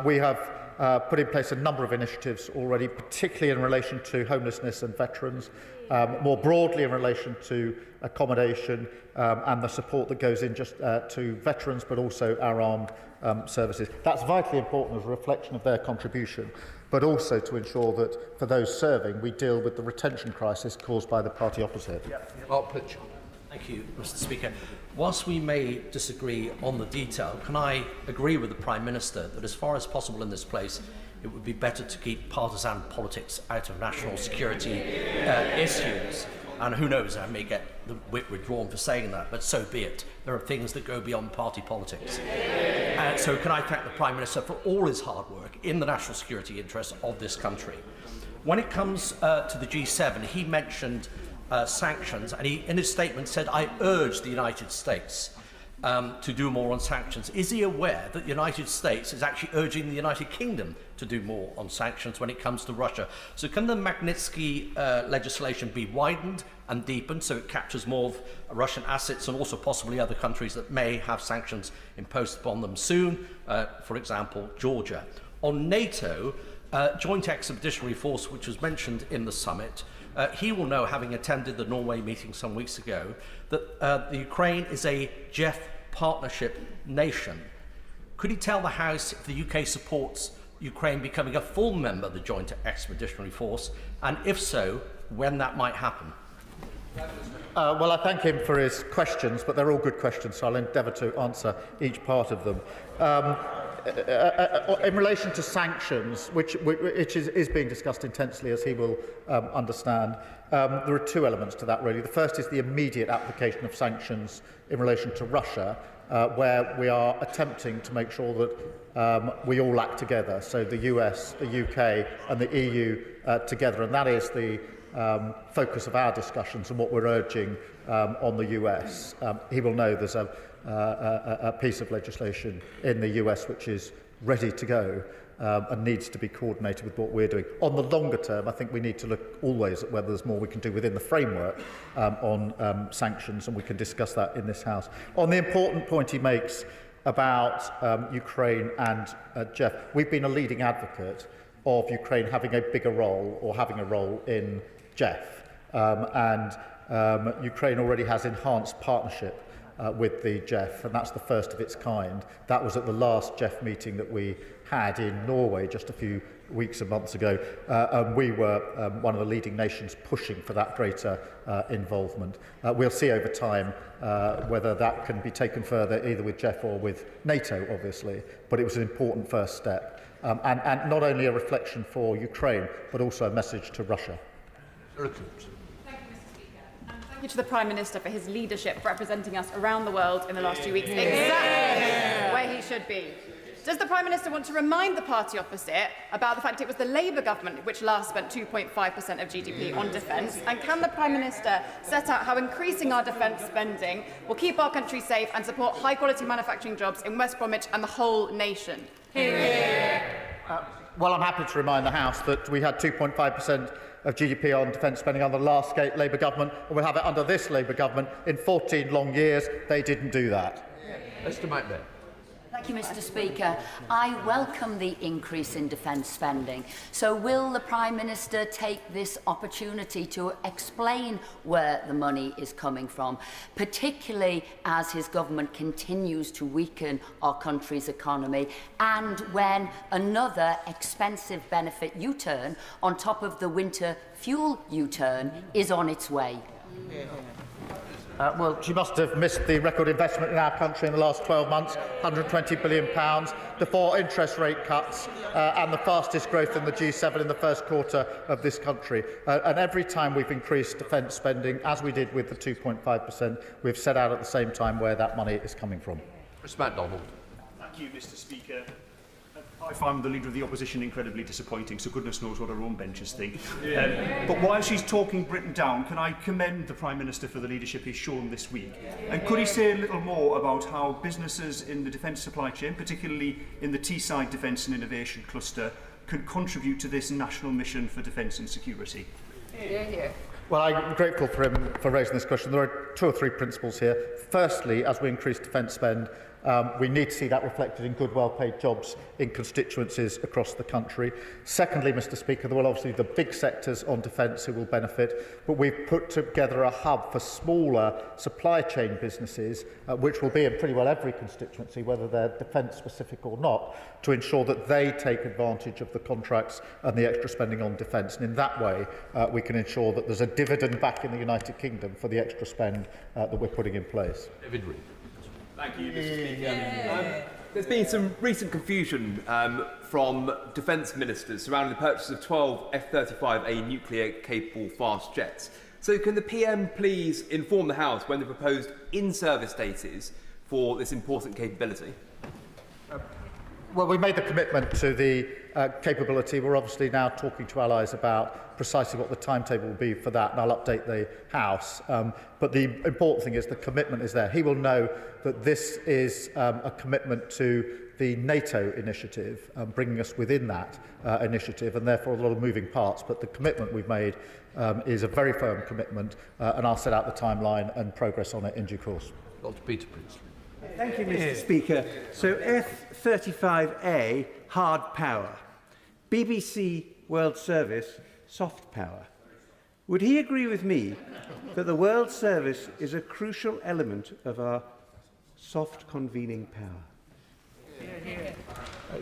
We have put in place a number of initiatives already, particularly in relation to homelessness and veterans, more broadly in relation to accommodation and the support that goes in just to veterans, but also our armed services. That's vitally important as a reflection of their contribution, but also to ensure that for those serving, we deal with the retention crisis caused by the party opposite. Mark Pitcher. Thank you, Mr. Speaker. Whilst we may disagree on the detail, can I agree with the Prime Minister that as far as possible in this place, it would be better to keep partisan politics out of national security issues? And who knows, I may get the whip withdrawn for saying that, but so be it. There are things that go beyond party politics. So can I thank the Prime Minister for all his hard work in the national security interests of this country. When it comes to the G7, he mentioned sanctions, and he, in his statement, said, I urge the United States to do more on sanctions. Is he aware that the United States is actually urging the United Kingdom to do more on sanctions when it comes to Russia? So can the Magnitsky legislation be widened and deepened so it captures more of Russian assets and also possibly other countries that may have sanctions imposed upon them soon, for example, Georgia? On NATO, Joint Expeditionary Force, which was mentioned in the summit, he will know, having attended the Norway meeting some weeks ago, that the Ukraine is a JEF partnership nation. Could he tell the House if the UK supports Ukraine becoming a full member of the Joint Expeditionary Force, and if so, when that might happen? Well, I thank him for his questions, but they're all good questions, so I'll endeavour to answer each part of them. In relation to sanctions, which is being discussed intensely, as he will understand, there are two elements to that, really. The first is the immediate application of sanctions in relation to Russia, where we are attempting to make sure that we all act together, so the US, the UK and the EU together, and that is the focus of our discussions and what we're urging on the US. He will know there's a piece of legislation in the US which is ready to go and needs to be coordinated with what we're doing. On the longer term, I think we need to look always at whether there's more we can do within the framework on sanctions, and we can discuss that in this House. On the important point he makes about Ukraine and Jeff, we've been a leading advocate of Ukraine having a bigger role or having a role in Jeff, and Ukraine already has enhanced partnership with the JEF, and that's the first of its kind. That was at the last JEF meeting that we had in Norway just a few weeks and months ago, and we were one of the leading nations pushing for that greater involvement. We'll see over time whether that can be taken further, either with Jeff or with NATO, obviously, but it was an important first step. And not only a reflection for Ukraine, but also a message to Russia. Thank you to the Prime Minister for his leadership representing us around the world in the last 2 weeks, exactly where he should be. Does the Prime Minister want to remind the party opposite about the fact it was the Labour government which last spent 2.5% of GDP on defence? And can the Prime Minister set out how increasing our defence spending will keep our country safe and support high-quality manufacturing jobs in West Bromwich and the whole nation? Well, I'm happy to remind the House that we had 2.5% of GDP on defence spending under the last Labour government, and we'll have it under this Labour government. In 14 long years, they didn't do that. Mr. McNair. Thank you, Mr. Speaker. I welcome the increase in defence spending. So will the Prime Minister take this opportunity to explain where the money is coming from, particularly as his government continues to weaken our country's economy and when another expensive benefit U-turn on top of the winter fuel U-turn is on its way? Well, she must have missed the record investment in our country in the last 12 months, £120 billion, the 4 interest rate cuts and the fastest growth in the G7 in the first quarter of this country. And every time we've increased defence spending, as we did with the 2.5%, we've set out at the same time where that money is coming from. Mr. MacDonald. Thank you, Mr. Speaker. I found the Leader of the Opposition incredibly disappointing, so goodness knows what her own benches think. But while she's talking Britain down, can I commend the Prime Minister for the leadership he's shown this week? And could he say a little more about how businesses in the defence supply chain, particularly in the Teesside Defence and Innovation Cluster, can contribute to this national mission for defence and security? Well, I'm grateful for him for raising this question. There are 2 or 3 principles here. Firstly, as we increase defence spend, we need to see that reflected in good, well-paid jobs in constituencies across the country. Secondly, Mr. Speaker, there will obviously be the big sectors on defence who will benefit, but we've put together a hub for smaller supply chain businesses, which will be in pretty well every constituency, whether they're defence-specific or not, to ensure that they take advantage of the contracts and the extra spending on defence. And in that way, we can ensure that there's a dividend back in the United Kingdom for the extra spend that we're putting in place. David Reid. Thank you, Mr. Speaker. There's been some recent confusion from defence ministers surrounding the purchase of 12 F-35A nuclear-capable fast jets. So can the PM please inform the House when the proposed in-service date is for this important capability? Well, we made the commitment to the capability. We're obviously now talking to allies about precisely what the timetable will be for that, and I'll update the House. But the important thing is the commitment is there. He will know that this is a commitment to the NATO initiative, bringing us within that initiative, and therefore a lot of moving parts. But the commitment we've made is a very firm commitment, and I'll set out the timeline and progress on it in due course. Dr. Peter Priestley. Thank you, Mr. Speaker. So F-35A, hard power. BBC World Service, soft power. Would he agree with me that the World Service is a crucial element of our soft convening power?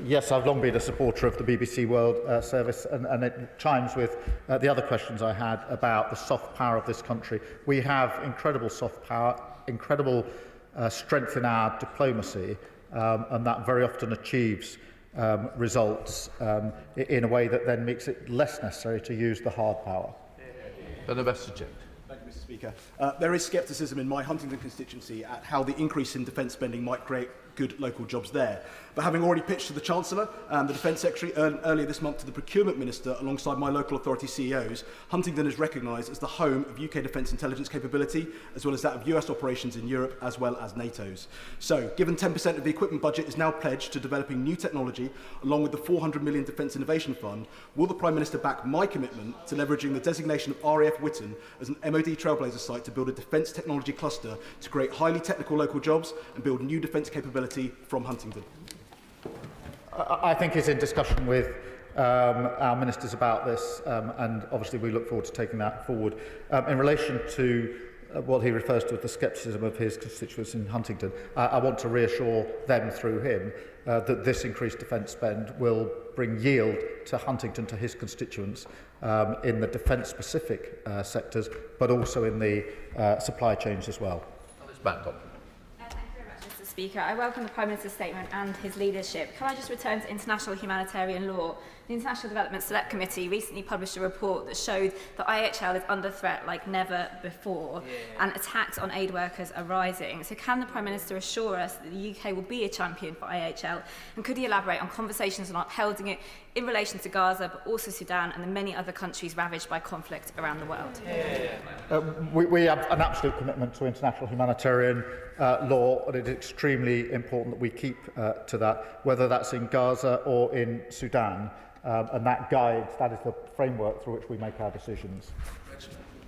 Yes, I've long been a supporter of the BBC World Service, and it chimes with the other questions I had about the soft power of this country. We have incredible soft power, incredible strength in our diplomacy, and that very often achieves results in a way that then makes it less necessary to use the hard power. Thank you, Mr. Speaker. There is scepticism in my Huntingdon constituency at how the increase in defence spending might create good local jobs there. But having already pitched to the Chancellor and the Defence Secretary earlier this month to the Procurement Minister alongside my local authority CEOs, Huntingdon is recognised as the home of UK defence intelligence capability, as well as that of US operations in Europe, as well as NATO's. So, given 10% of the equipment budget is now pledged to developing new technology, along with the £400 million Defence Innovation Fund, will the Prime Minister back my commitment to leveraging the designation of RAF Witten as an MOD trailblazer site to build a defence technology cluster to create highly technical local jobs and build new defence capability from Huntingdon? I think he's in discussion with our ministers about this, and obviously we look forward to taking that forward. In relation to what he refers to as the scepticism of his constituents in Huntingdon. I want to reassure them through him that this increased defence spend will bring yield to Huntingdon, to his constituents, in the defence-specific sectors, but also in the supply chains as well. Mr. Speaker, I welcome the Prime Minister's statement and his leadership. Can I just return to international humanitarian law? The International Development Select Committee recently published a report that showed that IHL is under threat like never before, and attacks on aid workers are rising. So can the Prime Minister assure us that the UK will be a champion for IHL, and could he elaborate on conversations on upholding it in relation to Gaza, but also Sudan and the many other countries ravaged by conflict around the world? We have an absolute commitment to international humanitarian law, and it is extremely important that we keep to that, whether that's in Gaza or in Sudan. And that is the framework through which we make our decisions.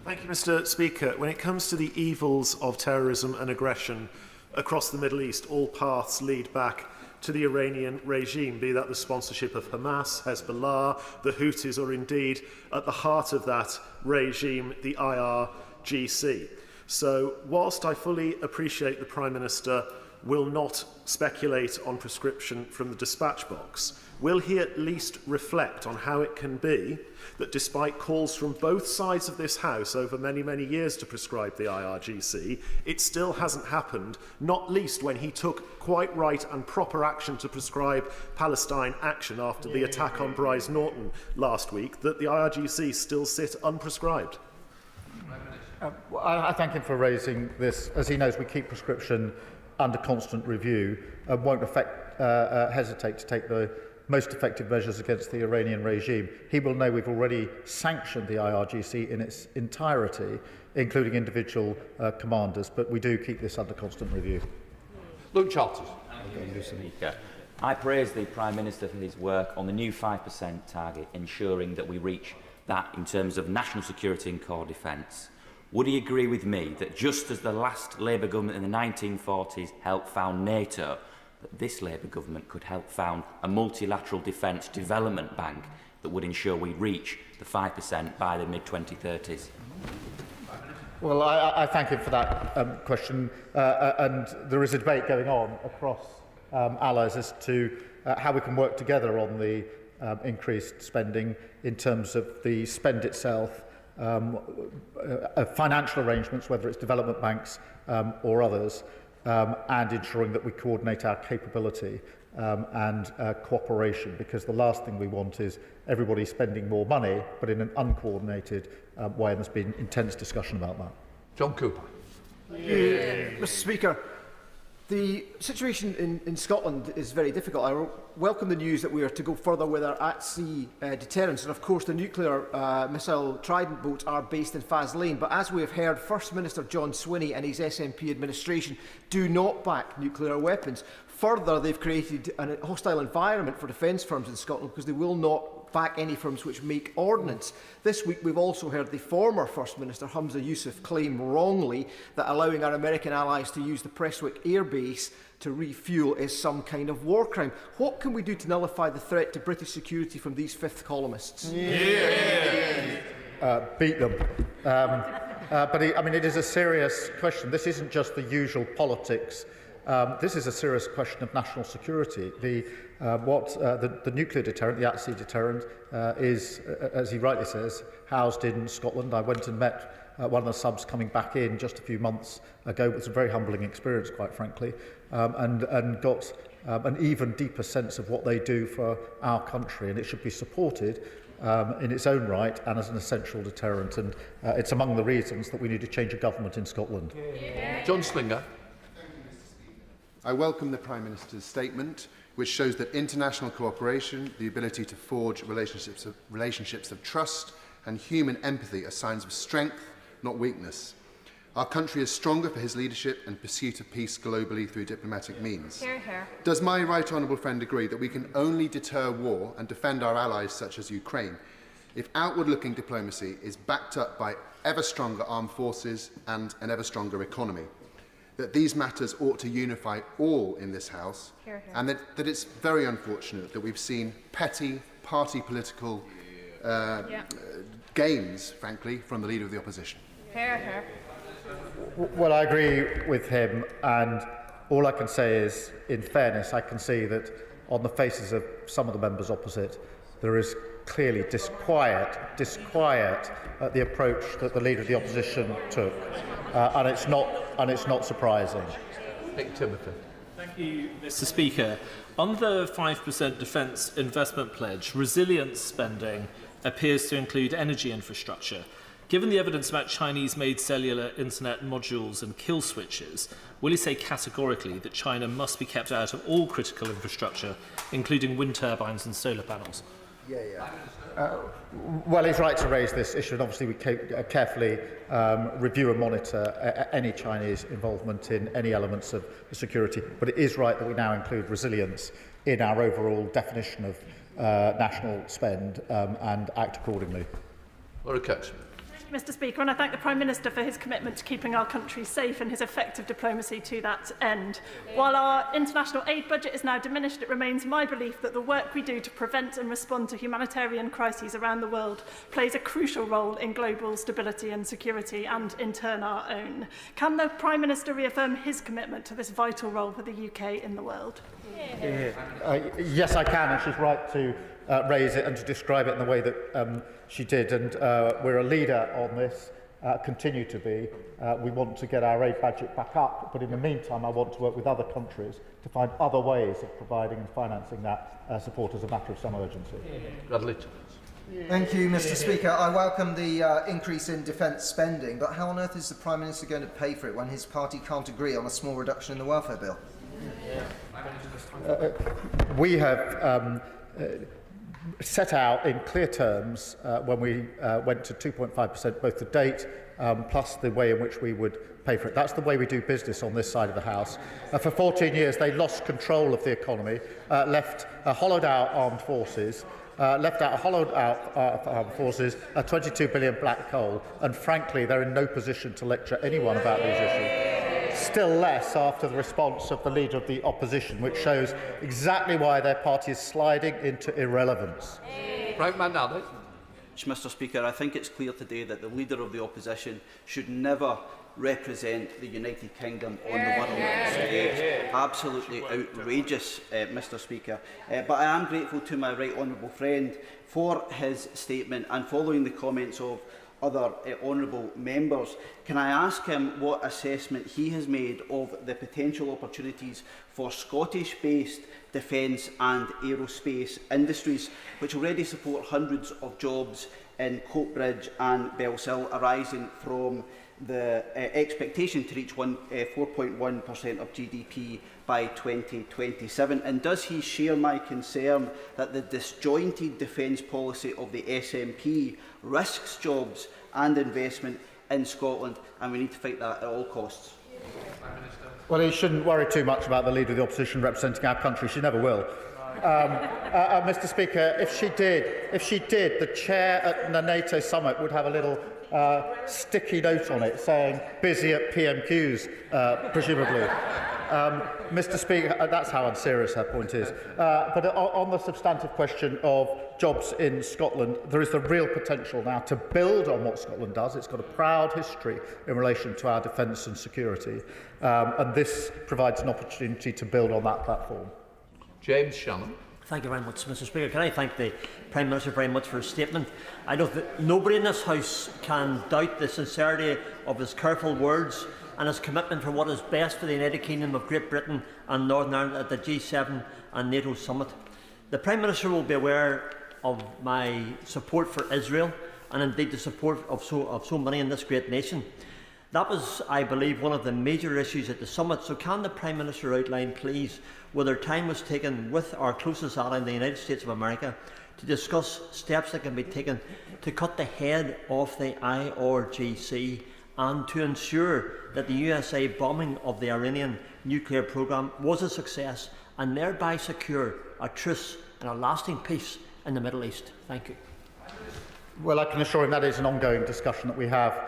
Thank you, Mr. Speaker. When it comes to the evils of terrorism and aggression across the Middle East, all paths lead back to the Iranian regime, be that the sponsorship of Hamas, Hezbollah, the Houthis, or indeed at the heart of that regime, the IRGC. So, whilst I fully appreciate the Prime Minister will not speculate on prescription from the dispatch box, will he at least reflect on how it can be that despite calls from both sides of this House over many, many years to prescribe the IRGC, it still hasn't happened, not least when he took quite right and proper action to prescribe Palestine action after the attack on Bryce Norton last week, that the IRGC still sit unprescribed? I thank him for raising this. As he knows, we keep prescription under constant review and won't hesitate to take the most effective measures against the Iranian regime. He will know we've already sanctioned the IRGC in its entirety, including individual commanders, but we do keep this under constant review. Luke Charters. I praise the Prime Minister for his work on the new 5% target, ensuring that we reach that in terms of national security and core defence. Would he agree with me that just as the last Labour government in the 1940s helped found NATO, that this Labour government could help found a multilateral defence development bank that would ensure we reach the 5% by the mid-2030s? Well, I thank him for that question, and there is a debate going on across allies as to how we can work together on the increased spending in terms of the spend itself, financial arrangements, whether it's development banks or others, and ensuring that we coordinate our capability and cooperation, because the last thing we want is everybody spending more money, but in an uncoordinated way, and there's been intense discussion about that. John Cooper. Mr. Speaker, the situation in Scotland is very difficult. I welcome the news that we are to go further with our at-sea deterrence, and of course the nuclear missile Trident boats are based in Faslane, but as we have heard, First Minister John Swinney and his SNP administration do not back nuclear weapons. Further, they've created a hostile environment for defence firms in Scotland because they will not back any firms which make ordnance. This week we've also heard the former First Minister Humza Yousaf claim wrongly that allowing our American allies to use the Prestwick Air Base to refuel is some kind of war crime. What can we do to nullify the threat to British security from these fifth columnists? Beat them. But I mean, it is a serious question. This isn't just the usual politics. This is a serious question of national security. The nuclear deterrent, the at-sea deterrent, is, as he rightly says, housed in Scotland. I went and met one of the subs coming back in just a few months ago. It was a very humbling experience, quite frankly, and got an even deeper sense of what they do for our country, and it should be supported in its own right and as an essential deterrent. And it's among the reasons that we need to change a government in Scotland. John Slinger. I welcome the Prime Minister's statement, which shows that international cooperation, the ability to forge relationships of trust and human empathy are signs of strength, not weakness. Our country is stronger for his leadership and pursuit of peace globally through diplomatic means. Hear, hear. Does my right honourable friend agree that we can only deter war and defend our allies such as Ukraine if outward-looking diplomacy is backed up by ever stronger armed forces and an ever stronger economy? That these matters ought to unify all in this House, and that it's very unfortunate that we've seen petty party political games, frankly, from the Leader of the Opposition. Hear, hear. Well, I agree with him, and all I can say is, in fairness, I can see that on the faces of some of the members opposite, there is clearly disquiet at the approach that the Leader of the Opposition took, and it's not surprising. Nick Timothy. Thank you, Mr. Speaker. On the 5% defence investment pledge, resilience spending appears to include energy infrastructure. Given the evidence about Chinese-made cellular internet modules and kill switches, will he say categorically that China must be kept out of all critical infrastructure, including wind turbines and solar panels? Well, he's right to raise this issue, and obviously we carefully review and monitor any Chinese involvement in any elements of security. But it is right that we now include resilience in our overall definition of national spend and act accordingly. Laura Cox. Mr. Speaker, and I thank the Prime Minister for his commitment to keeping our country safe and his effective diplomacy to that end. While our international aid budget is now diminished, it remains my belief that the work we do to prevent and respond to humanitarian crises around the world plays a crucial role in global stability and security, and in turn our own. Can the Prime Minister reaffirm his commitment to this vital role for the UK in the world? Yes, I can, and she's right to raise it and to describe it in the way that she did. And we're a leader on this, continue to be. We want to get our aid budget back up, but in the meantime, I want to work with other countries to find other ways of providing and financing that support as a matter of some urgency. Bradley. Thank you, Mr. Speaker. I welcome the increase in defence spending, but how on earth is the Prime Minister going to pay for it when his party can't agree on a small reduction in the welfare bill? We have set out in clear terms when we went to 2.5%, both the date plus the way in which we would pay for it. That's the way we do business on this side of the House. For 14 years, they lost control of the economy, left hollowed out armed forces, armed forces, a 22 billion black hole, and frankly, they're in no position to lecture anyone about these issues. Still less after the response of the Leader of the Opposition, which shows exactly why their party is sliding into irrelevance. Right, Manali. Mr. Speaker, I think it's clear today that the Leader of the Opposition should never represent the United Kingdom on the world stage. Absolutely outrageous, Mr. Speaker. But I am grateful to my right honourable friend for his statement, and following the comments of other honourable members, can I ask him what assessment he has made of the potential opportunities for Scottish-based defence and aerospace industries, which already support hundreds of jobs in Coatbridge and Bellsill, arising from the expectation to reach 4.1% of GDP by 2027? And does he share my concern that the disjointed defence policy of the SNP risks jobs and investment in Scotland, and we need to fight that at all costs? Well, he shouldn't worry too much about the Leader of the Opposition representing our country. She never will. Mr. Speaker, if she did, the chair at the NATO summit would have a little sticky note on it saying busy at PMQs, presumably. Mr. Speaker, that's how unserious her point is. But on the substantive question of jobs in Scotland, there is the real potential now to build on what Scotland does. It's got a proud history in relation to our defence and security, and this provides an opportunity to build on that platform. James Shannon. Thank you very much, Mr. Speaker. Can I thank the Prime Minister very much for his statement? I know that nobody in this House can doubt the sincerity of his careful words and his commitment for what is best for the United Kingdom of Great Britain and Northern Ireland at the G7 and NATO summit. The Prime Minister will be aware of my support for Israel, and indeed the support of so many in this great nation. That was, I believe, one of the major issues at the summit. So can the Prime Minister outline, please, whether time was taken with our closest ally in the United States of America to discuss steps that can be taken to cut the head off the IRGC and to ensure that the USA bombing of the Iranian nuclear programme was a success, and thereby secure a truce and a lasting peace in the Middle East? Thank you. Well, I can assure him that is an ongoing discussion that we have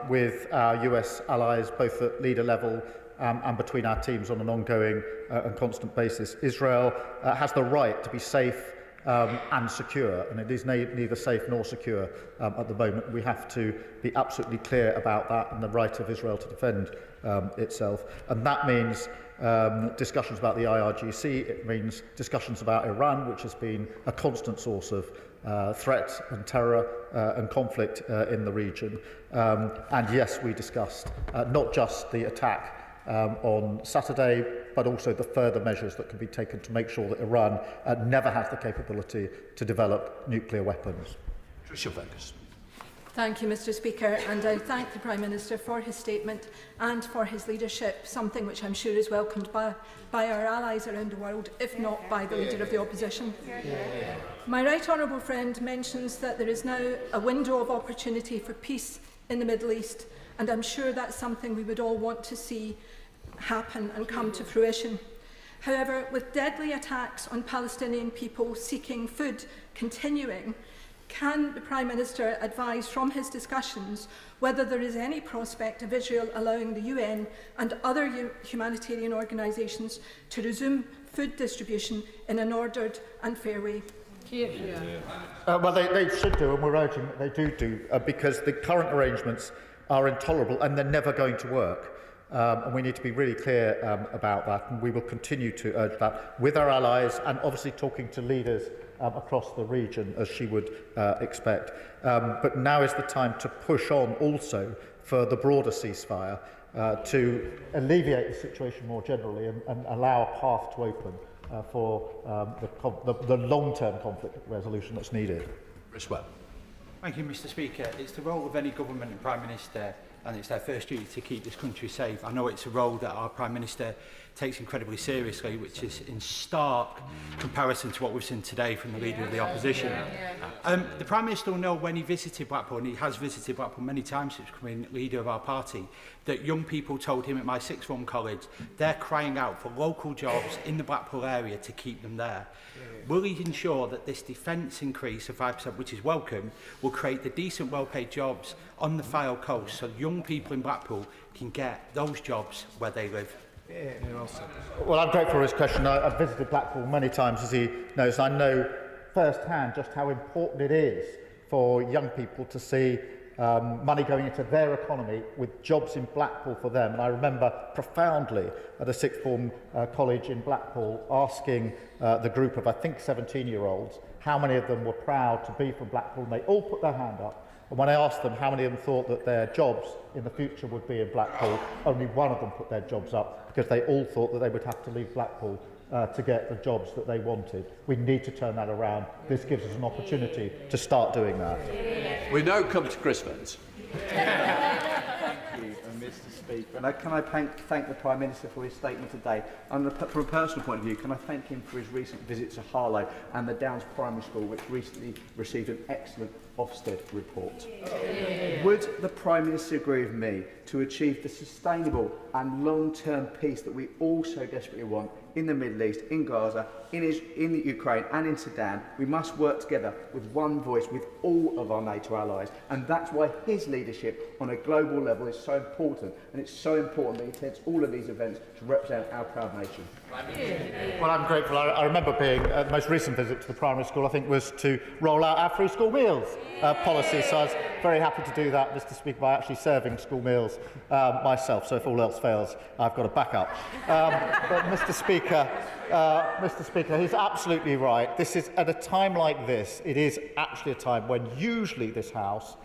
with our US allies, both at leader level and between our teams on an ongoing and constant basis. Israel has the right to be safe and secure, and it is neither safe nor secure at the moment. We have to be absolutely clear about that and the right of Israel to defend itself. And that means discussions about the IRGC, it means discussions about Iran, which has been a constant source of threat and terror and conflict in the region. And yes, we discussed not just the attack on Saturday, but also the further measures that can be taken to make sure that Iran never has the capability to develop nuclear weapons. Tricia Fergus. Thank you, Mr. Speaker, and I thank the Prime Minister for his statement and for his leadership, something which I'm sure is welcomed by our allies around the world, if not by the Leader of the Opposition. My right honourable friend mentions that there is now a window of opportunity for peace in the Middle East, and I'm sure that's something we would all want to see happen and come to fruition. However, with deadly attacks on Palestinian people seeking food continuing, can the Prime Minister advise from his discussions whether there is any prospect of Israel allowing the UN and other humanitarian organisations to resume food distribution in an ordered and fair way? Well, they should do, and we're urging that they do, because the current arrangements are intolerable and they're never going to work. And we need to be really clear about that, and we will continue to urge that with our allies and obviously talking to leaders across the region, as she would expect. But now is the time to push on also for the broader ceasefire to alleviate the situation more generally and allow a path to open for the long-term conflict resolution that's needed. Riswell. Thank you, Mr. Speaker. It's the role of any government and Prime Minister, and it's their first duty to keep this country safe. I know it's a role that our Prime Minister takes incredibly seriously, which is in stark comparison to what we've seen today from the Leader of the Opposition. The Prime Minister will know when he visited Blackpool, and he has visited Blackpool many times since becoming Leader of our party, that young people told him at my sixth form college they're crying out for local jobs in the Blackpool area to keep them there. Will he ensure that this defence increase of 5%, which is welcome, will create the decent, well-paid jobs on the Fylde coast so young people in Blackpool can get those jobs where they live? Well, I'm grateful for his question. I've visited Blackpool many times, as he knows. I know firsthand just how important it is for young people to see money going into their economy with jobs in Blackpool for them. And I remember profoundly at a sixth form college in Blackpool asking the group of, I think, 17-year-olds how many of them were proud to be from Blackpool, and they all put their hand up. And when I asked them how many of them thought that their jobs in the future would be in Blackpool, only one of them put their jobs up, because they all thought that they would have to leave Blackpool to get the jobs that they wanted. We need to turn that around. This gives us an opportunity to start doing that. We now come to Chris Vance. Thank you, Mr. Speaker. And can I thank the Prime Minister for his statement today? And from a personal point of view, can I thank him for his recent visit to Harlow and the Downs Primary School, which recently received an excellent Ofsted report. Would the Prime Minister agree with me to achieve the sustainable and long-term peace that we all so desperately want in the Middle East, in Gaza, in the Ukraine and in Sudan? We must work together with one voice with all of our NATO allies, and that's why his leadership on a global level is so important, and it's so important that he attends all of these events to represent our proud nation. Well, I'm grateful. I remember being the most recent visit to the primary school, I think, was to roll out our free school meals policy. So I was very happy to do that, Mr. Speaker, by actually serving school meals myself. So if all else fails, I've got a backup. But Mr. Speaker, he's absolutely right. This is at a time like this. It is actually a time when usually this House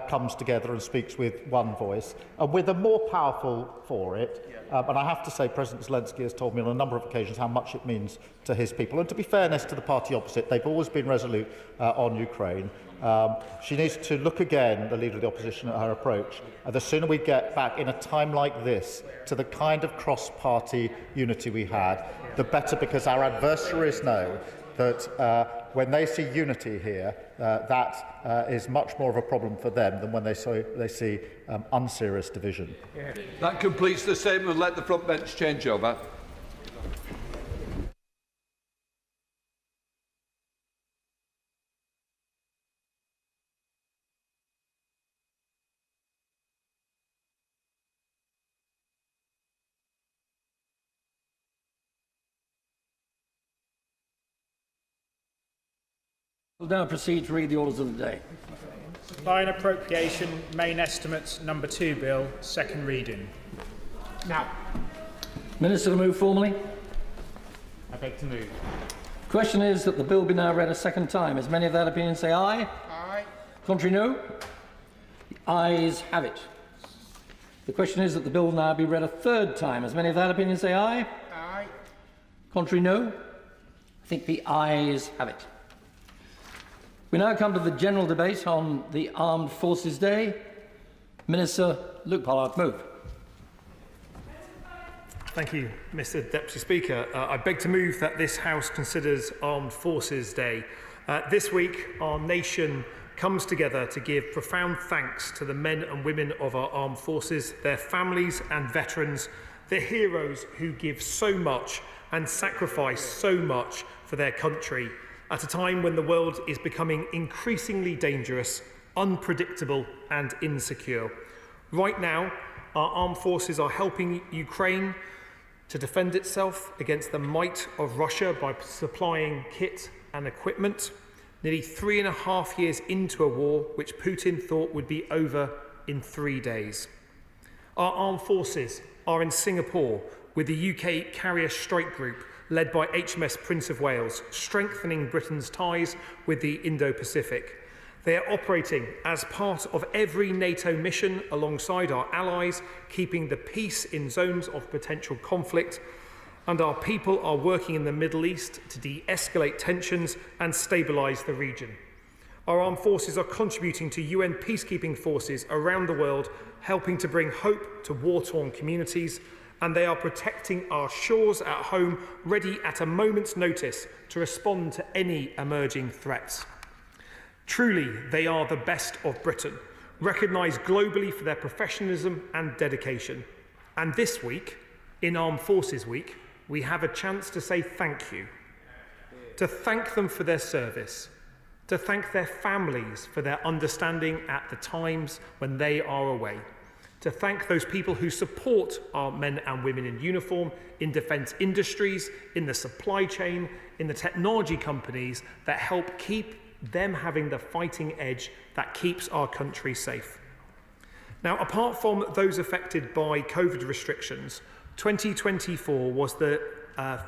comes together and speaks with one voice, and we're the more powerful for it. And I have to say, President Zelensky has told me on a number of occasions how much it means to his people. And to be fairness to the party opposite, they've always been resolute on Ukraine. She needs to look again, the Leader of the Opposition, at her approach. The sooner we get back in a time like this to the kind of cross-party unity we had, the better, because our adversaries know that when they see unity here, that is much more of a problem for them than when they see unserious division. That completes the statement. Let the front bench change over. We'll now proceed to read the orders of the day. By an appropriation, main estimates number 2 bill, second reading. Now. Minister to move formally. I beg to move. Question is that the bill be now read a second time. As many of that opinion say aye. Aye. Contrary, no. The ayes have it. The question is that the bill now be read a third time. As many of that opinion say aye. Aye. Contrary, no. I think the ayes have it. We now come to the general debate on the Armed Forces Day. Minister Luke Pollard, move. Thank you, Mr Deputy Speaker. I beg to move that this House considers Armed Forces Day. This week, our nation comes together to give profound thanks to the men and women of our armed forces, their families and veterans, the heroes who give so much and sacrifice so much for their country at a time when the world is becoming increasingly dangerous, unpredictable and insecure. Right now, our armed forces are helping Ukraine to defend itself against the might of Russia by supplying kit and equipment, nearly 3.5 years into a war which Putin thought would be over in 3 days. Our armed forces are in Singapore with the UK Carrier Strike Group led by HMS Prince of Wales, strengthening Britain's ties with the Indo-Pacific. They are operating as part of every NATO mission alongside our allies, keeping the peace in zones of potential conflict, and our people are working in the Middle East to de-escalate tensions and stabilise the region. Our armed forces are contributing to UN peacekeeping forces around the world, helping to bring hope to war-torn communities, and they are protecting our shores at home, ready at a moment's notice to respond to any emerging threats. Truly, they are the best of Britain, recognised globally for their professionalism and dedication. And this week, in Armed Forces Week, we have a chance to say thank you, to thank them for their service, to thank their families for their understanding at the times when they are away, to thank those people who support our men and women in uniform, in defence industries, in the supply chain, in the technology companies that help keep them having the fighting edge that keeps our country safe. Now, apart from those affected by COVID restrictions, 2024 was the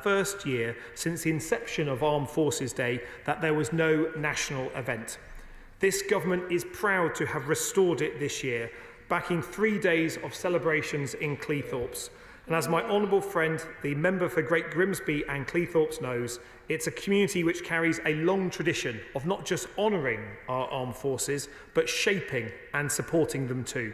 first year since the inception of Armed Forces Day that there was no national event. This government is proud to have restored it this year, backing 3 days of celebrations in Cleethorpes. And as my honourable friend, the member for Great Grimsby and Cleethorpes knows, it's a community which carries a long tradition of not just honouring our armed forces, but shaping and supporting them too.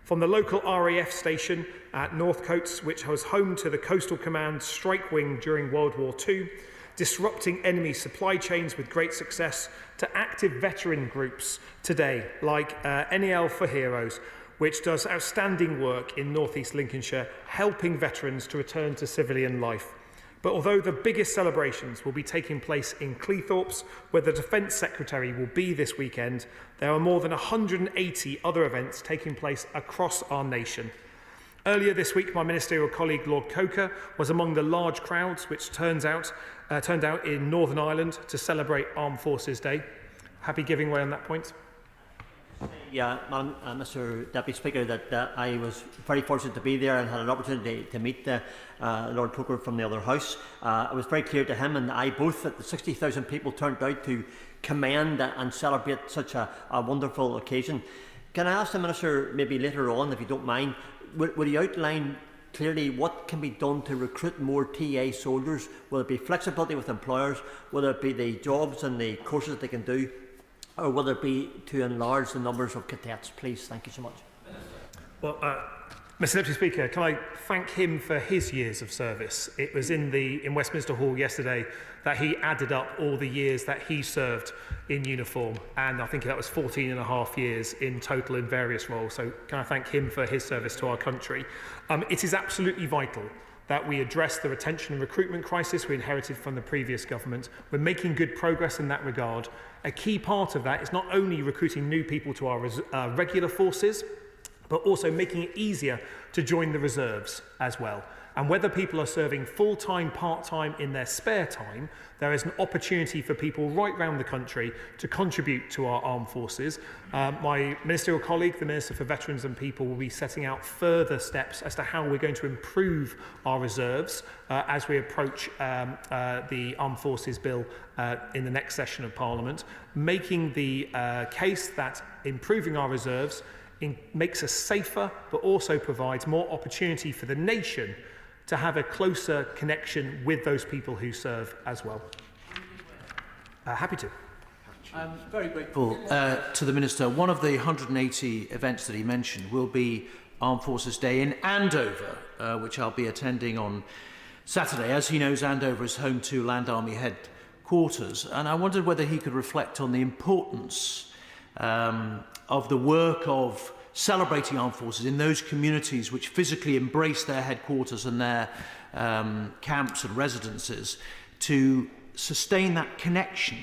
From the local RAF station at Northcotes, which was home to the Coastal Command Strike Wing during World War II, disrupting enemy supply chains with great success, to active veteran groups today, like NEL for Heroes, which does outstanding work in North East Lincolnshire, helping veterans to return to civilian life. But although the biggest celebrations will be taking place in Cleethorpes, where the Defence Secretary will be this weekend, there are more than 180 other events taking place across our nation. Earlier this week, my ministerial colleague Lord Coker was among the large crowds which turned out in Northern Ireland to celebrate Armed Forces Day. Happy giving way on that point. Yeah, Mr Deputy Speaker, that I was very fortunate to be there and had an opportunity to meet Lord Coker from the other House. It was very clear to him and I both that the 60,000 people turned out to commend and celebrate such a wonderful occasion. Can I ask the Minister, maybe later on, if you don't mind, would he outline clearly what can be done to recruit more TA soldiers? Will it be flexibility with employers? Will it be the jobs and the courses they can do? Or will it be to enlarge the numbers of cadets, please? Thank you so much. Well, Mr Deputy Speaker, can I thank him for his years of service? It was in Westminster Hall yesterday that he added up all the years that he served in uniform, and I think that was 14.5 years in total in various roles. So can I thank him for his service to our country? It is absolutely vital that we address the retention and recruitment crisis we inherited from the previous government. We're making good progress in that regard. A key part of that is not only recruiting new people to our regular forces, but also making it easier to join the reserves as well. And whether people are serving full-time, part-time, in their spare time, there is an opportunity for people right round the country to contribute to our armed forces. My ministerial colleague, the Minister for Veterans and People, will be setting out further steps as to how we're going to improve our reserves as we approach the Armed Forces Bill in the next session of Parliament, making the case that improving our reserves makes us safer, but also provides more opportunity for the nation to have a closer connection with those people who serve as well. Happy to. I'm very grateful to the Minister. One of the 180 events that he mentioned will be Armed Forces Day in Andover, which I'll be attending on Saturday. As he knows, Andover is home to Land Army headquarters, and I wondered whether he could reflect on the importance of the work of celebrating armed forces in those communities which physically embrace their headquarters and their camps and residences, to sustain that connection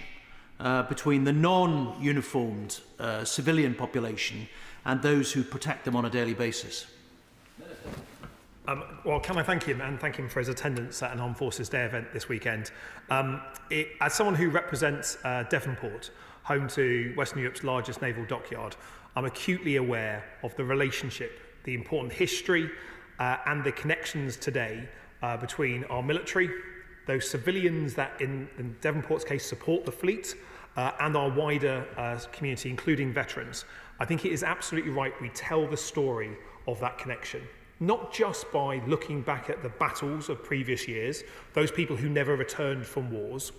between the non-uniformed civilian population and those who protect them on a daily basis. Well, can I thank him and thank him for his attendance at an Armed Forces Day event this weekend. As someone who represents Devonport, home to Western Europe's largest naval dockyard, I'm acutely aware of the relationship, the important history and the connections today between our military, those civilians that in Devonport's case support the fleet, and our wider community, including veterans. I think it is absolutely right we tell the story of that connection, not just by looking back at the battles of previous years, those people who never returned from wars,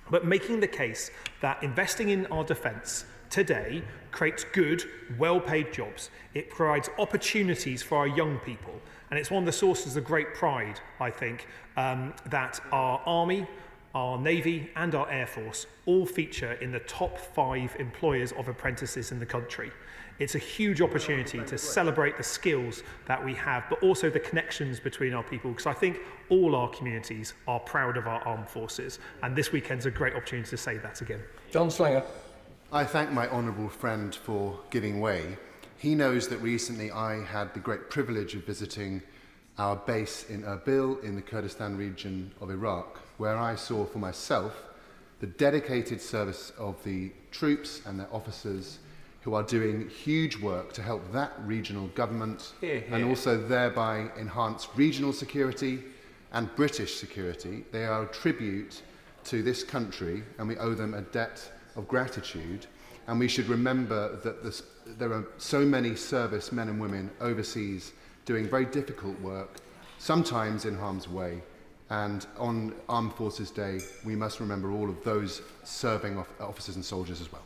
but making the case that investing in our defence today creates good, well-paid jobs. It provides opportunities for our young people. And it's one of the sources of great pride, I think, that our Army, our Navy and our Air Force all feature in the top 5 employers of apprentices in the country. It's a huge opportunity to celebrate the skills that we have, but also the connections between our people, because I think all our communities are proud of our armed forces, and this weekend's a great opportunity to say that again. John Slanger. I thank my honourable friend for giving way. He knows that recently I had the great privilege of visiting our base in Erbil in the Kurdistan region of Iraq, where I saw for myself the dedicated service of the troops and their officers who are doing huge work to help that regional government and also thereby enhance regional security and British security. They are a tribute to this country and we owe them a debt of gratitude, and we should remember that there are so many service men and women overseas doing very difficult work, sometimes in harm's way, and on Armed Forces Day we must remember all of those serving officers and soldiers as well.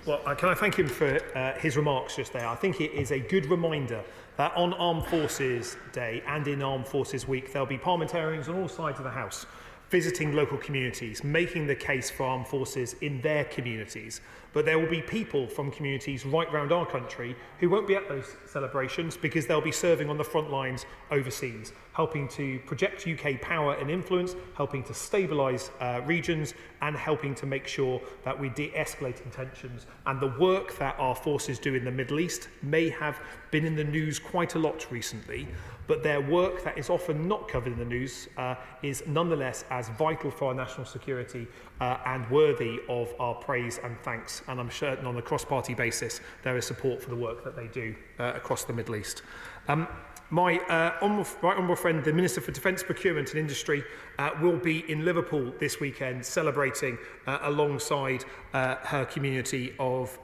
Well, can I thank him for his remarks just there? I think it is a good reminder that on Armed Forces Day and in Armed Forces Week there'll be parliamentarians on all sides of the House visiting local communities, making the case for armed forces in their communities. But there will be people from communities right round our country who won't be at those celebrations because they'll be serving on the front lines overseas, helping to project UK power and influence, helping to stabilise regions and helping to make sure that we de-escalating tensions. And the work that our forces do in the Middle East may have been in the news quite a lot recently, but their work that is often not covered in the news is nonetheless as vital for our national security and worthy of our praise and thanks. And I'm certain on a cross-party basis there is support for the work that they do across the Middle East. My right honourable friend, the Minister for Defence, Procurement and Industry, will be in Liverpool this weekend celebrating alongside her community of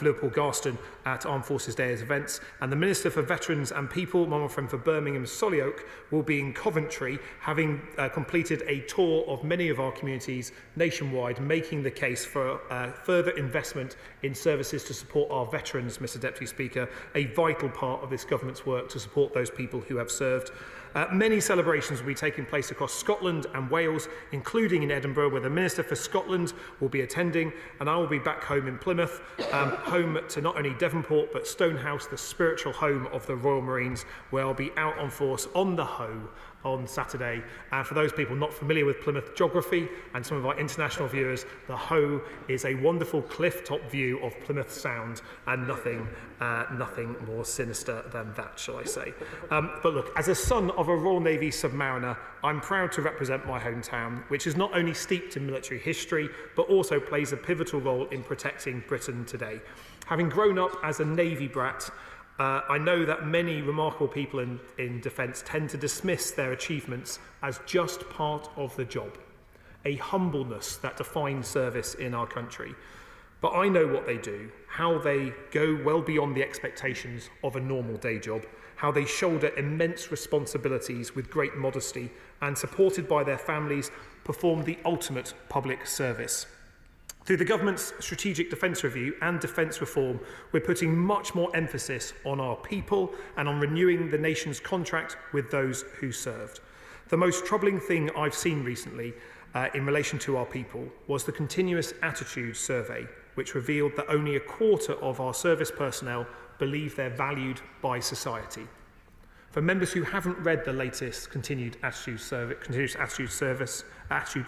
Liverpool Garston at Armed Forces Day as events. And the Minister for Veterans and People, my friend for Birmingham Solioak, will be in Coventry, having completed a tour of many of our communities nationwide, making the case for further investment in services to support our veterans, Mr Deputy Speaker, a vital part of this government's work to support those people who have served. Many celebrations will be taking place across Scotland and Wales, including in Edinburgh, where the Minister for Scotland will be attending, and I will be back home in Plymouth, home to not only Devonport but Stonehouse, the spiritual home of the Royal Marines, where I'll be out on force on the Hoe, on Saturday. And for those people not familiar with Plymouth geography and some of our international viewers, the Hoe is a wonderful cliff-top view of Plymouth Sound, and nothing more sinister than that, shall I say. But look, as a son of a Royal Navy submariner, I'm proud to represent my hometown, which is not only steeped in military history, but also plays a pivotal role in protecting Britain today. Having grown up as a Navy brat, I know that many remarkable people in defence tend to dismiss their achievements as just part of the job, a humbleness that defines service in our country. But I know what they do, how they go well beyond the expectations of a normal day job, how they shoulder immense responsibilities with great modesty and, supported by their families, perform the ultimate public service. Through the government's Strategic Defence Review and Defence Reform, we're putting much more emphasis on our people and on renewing the nation's contract with those who served. The most troubling thing I've seen recently in relation to our people was the Continuous Attitude Survey, which revealed that only a quarter of our service personnel believe they're valued by society. For members who haven't read the latest Continuous Attitude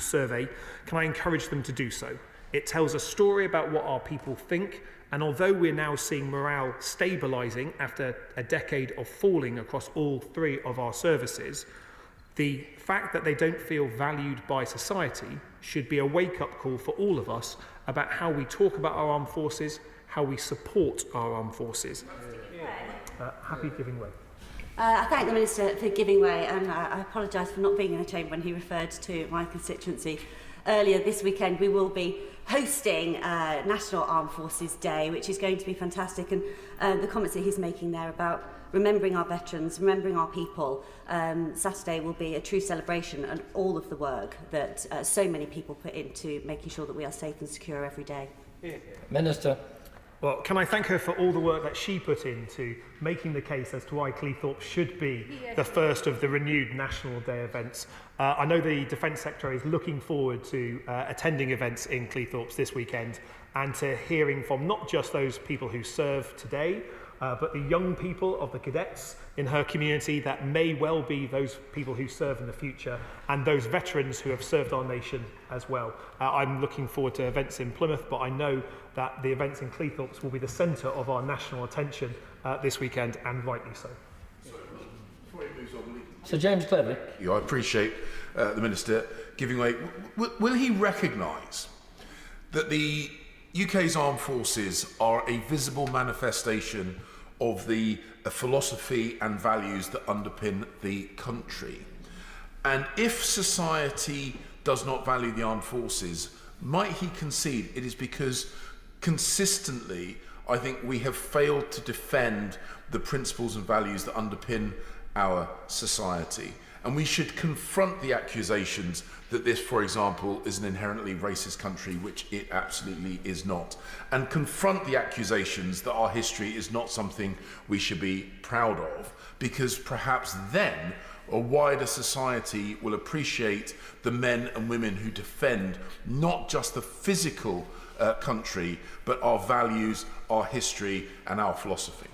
Survey, can I encourage them to do so? It tells a story about what our people think, and although we're now seeing morale stabilising after a decade of falling across all three of our services, the fact that they don't feel valued by society should be a wake-up call for all of us about how we talk about our armed forces, how we support our armed forces. Happy giving way. I thank the Minister for giving way, and I apologise for not being in the chamber when he referred to my constituency. Earlier this weekend we will be hosting National Armed Forces Day, which is going to be fantastic, and the comments that he's making there about remembering our veterans, remembering our people, Saturday will be a true celebration, and all of the work that so many people put into making sure that we are safe and secure every day. Minister. Well, can I thank her for all the work that she put into making the case as to why Cleethorpes should be the first of the renewed National Day events. I know the Defence Secretary is looking forward to attending events in Cleethorpes this weekend and to hearing from not just those people who serve today, but the young people of the cadets in her community that may well be those people who serve in the future, and those veterans who have served our nation as well. I'm looking forward to events in Plymouth, but I know that the events in Cleethorpes will be the centre of our national attention this weekend, and rightly so. Sir James Cleverly. I appreciate the Minister giving way. Will he recognise that the UK's armed forces are a visible manifestation of the philosophy and values that underpin the country? And if society does not value the armed forces, might he concede it is because consistently, I think, we have failed to defend the principles and values that underpin our society? And we should confront the accusations that this, for example, is an inherently racist country, which it absolutely is not. And confront the accusations that our history is not something we should be proud of, because perhaps then a wider society will appreciate the men and women who defend not just the physical country, but our values, our history, and our philosophy.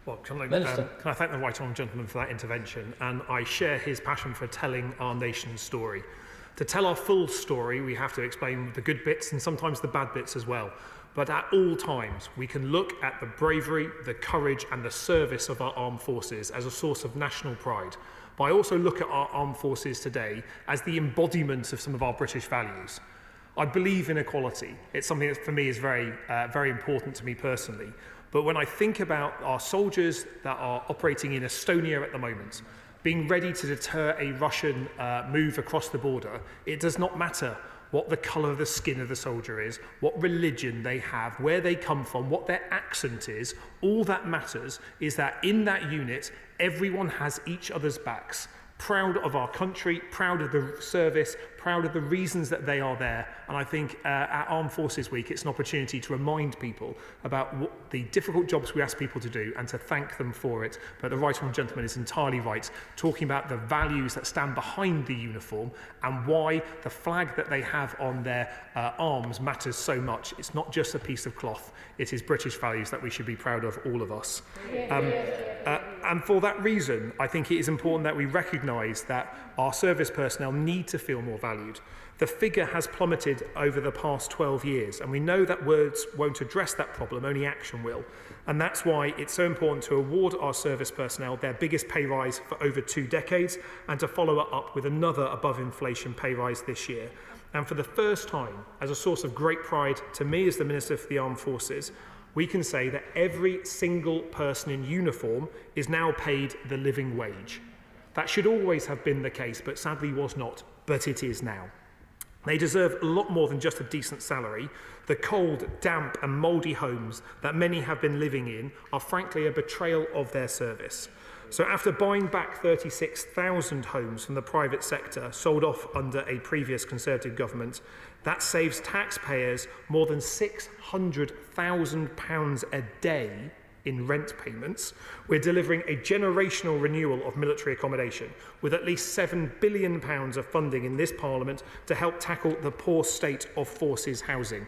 Well, can I thank the right honourable gentleman for that intervention, and I share his passion for telling our nation's story. To tell our full story, we have to explain the good bits and sometimes the bad bits as well. But at all times, we can look at the bravery, the courage and the service of our armed forces as a source of national pride. But I also look at our armed forces today as the embodiment of some of our British values. I believe in equality. It's something that for me is very important to me personally. But when I think about our soldiers that are operating in Estonia at the moment, being ready to deter a Russian move across the border, it does not matter what the colour of the skin of the soldier is, what religion they have, where they come from, what their accent is. All that matters is that in that unit, everyone has each other's backs. Proud of our country, proud of the service, proud of the reasons that they are there. And I think at Armed Forces Week, it's an opportunity to remind people about what the difficult jobs we ask people to do and to thank them for it. But the right honourable gentleman is entirely right, talking about the values that stand behind the uniform and why the flag that they have on their arms matters so much. It's not just a piece of cloth, it is British values that we should be proud of, all of us. And for that reason, I think it is important that we recognise that our service personnel need to feel more valued. The figure has plummeted over the past 12 years, and we know that words won't address that problem, only action will. And that's why it's so important to award our service personnel their biggest pay rise for over 2 decades, and to follow it up with another above-inflation pay rise this year. And for the first time, as a source of great pride to me as the Minister for the Armed Forces, we can say that every single person in uniform is now paid the living wage. That should always have been the case, but sadly was not, but it is now. They deserve a lot more than just a decent salary. The cold, damp and mouldy homes that many have been living in are frankly a betrayal of their service. So after buying back 36,000 homes from the private sector sold off under a previous Conservative government, that saves taxpayers more than £600,000 a day in rent payments. We're delivering a generational renewal of military accommodation with at least £7 billion of funding in this Parliament to help tackle the poor state of forces housing.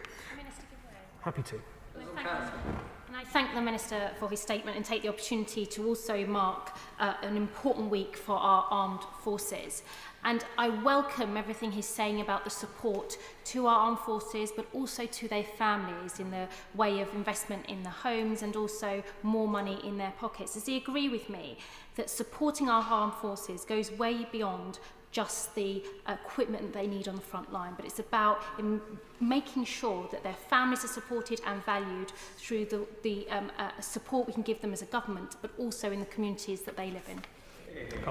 Happy to. And I thank the Minister for his statement and take the opportunity to also mark an important week for our armed forces. And I welcome everything he's saying about the support to our armed forces, but also to their families in the way of investment in the homes and also more money in their pockets. Does he agree with me that supporting our armed forces goes way beyond just the equipment they need on the front line, but it's about making sure that their families are supported and valued through the support we can give them as a government, but also in the communities that they live in?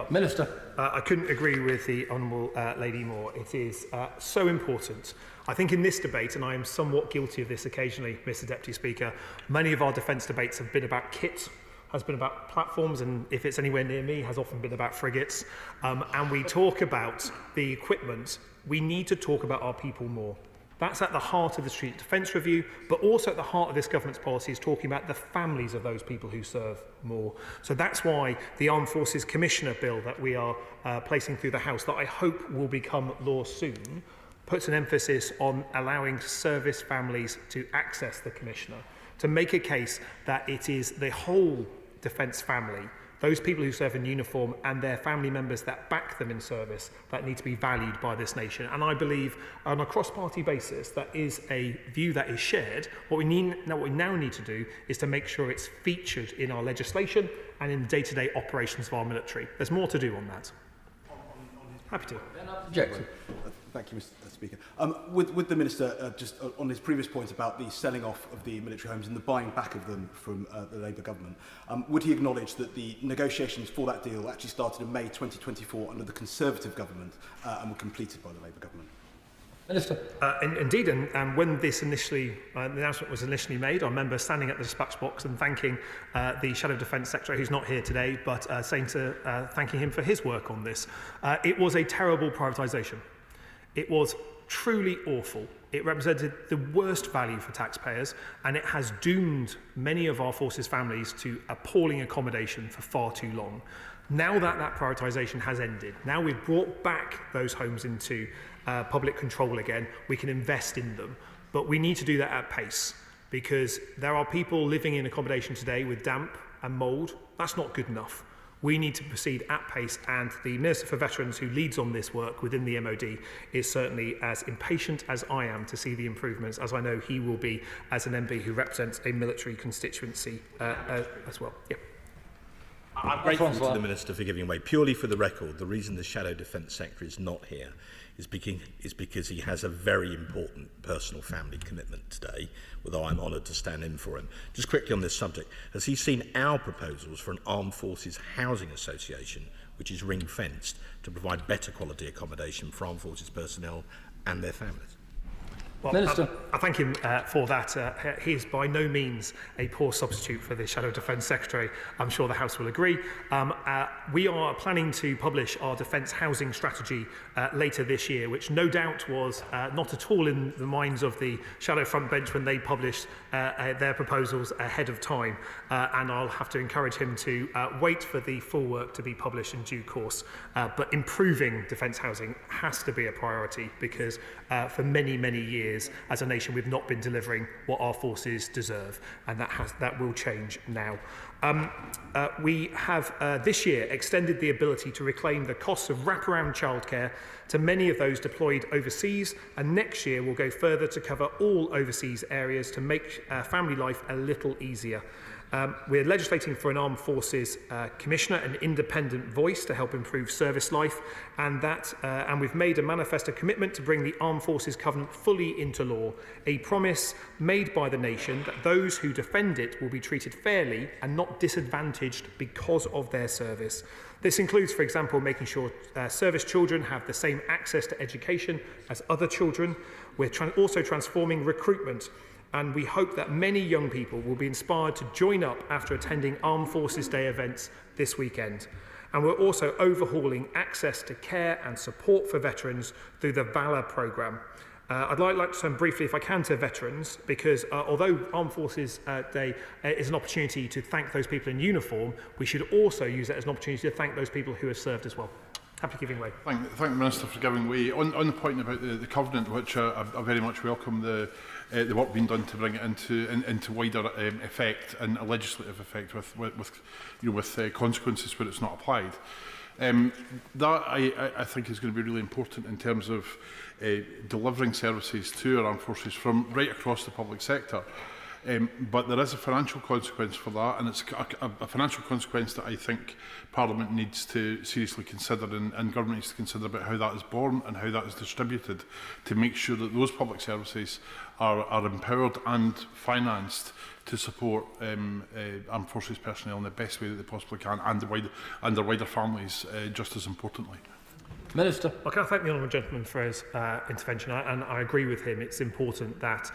Minister. I couldn't agree with the Honourable Lady more. It is so important. I think in this debate, and I am somewhat guilty of this occasionally, Mr Deputy Speaker, many of our defence debates have been about kit, has been about platforms, and if it's anywhere near me, has often been about frigates. And we talk about the equipment. We need to talk about our people more. That's at the heart of the Strategic Defence Review, but also at the heart of this government's policy is talking about the families of those people who serve more. So that's why the Armed Forces Commissioner Bill that we are placing through the House, that I hope will become law soon, puts an emphasis on allowing service families to access the Commissioner, to make a case that it is the whole defence family, those people who serve in uniform and their family members that back them in service, that need to be valued by this nation. And I believe on a cross-party basis that is a view that is shared. What we now need to do is to make sure it's featured in our legislation and in the day-to-day operations of our military. There's more to do on that. Happy to. Jackson. Thank you, Mr Speaker. With the Minister, just on his previous point about the selling off of the military homes and the buying back of them from the Labour government, would he acknowledge that the negotiations for that deal actually started in May 2024 under the Conservative government and were completed by the Labour government? Minister. Indeed, and when this the announcement was initially made, I remember standing at the dispatch box and thanking the Shadow Defence Secretary, who's not here today, but thanking him for his work on this. It was a terrible privatisation. It was truly awful. It represented the worst value for taxpayers, and it has doomed many of our forces families to appalling accommodation for far too long. Now that that privatisation has ended, now we've brought back those homes into public control again, we can invest in them. But we need to do that at pace, because there are people living in accommodation today with damp and mould. That's not good enough. We need to proceed at pace, and the Minister for Veterans, who leads on this work within the MOD, is certainly as impatient as I am to see the improvements, as I know he will be as an MP who represents a military constituency as well. Yeah. I'm grateful to the Minister for giving way. Purely for the record, the reason the Shadow Defence Secretary is not here is because he has a very important personal family commitment today, although I'm honoured to stand in for him. Just quickly on this subject, has he seen our proposals for an Armed Forces Housing Association, which is ring-fenced, to provide better quality accommodation for Armed Forces personnel and their families? Well, Minister. I thank him for that. He is by no means a poor substitute for the Shadow Defence Secretary. I'm sure the House will agree. We are planning to publish our defence housing strategy later this year, which no doubt was not at all in the minds of the Shadow front bench when they published their proposals ahead of time. And I'll have to encourage him to wait for the full work to be published in due course. But improving defence housing has to be a priority, because for many, many years, years as a nation we've not been delivering what our forces deserve, and that will change now. We have this year extended the ability to reclaim the costs of wraparound childcare to many of those deployed overseas, and next year we'll go further to cover all overseas areas to make family life a little easier. We're legislating for an Armed Forces Commissioner, an independent voice to help improve service life, and we've made a manifesto commitment to bring the Armed Forces Covenant fully into law, a promise made by the nation that those who defend it will be treated fairly and not disadvantaged because of their service. This includes, for example, making sure service children have the same access to education as other children. We're also transforming recruitment, and we hope that many young people will be inspired to join up after attending Armed Forces Day events this weekend. And we're also overhauling access to care and support for veterans through the Valour programme. I'd like to turn briefly, if I can, to veterans, because although Armed Forces Day is an opportunity to thank those people in uniform, we should also use it as an opportunity to thank those people who have served as well. Happy giving way. Thank the Minister for giving way. On the point about the Covenant, which I very much welcome the work being done to bring it into wider effect and a legislative effect with consequences where it's not applied. That I think is going to be really important in terms of delivering services to our armed forces from right across the public sector. But there is a financial consequence for that, and it's a financial consequence that I think Parliament needs to seriously consider, and Government needs to consider about how that is born and how that is distributed to make sure that those public services are empowered and financed to support armed forces personnel in the best way that they possibly can, and their wider families just as importantly. Minister. Well, can I thank the honourable gentleman for his intervention, and I agree with him. It's important that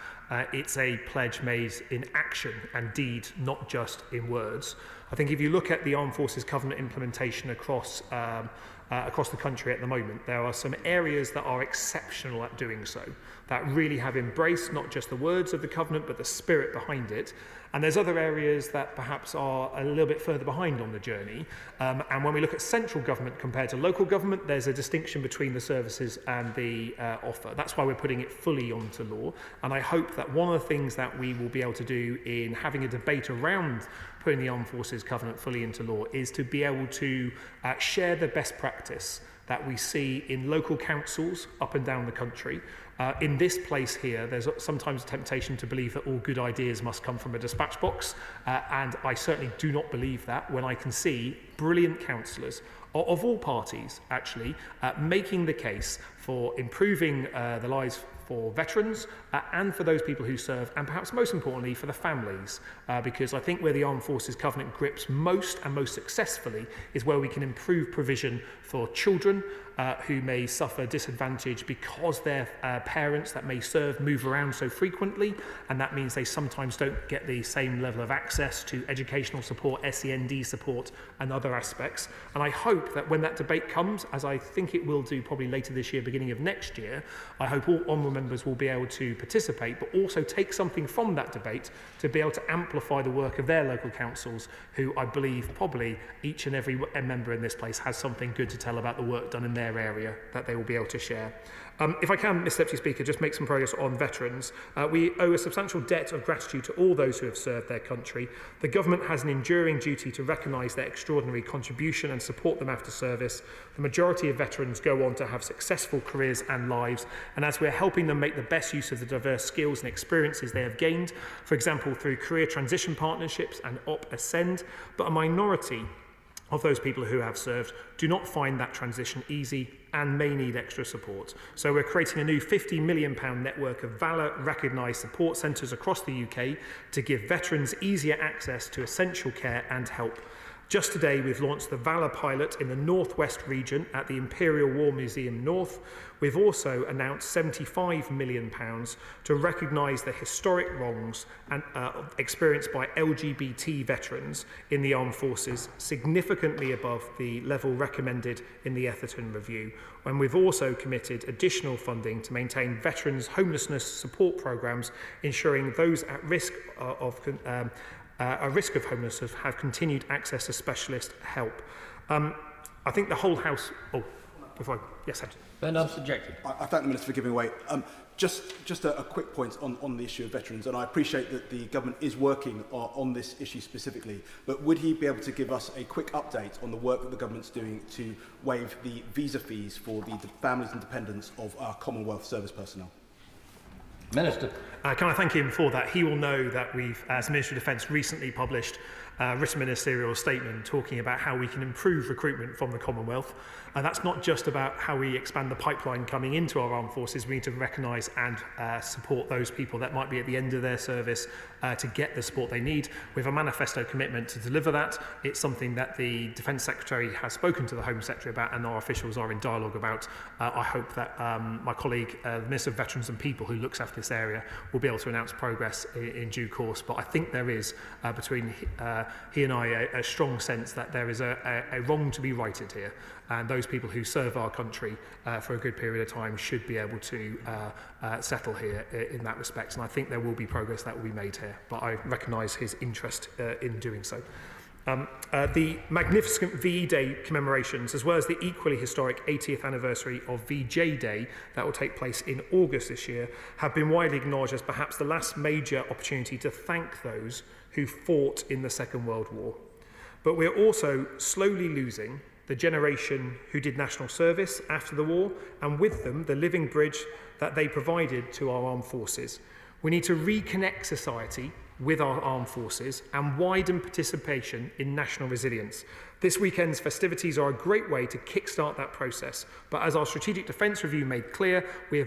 it's a pledge made in action and deed, not just in words. I think if you look at the Armed Forces Covenant implementation across the country at the moment, there are some areas that are exceptional at doing so, that really have embraced not just the words of the Covenant, but the spirit behind it. And there's other areas that perhaps are a little bit further behind on the journey. And when we look at central government compared to local government, there's a distinction between the services and the offer. That's why we're putting it fully onto law. And I hope that one of the things that we will be able to do in having a debate around putting the Armed Forces Covenant fully into law is to be able to share the best practice that we see in local councils up and down the country. In this place here, there's sometimes a temptation to believe that all good ideas must come from a dispatch box, and I certainly do not believe that when I can see brilliant councillors of all parties, actually, making the case for improving the lives for veterans and for those people who serve, and perhaps most importantly for the families, because I think where the Armed Forces Covenant grips most and most successfully is where we can improve provision for children who may suffer disadvantage because their parents that may serve move around so frequently, and that means they sometimes don't get the same level of access to educational support, SEND support and other aspects. And I hope that when that debate comes, as I think it will do probably later this year, beginning of next year, I hope all honourable members will be able to participate, but also take something from that debate to be able to amplify the work of their local councils, who I believe probably each and every member in this place has something good to tell about the work done in their area that they will be able to share. If I can, Mr Deputy Speaker, just make some progress on veterans. We owe a substantial debt of gratitude to all those who have served their country. The Government has an enduring duty to recognise their extraordinary contribution and support them after service. The majority of veterans go on to have successful careers and lives, and as we're helping them make the best use of the diverse skills and experiences they have gained, for example through career transition partnerships and Op Ascend, but a minority of those people who have served do not find that transition easy and may need extra support. So we're creating a new £50 million network of Valour recognised support centres across the UK to give veterans easier access to essential care and help. Just today, we've launched the Valour pilot in the North West region at the Imperial War Museum North. We've also announced £75 million to recognise the historic wrongs and experienced by LGBT veterans in the armed forces, significantly above the level recommended in the Etherton Review. And we've also committed additional funding to maintain veterans' homelessness support programmes, ensuring those at risk of homelessness have continued access to specialist help. I think the whole House... Yes, Ed. Bernard subjected. I thank the Minister for giving way. Just a quick point on the issue of veterans, and I appreciate that the government is working on this issue specifically, but would he be able to give us a quick update on the work that the government's doing to waive the visa fees for the families and dependents of our Commonwealth service personnel? Minister. Can I thank him for that? He will know that we've, as Ministry of Defence, recently published a written ministerial statement talking about how we can improve recruitment from the Commonwealth. That's not just about how we expand the pipeline coming into our armed forces. We need to recognise and support those people that might be at the end of their service to get the support they need. We have a manifesto commitment to deliver that. It's something that the Defence Secretary has spoken to the Home Secretary about and our officials are in dialogue about. I hope that my colleague, the Minister of Veterans and People, who looks after this area, will be able to announce progress in due course. But I think there is, between he and I, a strong sense that there is a wrong to be righted here. And those people who serve our country for a good period of time should be able to settle here in that respect. And I think there will be progress that will be made here. But I recognise his interest in doing so. The magnificent VE Day commemorations, as well as the equally historic 80th anniversary of VJ Day that will take place in August this year, have been widely acknowledged as perhaps the last major opportunity to thank those who fought in the Second World War. But we're also slowly losing the generation who did national service after the war, and with them the living bridge that they provided to our armed forces. We need to reconnect society with our armed forces and widen participation in national resilience. This weekend's festivities are a great way to kickstart that process, but as our Strategic Defence Review made clear, we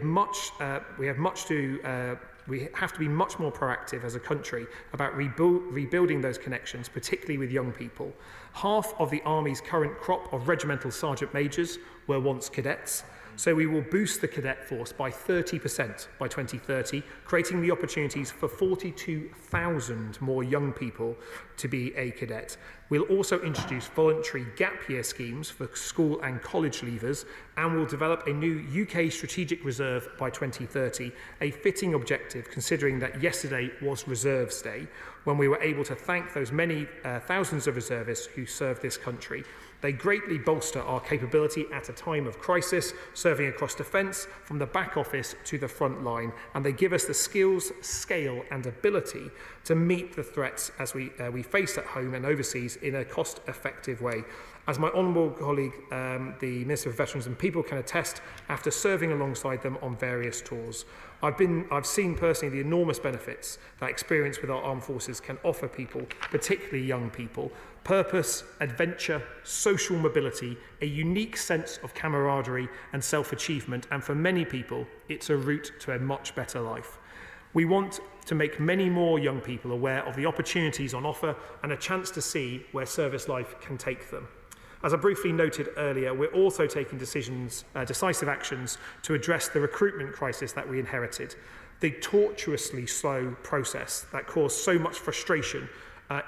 have to be much more proactive as a country about rebuilding those connections, particularly with young people. Half of the Army's current crop of regimental sergeant majors were once cadets, so we will boost the cadet force by 30% by 2030, creating the opportunities for 42,000 more young people to be a cadet. We'll also introduce voluntary gap year schemes for school and college leavers, and we'll develop a new UK Strategic Reserve by 2030, a fitting objective considering that yesterday was Reserves Day, when we were able to thank those many thousands of reservists who served this country. They greatly bolster our capability at a time of crisis, serving across defence, from the back office to the front line, and they give us the skills, scale and ability to meet the threats as we face at home and overseas in a cost-effective way. As my honourable colleague, the Minister of Veterans and People, can attest after serving alongside them on various tours. I've seen personally the enormous benefits that experience with our armed forces can offer people, particularly young people. Purpose, adventure, social mobility, a unique sense of camaraderie and self-achievement, and for many people, it's a route to a much better life. We want to make many more young people aware of the opportunities on offer and a chance to see where service life can take them. As I briefly noted earlier, we're also taking decisive actions to address the recruitment crisis that we inherited. The tortuously slow process that caused so much frustration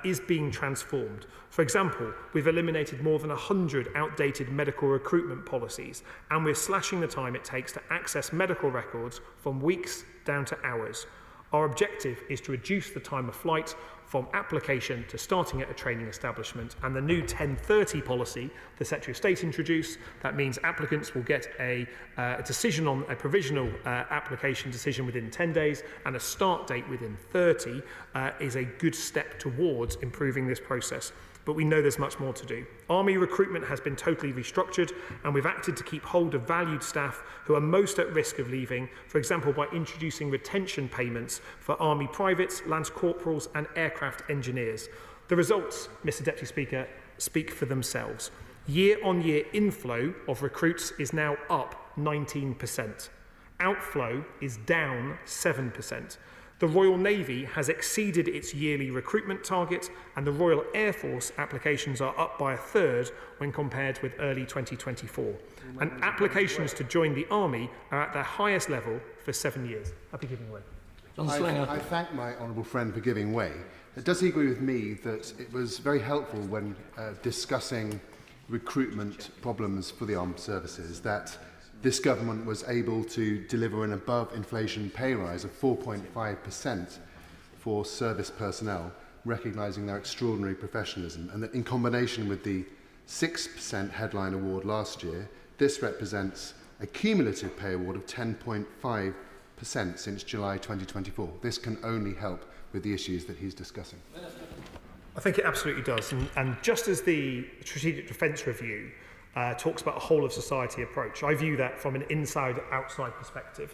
is being transformed. For example, we've eliminated more than 100 outdated medical recruitment policies, and we're slashing the time it takes to access medical records from weeks down to hours. Our objective is to reduce the time of flight from application to starting at a training establishment, and the new 1030 policy the Secretary of State introduced, that means applicants will get a decision on a provisional application decision within 10 days and a start date within 30 is a good step towards improving this process. But we know there's much more to do. Army recruitment has been totally restructured, and we've acted to keep hold of valued staff who are most at risk of leaving, for example by introducing retention payments for Army privates, Lance Corporals and aircraft engineers. The results, Mr Deputy Speaker, speak for themselves. Year-on-year inflow of recruits is now up 19%. Outflow is down 7%. The Royal Navy has exceeded its yearly recruitment target, and the Royal Air Force applications are up by a third when compared with early 2024. And applications to join the Army are at their highest level for 7 years. Happy giving way. I thank my honourable friend for giving way. Does he agree with me that it was very helpful when discussing recruitment problems for the armed services that this government was able to deliver an above-inflation pay rise of 4.5% for service personnel, recognising their extraordinary professionalism, and that in combination with the 6% headline award last year, This represents a cumulative pay award of 10.5% since July 2024. This can only help with the issues that he's discussing. I think it absolutely does. And just as the Strategic Defence Review talks about a whole-of-society approach, I view that from an inside-outside perspective.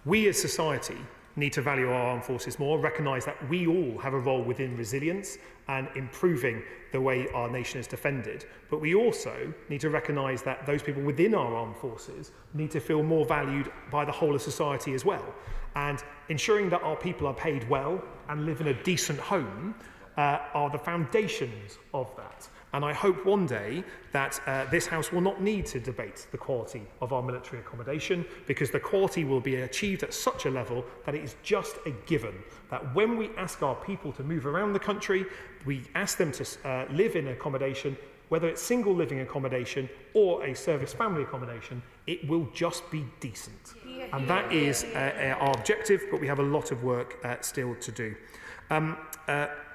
We as society need to value our armed forces more, recognise that we all have a role within resilience and improving the way our nation is defended. But we also need to recognise that those people within our armed forces need to feel more valued by the whole of society as well. And ensuring that our people are paid well and live in a decent home are the foundations of that. And I hope one day that this House will not need to debate the quality of our military accommodation, because the quality will be achieved at such a level that it is just a given that when we ask our people to move around the country, we ask them to live in accommodation, whether it's single living accommodation or a service family accommodation, it will just be decent. And that is our objective, but we have a lot of work still to do.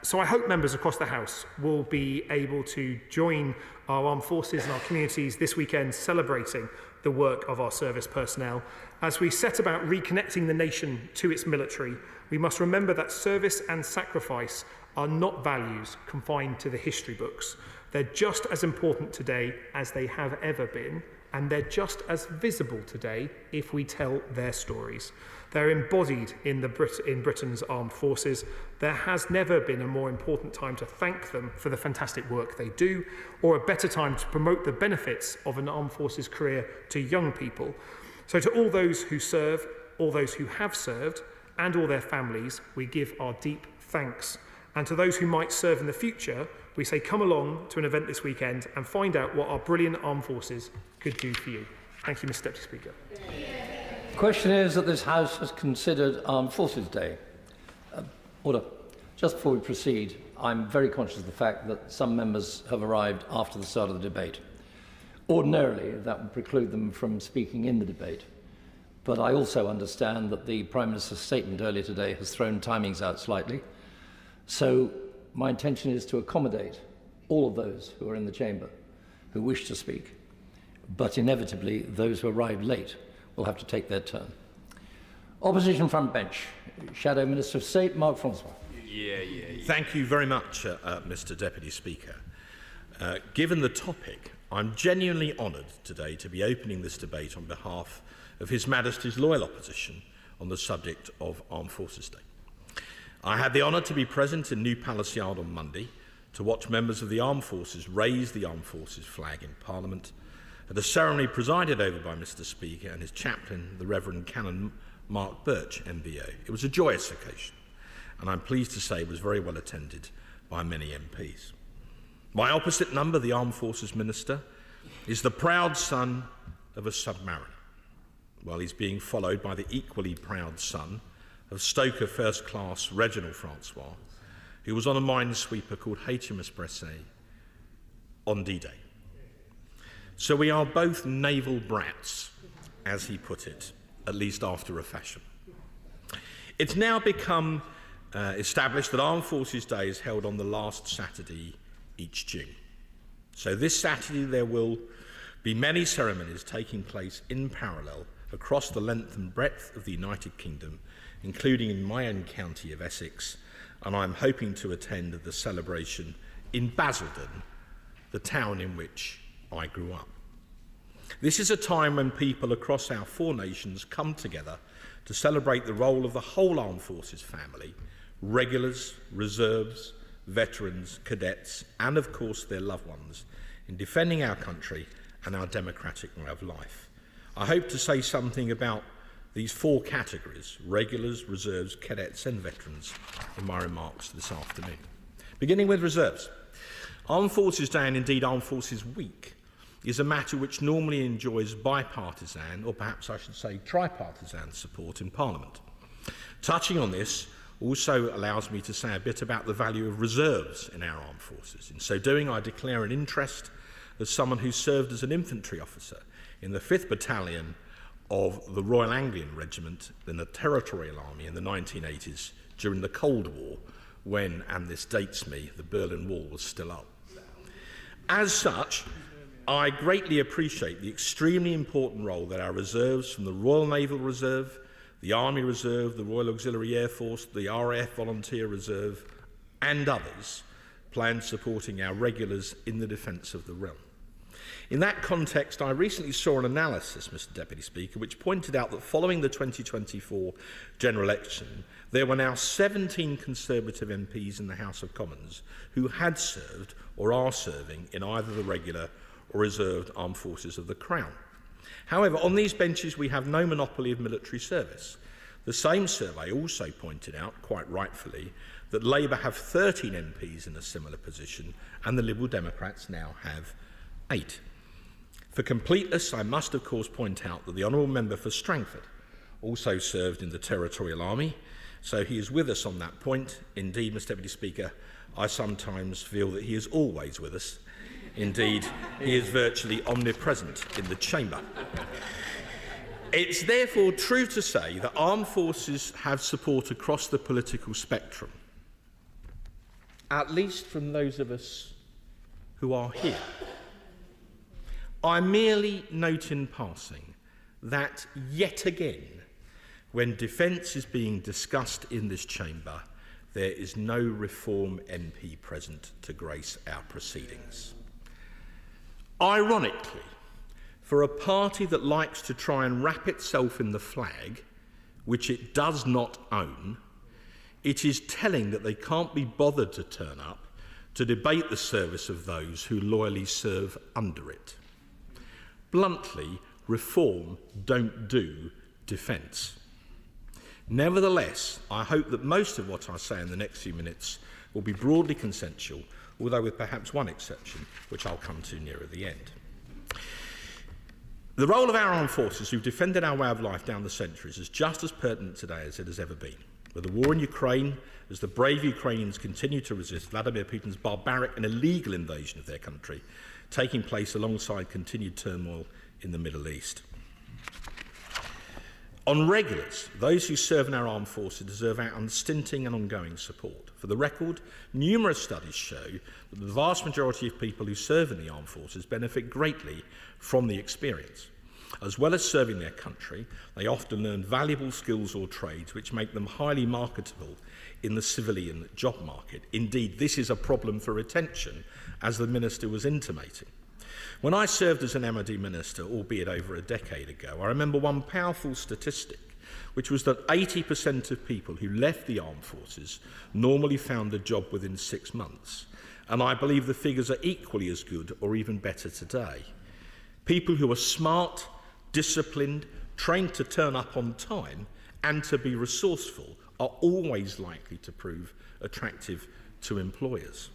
So I hope members across the House will be able to join our armed forces and our communities this weekend celebrating the work of our service personnel. As we set about reconnecting the nation to its military, we must remember that service and sacrifice are not values confined to the history books. They're just as important today as they have ever been, and they're just as visible today if we tell their stories. They're embodied in Britain's armed forces. There has never been a more important time to thank them for the fantastic work they do, or a better time to promote the benefits of an armed forces career to young people. So to all those who serve, all those who have served, and all their families, we give our deep thanks. And to those who might serve in the future, we say come along to an event this weekend and find out what our brilliant armed forces could do for you. Thank you, Mr. Deputy Speaker. The question is that this House has considered Armed Forces Day. Order. Just before we proceed, I'm very conscious of the fact that some members have arrived after the start of the debate. Ordinarily, that would preclude them from speaking in the debate. But I also understand that the Prime Minister's statement earlier today has thrown timings out slightly. So my intention is to accommodate all of those who are in the chamber who wish to speak. But inevitably, those who arrive late will have to take their turn. Opposition front bench, Shadow Minister of State, Mark Francois. Thank you very much, Mr. Deputy Speaker. Given the topic, I'm genuinely honoured today to be opening this debate on behalf of His Majesty's loyal opposition on the subject of Armed Forces Day. I had the honour to be present in New Palace Yard on Monday to watch members of the Armed Forces raise the Armed Forces flag in Parliament at a ceremony presided over by Mr. Speaker and his chaplain, the Reverend Canon Mark Birch, MBO. It was a joyous occasion, and I'm pleased to say was very well attended by many MPs. My opposite number, the Armed Forces Minister, is the proud son of a submariner, while he's being followed by the equally proud son of Stoker First Class Reginald Francois, who was on a minesweeper called HMS Bresset on D-Day. So we are both naval brats, as he put it, at least after a fashion. It's now become established that Armed Forces Day is held on the last Saturday each June. So this Saturday there will be many ceremonies taking place in parallel across the length and breadth of the United Kingdom, including in my own county of Essex, and I'm hoping to attend the celebration in Basildon, the town in which I grew up. This is a time when people across our four nations come together to celebrate the role of the whole Armed Forces family, regulars, reserves, veterans, cadets, and of course their loved ones, in defending our country and our democratic way of life. I hope to say something about these four categories, regulars, reserves, cadets, and veterans, in my remarks this afternoon. Beginning with reserves. Armed Forces Day, and indeed Armed Forces Week, is a matter which normally enjoys bipartisan, or perhaps I should say tripartisan, support in Parliament. Touching on this also allows me to say a bit about the value of reserves in our armed forces. In so doing, I declare an interest as someone who served as an infantry officer in the 5th Battalion of the Royal Anglian Regiment in the Territorial Army in the 1980s during the Cold War, when, and this dates me, the Berlin Wall was still up. As such, I greatly appreciate the extremely important role that our reserves from the Royal Naval Reserve, the Army Reserve, the Royal Auxiliary Air Force, the RAF Volunteer Reserve and others play in supporting our regulars in the defence of the realm. In that context, I recently saw an analysis, Mr Deputy Speaker, which pointed out that following the 2024 general election, there were now 17 Conservative MPs in the House of Commons who had served or are serving in either the regular or reserved armed forces of the Crown. However, on these benches we have no monopoly of military service. The same survey also pointed out, quite rightfully, that Labour have 13 MPs in a similar position and the Liberal Democrats now have 8. For completeness, I must of course point out that the Honourable Member for Strangford also served in the Territorial Army, so he is with us on that point. Indeed, Mr Deputy Speaker, I sometimes feel that he is always with us. Indeed, he is virtually omnipresent in the chamber. It's therefore true to say that armed forces have support across the political spectrum, at least from those of us who are here. I merely note in passing that yet again, when defence is being discussed in this chamber, there is no Reform MP present to grace our proceedings. Ironically, for a party that likes to try and wrap itself in the flag, which it does not own, it is telling that they can't be bothered to turn up to debate the service of those who loyally serve under it. Bluntly, reform don't do defence. Nevertheless, I hope that most of what I say in the next few minutes will be broadly consensual, although with perhaps one exception, which I'll come to nearer the end. The role of our armed forces who've defended our way of life down the centuries is just as pertinent today as it has ever been. With the war in Ukraine, as the brave Ukrainians continue to resist Vladimir Putin's barbaric and illegal invasion of their country, taking place alongside continued turmoil in the Middle East. On regulars, those who serve in our armed forces deserve our unstinting and ongoing support. For the record, numerous studies show that the vast majority of people who serve in the armed forces benefit greatly from the experience. As well as serving their country, they often learn valuable skills or trades which make them highly marketable in the civilian job market. Indeed, this is a problem for retention, as the Minister was intimating. When I served as an MOD Minister, albeit over a decade ago, I remember one powerful statistic, which was that 80% of people who left the armed forces normally found a job within 6 months. And I believe the figures are equally as good or even better today. People who are smart, disciplined, trained to turn up on time and to be resourceful are always likely to prove attractive to employers.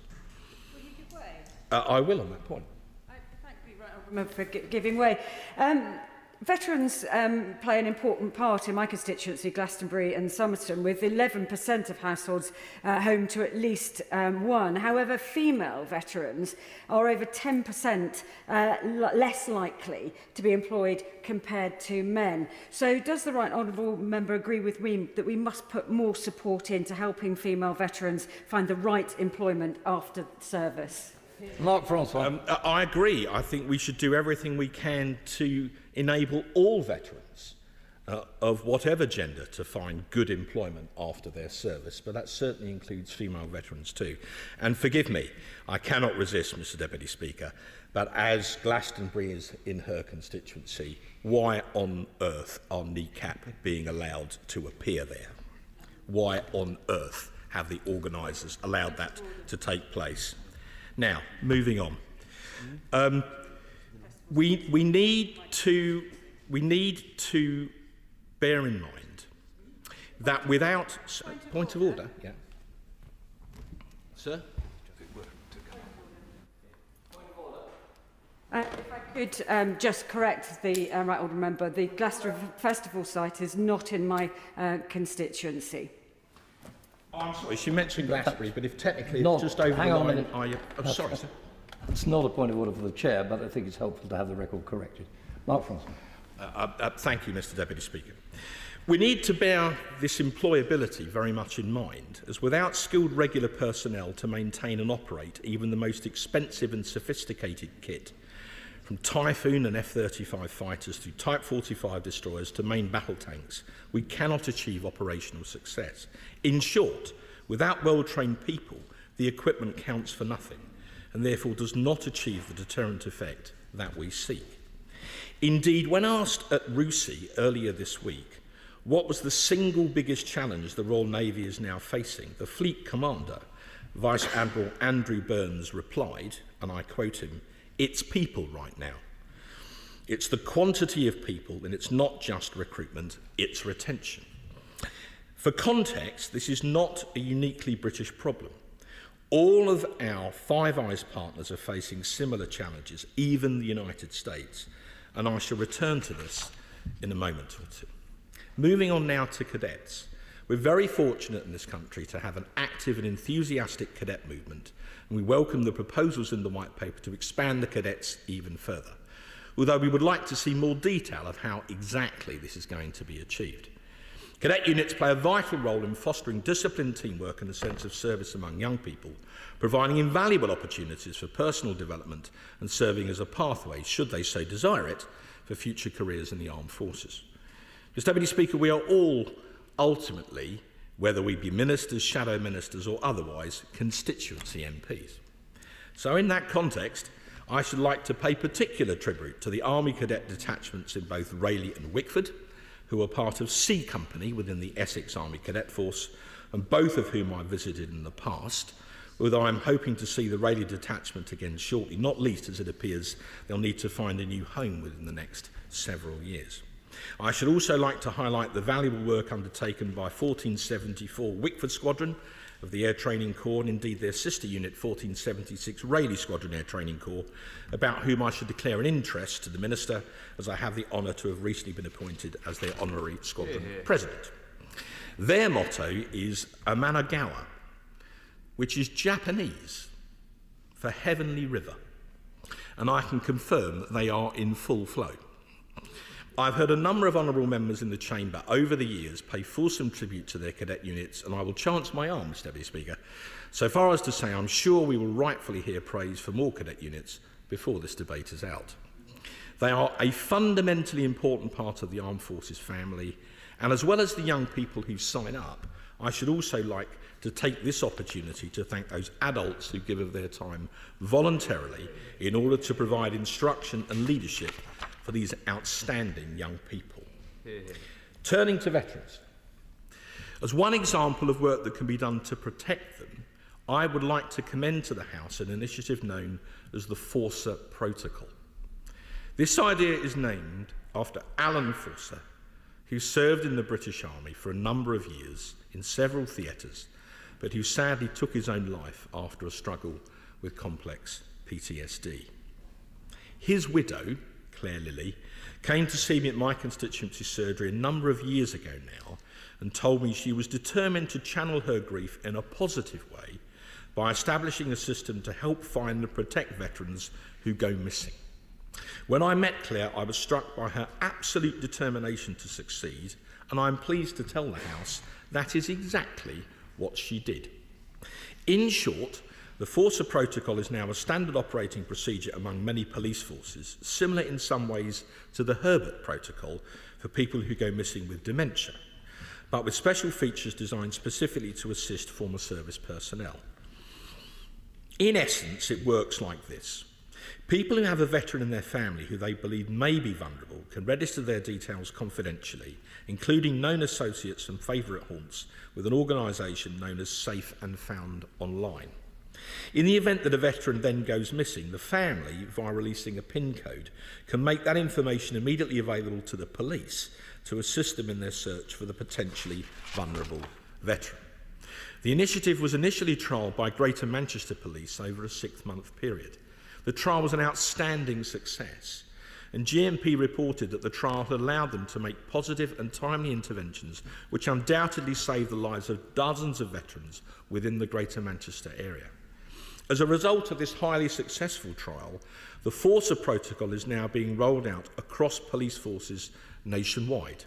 Will you give way? I will on that point. Thank you, right honourable member, for giving way. Veterans play an important part in my constituency, Glastonbury and Somerton, with 11% of households home to at least one. However, female veterans are over 10% less likely to be employed compared to men. So does the right honourable member agree with me that we must put more support into helping female veterans find the right employment after service? Mark Francois. I agree. I think we should do everything we can to enable all veterans of whatever gender to find good employment after their service, but that certainly includes female veterans too. And forgive me, I cannot resist, Mr Deputy Speaker, but as Glastonbury is in her constituency, why on earth are kneecap being allowed to appear there? Why on earth have the organisers allowed that to take place? Now, moving on. We need to bear in mind that without point of order, yeah, sir. If I could just correct the right honourable member, the Glastonbury Festival site is not in my constituency. I'm sorry, she mentioned Glastonbury, but if technically it's just over the line, I'm sorry, sir. It's not a point of order for the chair, but I think it's helpful to have the record corrected. Mark Francois. Thank you, Mr Deputy Speaker. We need to bear this employability very much in mind, as without skilled regular personnel to maintain and operate even the most expensive and sophisticated kit, from Typhoon and F-35 fighters through Type 45 destroyers to main battle tanks, we cannot achieve operational success. In short, without well-trained people, the equipment counts for nothing and therefore does not achieve the deterrent effect that we seek. Indeed, when asked at RUSI earlier this week what was the single biggest challenge the Royal Navy is now facing, the Fleet Commander, Vice Admiral Andrew Burns, replied, and I quote him, "It's people right now. It's the quantity of people, and it's not just recruitment, it's retention." For context, this is not a uniquely British problem. All of our Five Eyes partners are facing similar challenges, even the United States, and I shall return to this in a moment or two. Moving on now to cadets. We're very fortunate in this country to have an active and enthusiastic cadet movement, and we welcome the proposals in the White Paper to expand the cadets even further, although we would like to see more detail of how exactly this is going to be achieved. Cadet units play a vital role in fostering disciplined teamwork and a sense of service among young people, providing invaluable opportunities for personal development and serving as a pathway, should they so desire it, for future careers in the armed forces. Mr. Deputy Speaker, we are all ultimately, whether we be ministers, shadow ministers or otherwise, constituency MPs. So in that context, I should like to pay particular tribute to the Army Cadet detachments in both Rayleigh and Wickford, who are part of C Company within the Essex Army Cadet Force, and both of whom I visited in the past, although I'm hoping to see the Rayleigh detachment again shortly, not least as it appears they'll need to find a new home within the next several years. I should also like to highlight the valuable work undertaken by 1474 Wickford Squadron of the Air Training Corps, and indeed their sister unit 1476 Rayleigh Squadron Air Training Corps, about whom I should declare an interest to the Minister, as I have the honour to have recently been appointed as their honorary squadron president. Their motto is Amanagawa, which is Japanese for Heavenly River, and I can confirm that they are in full flow. I've heard a number of honourable members in the chamber over the years pay fulsome tribute to their cadet units, and I will chance my arm, Mr. Deputy Speaker, so far as to say I'm sure we will rightfully hear praise for more cadet units before this debate is out. They are a fundamentally important part of the armed forces family, and as well as the young people who sign up, I should also like to take this opportunity to thank those adults who give of their time voluntarily in order to provide instruction and leadership for these outstanding young people. Turning to veterans. As one example of work that can be done to protect them, I would like to commend to the House an initiative known as the Forcer Protocol. This idea is named after Alan Forcer, who served in the British Army for a number of years in several theatres, but who sadly took his own life after a struggle with complex PTSD. His widow, Claire Lilly, came to see me at my constituency surgery a number of years ago now and told me she was determined to channel her grief in a positive way by establishing a system to help find and protect veterans who go missing. When I met Claire, I was struck by her absolute determination to succeed, and I'm pleased to tell the House that is exactly what she did. In short, the Forcer Protocol is now a standard operating procedure among many police forces, similar in some ways to the Herbert Protocol for people who go missing with dementia, but with special features designed specifically to assist former service personnel. In essence, it works like this. People who have a veteran in their family who they believe may be vulnerable can register their details confidentially, including known associates and favourite haunts, with an organisation known as Safe and Found Online. In the event that a veteran then goes missing, the family, via releasing a PIN code, can make that information immediately available to the police to assist them in their search for the potentially vulnerable veteran. The initiative was initially trialled by Greater Manchester Police over a 6-month period. The trial was an outstanding success, and GMP reported that the trial had allowed them to make positive and timely interventions which undoubtedly saved the lives of dozens of veterans within the Greater Manchester area. As a result of this highly successful trial, the Forcer Protocol is now being rolled out across police forces nationwide.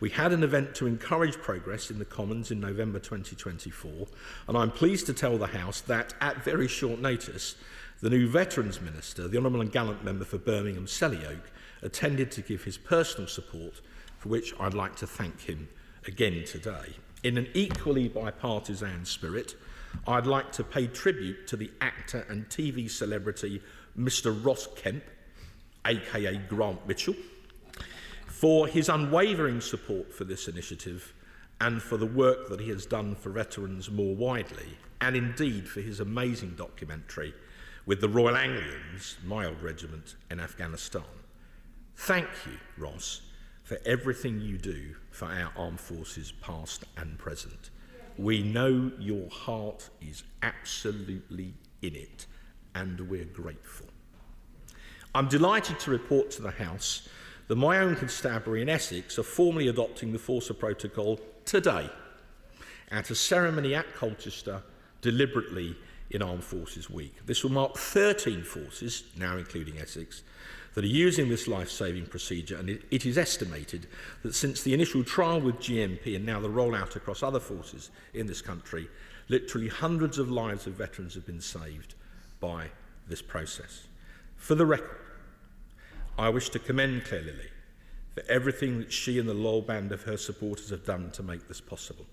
We had an event to encourage progress in the Commons in November 2024, and I'm pleased to tell the House that, at very short notice, the new Veterans Minister, the Honourable and Gallant Member for Birmingham Sellyoak, attended to give his personal support, for which I'd like to thank him again today. In an equally bipartisan spirit, I'd like to pay tribute to the actor and TV celebrity Mr. Ross Kemp, aka Grant Mitchell, for his unwavering support for this initiative and for the work that he has done for veterans more widely, and indeed for his amazing documentary with the Royal Anglians, my old regiment, in Afghanistan. Thank you, Ross, for everything you do for our armed forces, past and present. We know your heart is absolutely in it, and we're grateful. I'm delighted to report to the House that my own constabulary in Essex are formally adopting the Forcer Protocol today at a ceremony at Colchester, deliberately in Armed Forces Week. This will mark 13 forces, now including Essex, that are using this life-saving procedure, and it is estimated that since the initial trial with GMP and now the rollout across other forces in this country, literally hundreds of lives of veterans have been saved by this process. For the record, I wish to commend Claire Lilly for everything that she and the loyal band of her supporters have done to make this possible.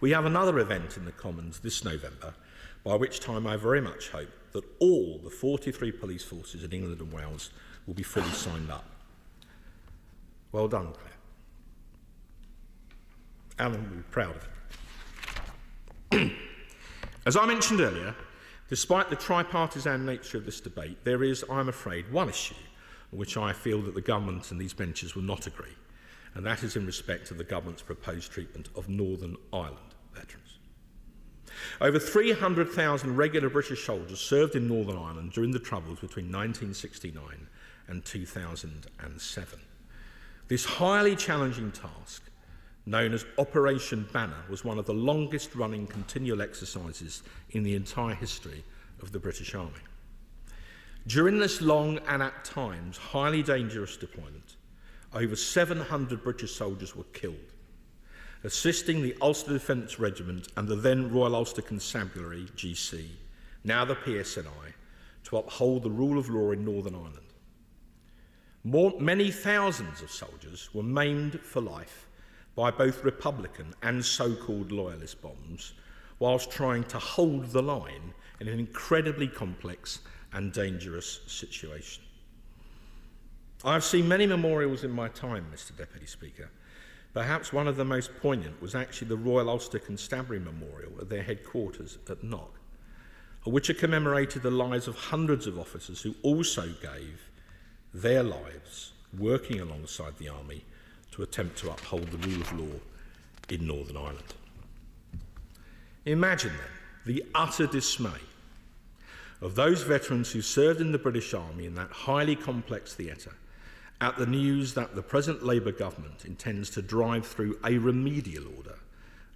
We have another event in the Commons this November, by which time I very much hope that all the 43 police forces in England and Wales will be fully signed up. Well done, Claire. And I'm proud of it. As I mentioned earlier, despite the tripartisan nature of this debate, there is, I'm afraid, one issue on which I feel that the government and these benches will not agree, and that is in respect of the government's proposed treatment of Northern Ireland veterans. Over 300,000 regular British soldiers served in Northern Ireland during the Troubles between 1969 and 2007. This highly challenging task, known as Operation Banner, was one of the longest-running continual exercises in the entire history of the British Army. During this long and at times highly dangerous deployment, over 700 British soldiers were killed, assisting the Ulster Defence Regiment and the then Royal Ulster Constabulary, GC, now the PSNI, to uphold the rule of law in Northern Ireland. Many thousands of soldiers were maimed for life by both Republican and so-called loyalist bombs, whilst trying to hold the line in an incredibly complex and dangerous situation. I've seen many memorials in my time, Mr. Deputy Speaker. Perhaps one of the most poignant was actually the Royal Ulster Constabulary Memorial at their headquarters at Knock, which commemorated the lives of hundreds of officers who also gave their lives working alongside the Army to attempt to uphold the rule of law in Northern Ireland. Imagine then the utter dismay of those veterans who served in the British Army in that highly complex theatre at the news that the present Labour government intends to drive through a remedial order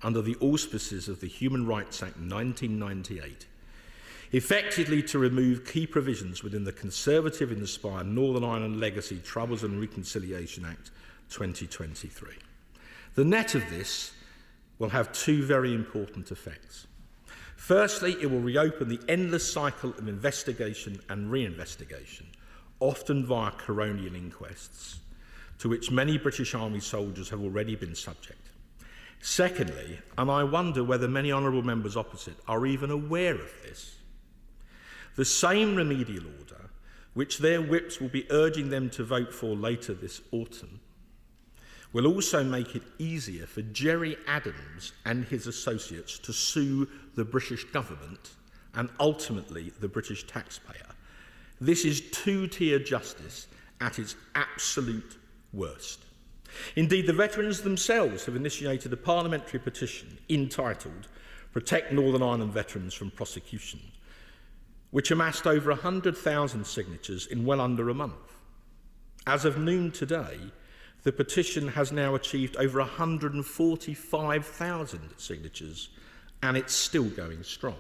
under the auspices of the Human Rights Act 1998, effectively to remove key provisions within the Conservative-inspired Northern Ireland Legacy Troubles and Reconciliation Act 2023. The net of this will have two very important effects. Firstly, it will reopen the endless cycle of investigation and reinvestigation, often via coronial inquests, to which many British Army soldiers have already been subject. Secondly, and I wonder whether many honourable members opposite are even aware of this, the same remedial order, which their whips will be urging them to vote for later this autumn, will also make it easier for Jerry Adams and his associates to sue the British government and ultimately the British taxpayer. This is two-tier justice at its absolute worst. Indeed, the veterans themselves have initiated a parliamentary petition entitled Protect Northern Ireland Veterans from Prosecution, which amassed over 100,000 signatures in well under a month. As of noon today, the petition has now achieved over 145,000 signatures, and it's still going strong.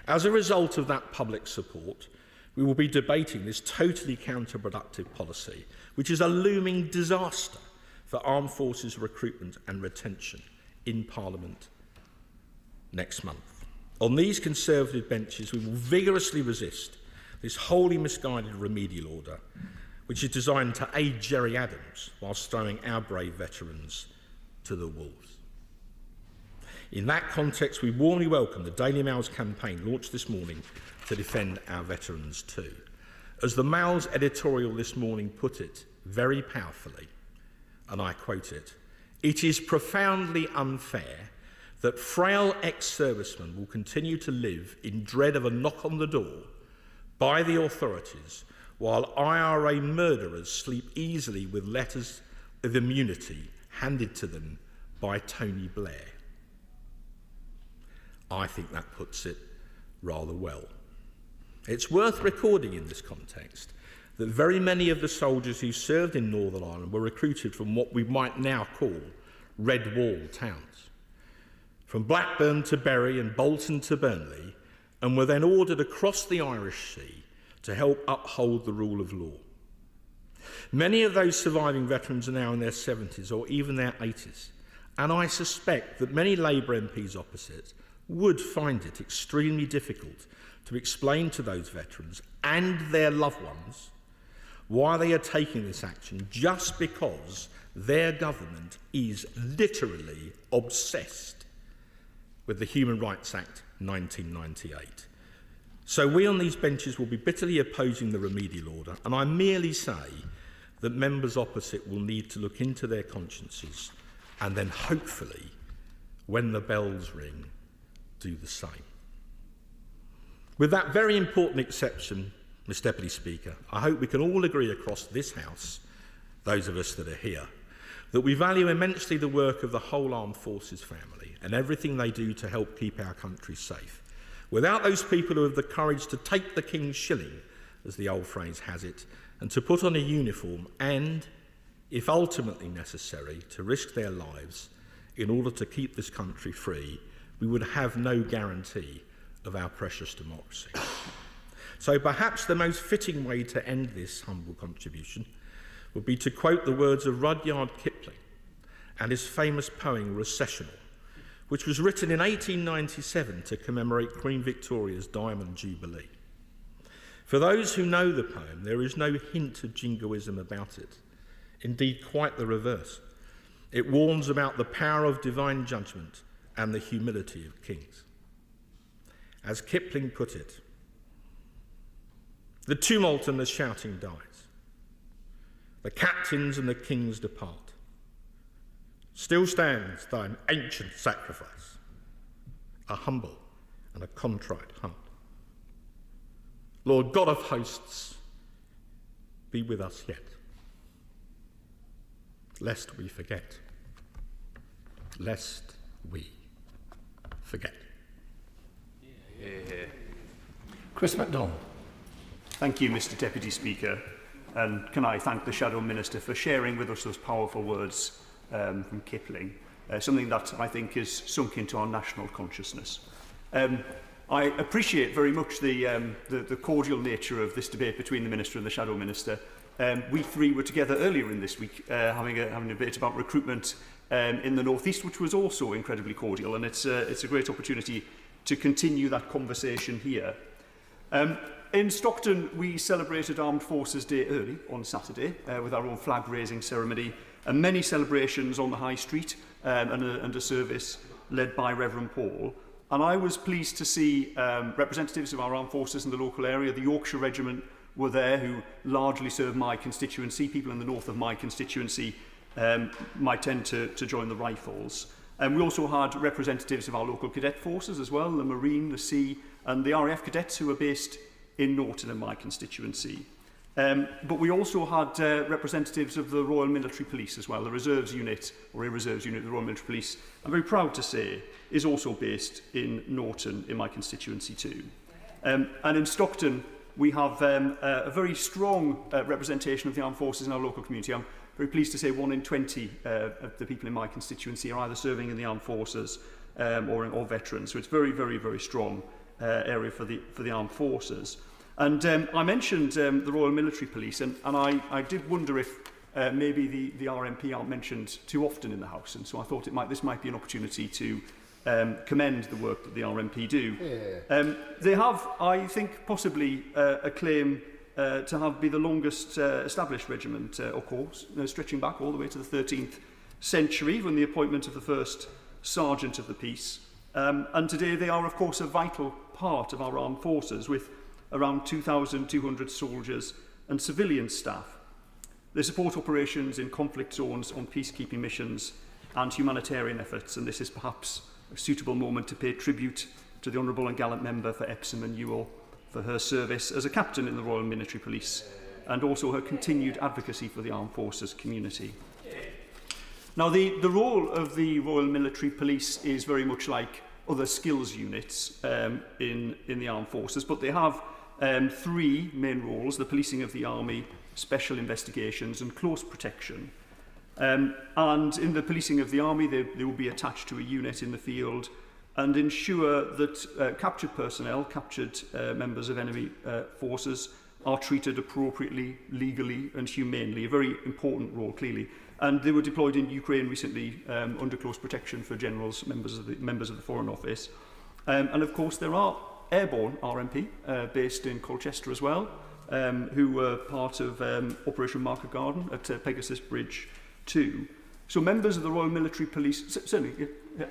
As a result of that public support, we will be debating this totally counterproductive policy, which is a looming disaster for armed forces recruitment and retention in Parliament next month. On these Conservative benches, we will vigorously resist this wholly misguided remedial order, which is designed to aid Jerry Adams whilst throwing our brave veterans to the wolves. In that context, we warmly welcome the Daily Mail's campaign launched this morning to defend our veterans too. As the Mail's editorial this morning put it very powerfully, and I quote it, "It is profoundly unfair that frail ex-servicemen will continue to live in dread of a knock on the door by the authorities while IRA murderers sleep easily with letters of immunity handed to them by Tony Blair." I think that puts it rather well. It's worth recording in this context that very many of the soldiers who served in Northern Ireland were recruited from what we might now call Red Wall towns, from Blackburn to Bury and Bolton to Burnley, and were then ordered across the Irish Sea to help uphold the rule of law. Many of those surviving veterans are now in their 70s or even their 80s, and I suspect that many Labour MPs opposite would find it extremely difficult to explain to those veterans and their loved ones why they are taking this action just because their government is literally obsessed with the Human Rights Act 1998. So we on these benches will be bitterly opposing the remedial order, and I merely say that members opposite will need to look into their consciences and then hopefully, when the bells ring, do the same. With that very important exception, Mr. Deputy Speaker, I hope we can all agree across this House, those of us that are here, that we value immensely the work of the whole Armed Forces family and everything they do to help keep our country safe. Without those people who have the courage to take the king's shilling, as the old phrase has it, and to put on a uniform and, if ultimately necessary, to risk their lives in order to keep this country free, we would have no guarantee of our precious democracy. So perhaps the most fitting way to end this humble contribution would be to quote the words of Rudyard Kipling and his famous poem Recessional, which was written in 1897 to commemorate Queen Victoria's Diamond Jubilee. For those who know the poem, there is no hint of jingoism about it. Indeed, quite the reverse. It warns about the power of divine judgment and the humility of kings. As Kipling put it, the tumult and the shouting dies. The captains and the kings depart. Still stands thine ancient sacrifice, a humble and a contrite heart. Lord God of hosts, be with us yet, lest we forget, lest we forget. Chris MacDonald. Thank you, Mr. Deputy Speaker. And can I thank the Shadow Minister for sharing with us those powerful words from Kipling, something that I think is sunk into our national consciousness. I appreciate very much the cordial nature of this debate between the Minister and the Shadow Minister. We three were together earlier in this week having a debate about recruitment in the North East, which was also incredibly cordial, and it's a great opportunity to continue that conversation here. In Stockton, we celebrated Armed Forces Day early on Saturday with our own flag-raising ceremony and many celebrations on the High Street and a service led by Reverend Paul. And I was pleased to see representatives of our armed forces in the local area. The Yorkshire Regiment were there, who largely serve my constituency. People in the north of my constituency might tend to join the Rifles. We also had representatives of our local cadet forces as well, the Marine, the Sea, and the RAF cadets who are based in Norton in my constituency. But we also had representatives of the Royal Military Police as well, the Reserves Unit, or a Reserves Unit of the Royal Military Police, I'm very proud to say, is also based in Norton in my constituency too. And in Stockton, we have a very strong representation of the armed forces in our local community. I'm very pleased to say 1 in 20 of the people in my constituency are either serving in the armed forces or veterans. So it's very, very, very strong area for the armed forces. And I mentioned the Royal Military Police, and I did wonder if maybe the RMP aren't mentioned too often in the House, and so I thought this might be an opportunity to commend the work that the RMP do. They have, I think, possibly a claim to be the longest established regiment or corps, stretching back all the way to the 13th century, when the appointment of the first Sergeant of the Peace. And today they are, of course, a vital part of our armed forces, with around 2,200 soldiers and civilian staff. They support operations in conflict zones, on peacekeeping missions and humanitarian efforts, and this is perhaps a suitable moment to pay tribute to the Honourable and Gallant Member for Epsom and Ewell for her service as a captain in the Royal Military Police, and also her continued advocacy for the armed forces community. Now, the role of the Royal Military Police is very much like other skills units in the armed forces, but they have three main roles: the policing of the army, special investigations and close protection. And in the policing of the army, they will be attached to a unit in the field and ensure that captured personnel, captured members of enemy forces, are treated appropriately, legally and humanely. A very important role, clearly. And they were deployed in Ukraine recently under close protection for generals, members of the Foreign Office. And of course, there are airborne RMP based in Colchester as well, who were part of Operation Market Garden at Pegasus Bridge 2. So members of the Royal Military Police, certainly. Yeah.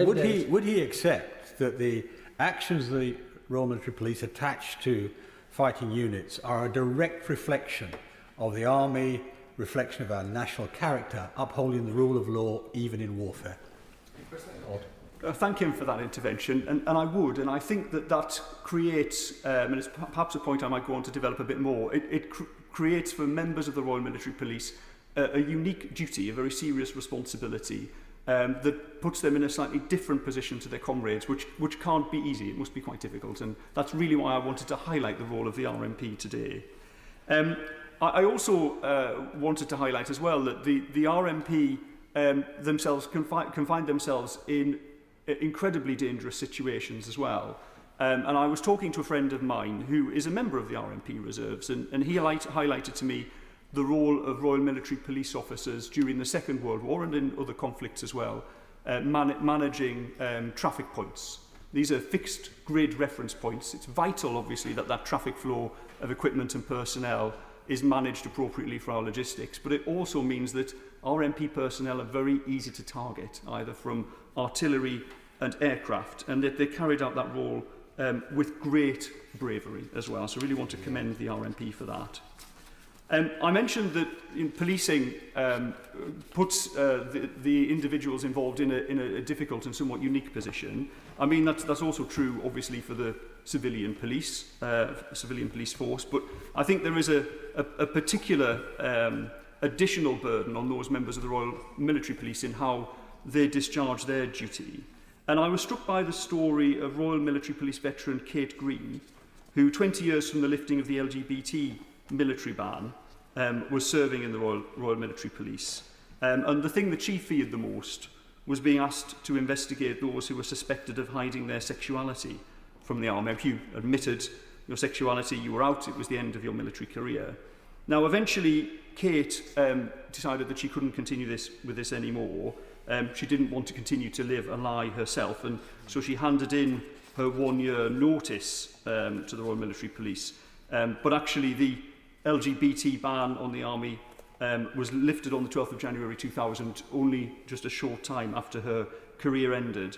Would he accept that the actions of the Royal Military Police attached to fighting units are a direct reflection of the Army, reflection of our national character, upholding the rule of law even in warfare? Thank him for that intervention, and I would, and I think that creates, and it's perhaps a point I might go on to develop a bit more, it creates for members of the Royal Military Police a unique duty, a very serious responsibility that puts them in a slightly different position to their comrades, which can't be easy. It must be quite difficult, and that's really why I wanted to highlight the role of the RMP today. I also wanted to highlight as well that the RMP themselves can find themselves in incredibly dangerous situations as well. And I was talking to a friend of mine who is a member of the RMP Reserves, and he highlighted to me the role of Royal Military Police officers during the Second World War and in other conflicts as well, managing traffic points. These are fixed grid reference points. It's vital, obviously, that that traffic flow of equipment and personnel is managed appropriately for our logistics, but it also means that RMP personnel are very easy to target, either from artillery and aircraft, and that they carried out that role with great bravery as well. So I really want to commend the RMP for that. I mentioned that policing puts the individuals involved in a difficult and somewhat unique position. I mean, that's also true, obviously, for the civilian police force, but I think there is a particular additional burden on those members of the Royal Military Police in how they discharge their duty. And I was struck by the story of Royal Military Police veteran Kate Green, who 20 years from the lifting of the LGBT military ban was serving in the Royal Military Police. And the thing that she feared the most was being asked to investigate those who were suspected of hiding their sexuality from the army. If you admitted your sexuality, you were out, it was the end of your military career. Now, eventually, Kate decided that she couldn't continue with this anymore. She didn't want to continue to live a lie herself, and so she handed in her 1-year notice to the Royal Military Police. But actually, the LGBT ban on the army was lifted on the 12th of January 2000, only just a short time after her career ended.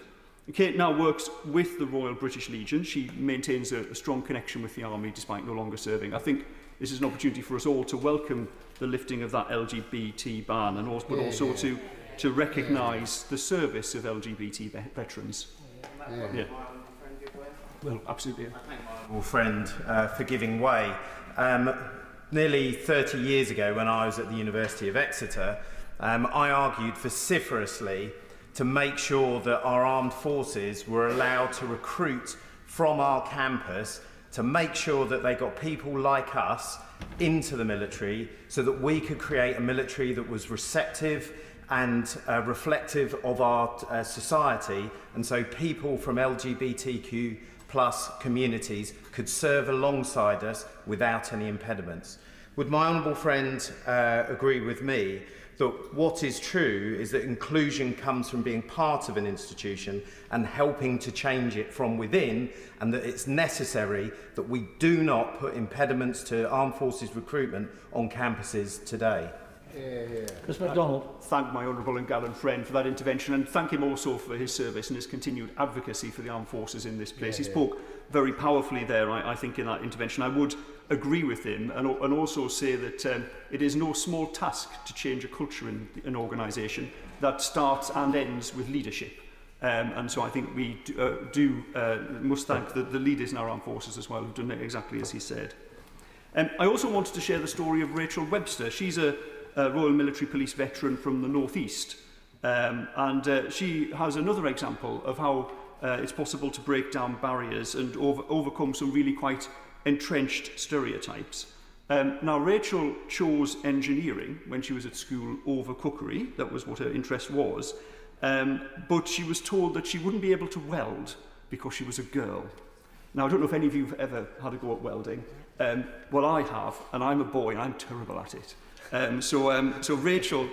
Kate now works with the Royal British Legion. She maintains a strong connection with the army despite no longer serving. I think this is an opportunity for us all to welcome the lifting of that LGBT ban, and also, but also to recognise the service of LGBT veterans. Yeah. Well, absolutely. I thank my honourable friend for giving way. Nearly 30 years ago, when I was at the University of Exeter, I argued vociferously to make sure that our armed forces were allowed to recruit from our campus, to make sure that they got people like us into the military so that we could create a military that was receptive and reflective of our society, and so people from LGBTQ plus communities could serve alongside us without any impediments. Would my honourable friend agree with me that what is true is that inclusion comes from being part of an institution and helping to change it from within, and that it's necessary that we do not put impediments to armed forces recruitment on campuses today? Chris MacDonald. Thank my honourable and gallant friend for that intervention, and thank him also for his service and his continued advocacy for the armed forces in this place. He spoke very powerfully there, I think, in that intervention. I would agree with him and also say that it is no small task to change a culture in an organisation that starts and ends with leadership. And so I think we must thank the leaders in our armed forces as well, who've done it exactly as he said. I also wanted to share the story of Rachel Webster. She's a Royal Military Police veteran from the North East, and she has another example of how it's possible to break down barriers and overcome some really quite entrenched stereotypes. Now, Rachel chose engineering when she was at school over cookery. That was what her interest was. But she was told that she wouldn't be able to weld because she was a girl. Now, I don't know if any of you have ever had a go at welding. Well, I have, and I'm a boy, and I'm terrible at it. So Rachel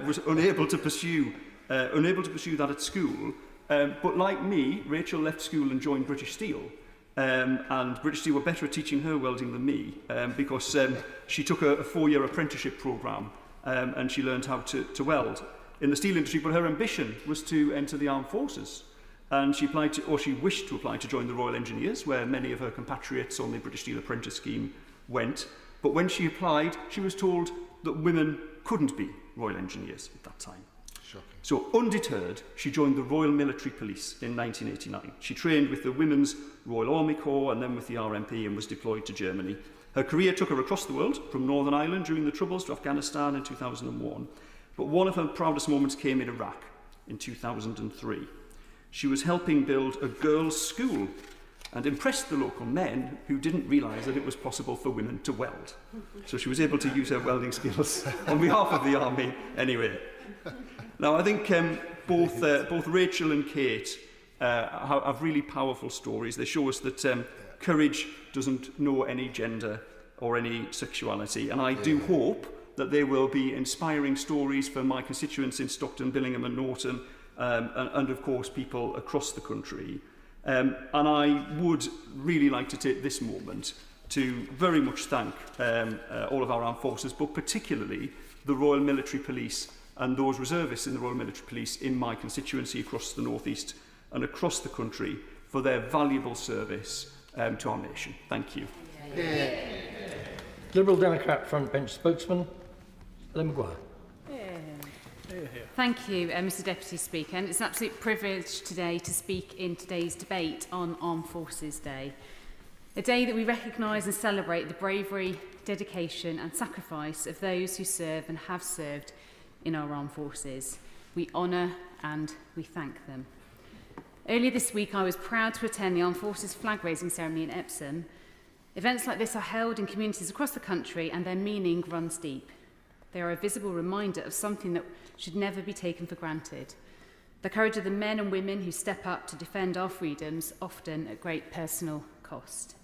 was unable to pursue that at school. But like me, Rachel left school and joined British Steel. And British Steel were better at teaching her welding than me, because she took a 4-year apprenticeship programme and she learned how to weld in the steel industry. But her ambition was to enter the armed forces, and she wished to apply to join the Royal Engineers, where many of her compatriots on the British Steel apprentice scheme went. But when she applied, she was told that women couldn't be Royal Engineers at that time. So, undeterred, she joined the Royal Military Police in 1989. She trained with the Women's Royal Army Corps and then with the RMP and was deployed to Germany. Her career took her across the world, from Northern Ireland during the Troubles to Afghanistan in 2001. But one of her proudest moments came in Iraq in 2003. She was helping build a girls' school and impressed the local men who didn't realise that it was possible for women to weld. So she was able to use her welding skills on behalf of the army anyway. Now, I think both Rachel and Kate have really powerful stories. They show us that courage doesn't know any gender or any sexuality, and I do hope that they will be inspiring stories for my constituents in Stockton, Billingham and Norton, and of course people across the country. And I would really like to take this moment to very much thank all of our armed forces, but particularly the Royal Military Police and those reservists in the Royal Military Police in my constituency across the North East and across the country for their valuable service to our nation. Thank you. Liberal Democrat frontbench spokesman, Ellen Maguire. Thank you, Mr Deputy Speaker. And it's an absolute privilege today to speak in today's debate on Armed Forces Day. A day that we recognise and celebrate the bravery, dedication and sacrifice of those who serve and have served in our armed forces. We honour and we thank them. Earlier this week, I was proud to attend the Armed Forces flag-raising ceremony in Epsom. Events like this are held in communities across the country and their meaning runs deep. They are a visible reminder of something that should never be taken for granted. The courage of the men and women who step up to defend our freedoms, often at great personal cost.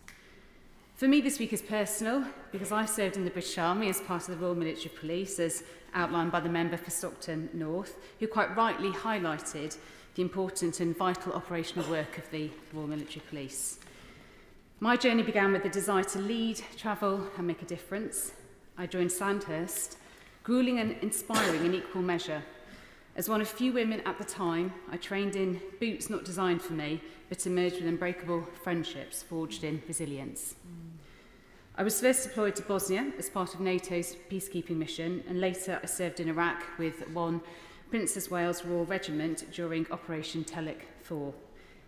For me, this week is personal because I served in the British Army as part of the Royal Military Police, as outlined by the member for Stockton North, who quite rightly highlighted the important and vital operational work of the Royal Military Police. My journey began with the desire to lead, travel and make a difference. I joined Sandhurst, gruelling and inspiring in equal measure. As one of few women at the time, I trained in boots not designed for me, but emerged with unbreakable friendships forged in resilience. I was first deployed to Bosnia as part of NATO's peacekeeping mission, and later I served in Iraq with 1 Princess Wales Royal Regiment during Operation Telic 4,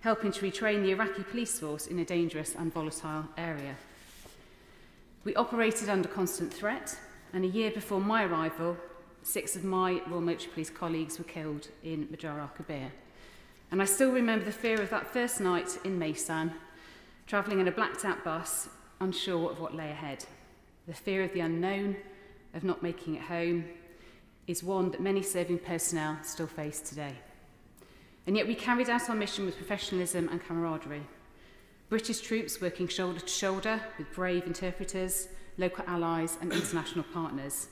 helping to retrain the Iraqi police force in a dangerous and volatile area. We operated under constant threat, and a year before my arrival, 6 of my Royal Military Police colleagues were killed in Majar al-Kabir. And I still remember the fear of that first night in Maysan, travelling in a blacked-out bus, unsure of what lay ahead. The fear of the unknown, of not making it home, is one that many serving personnel still face today. And yet we carried out our mission with professionalism and camaraderie. British troops working shoulder to shoulder with brave interpreters, local allies and international partners.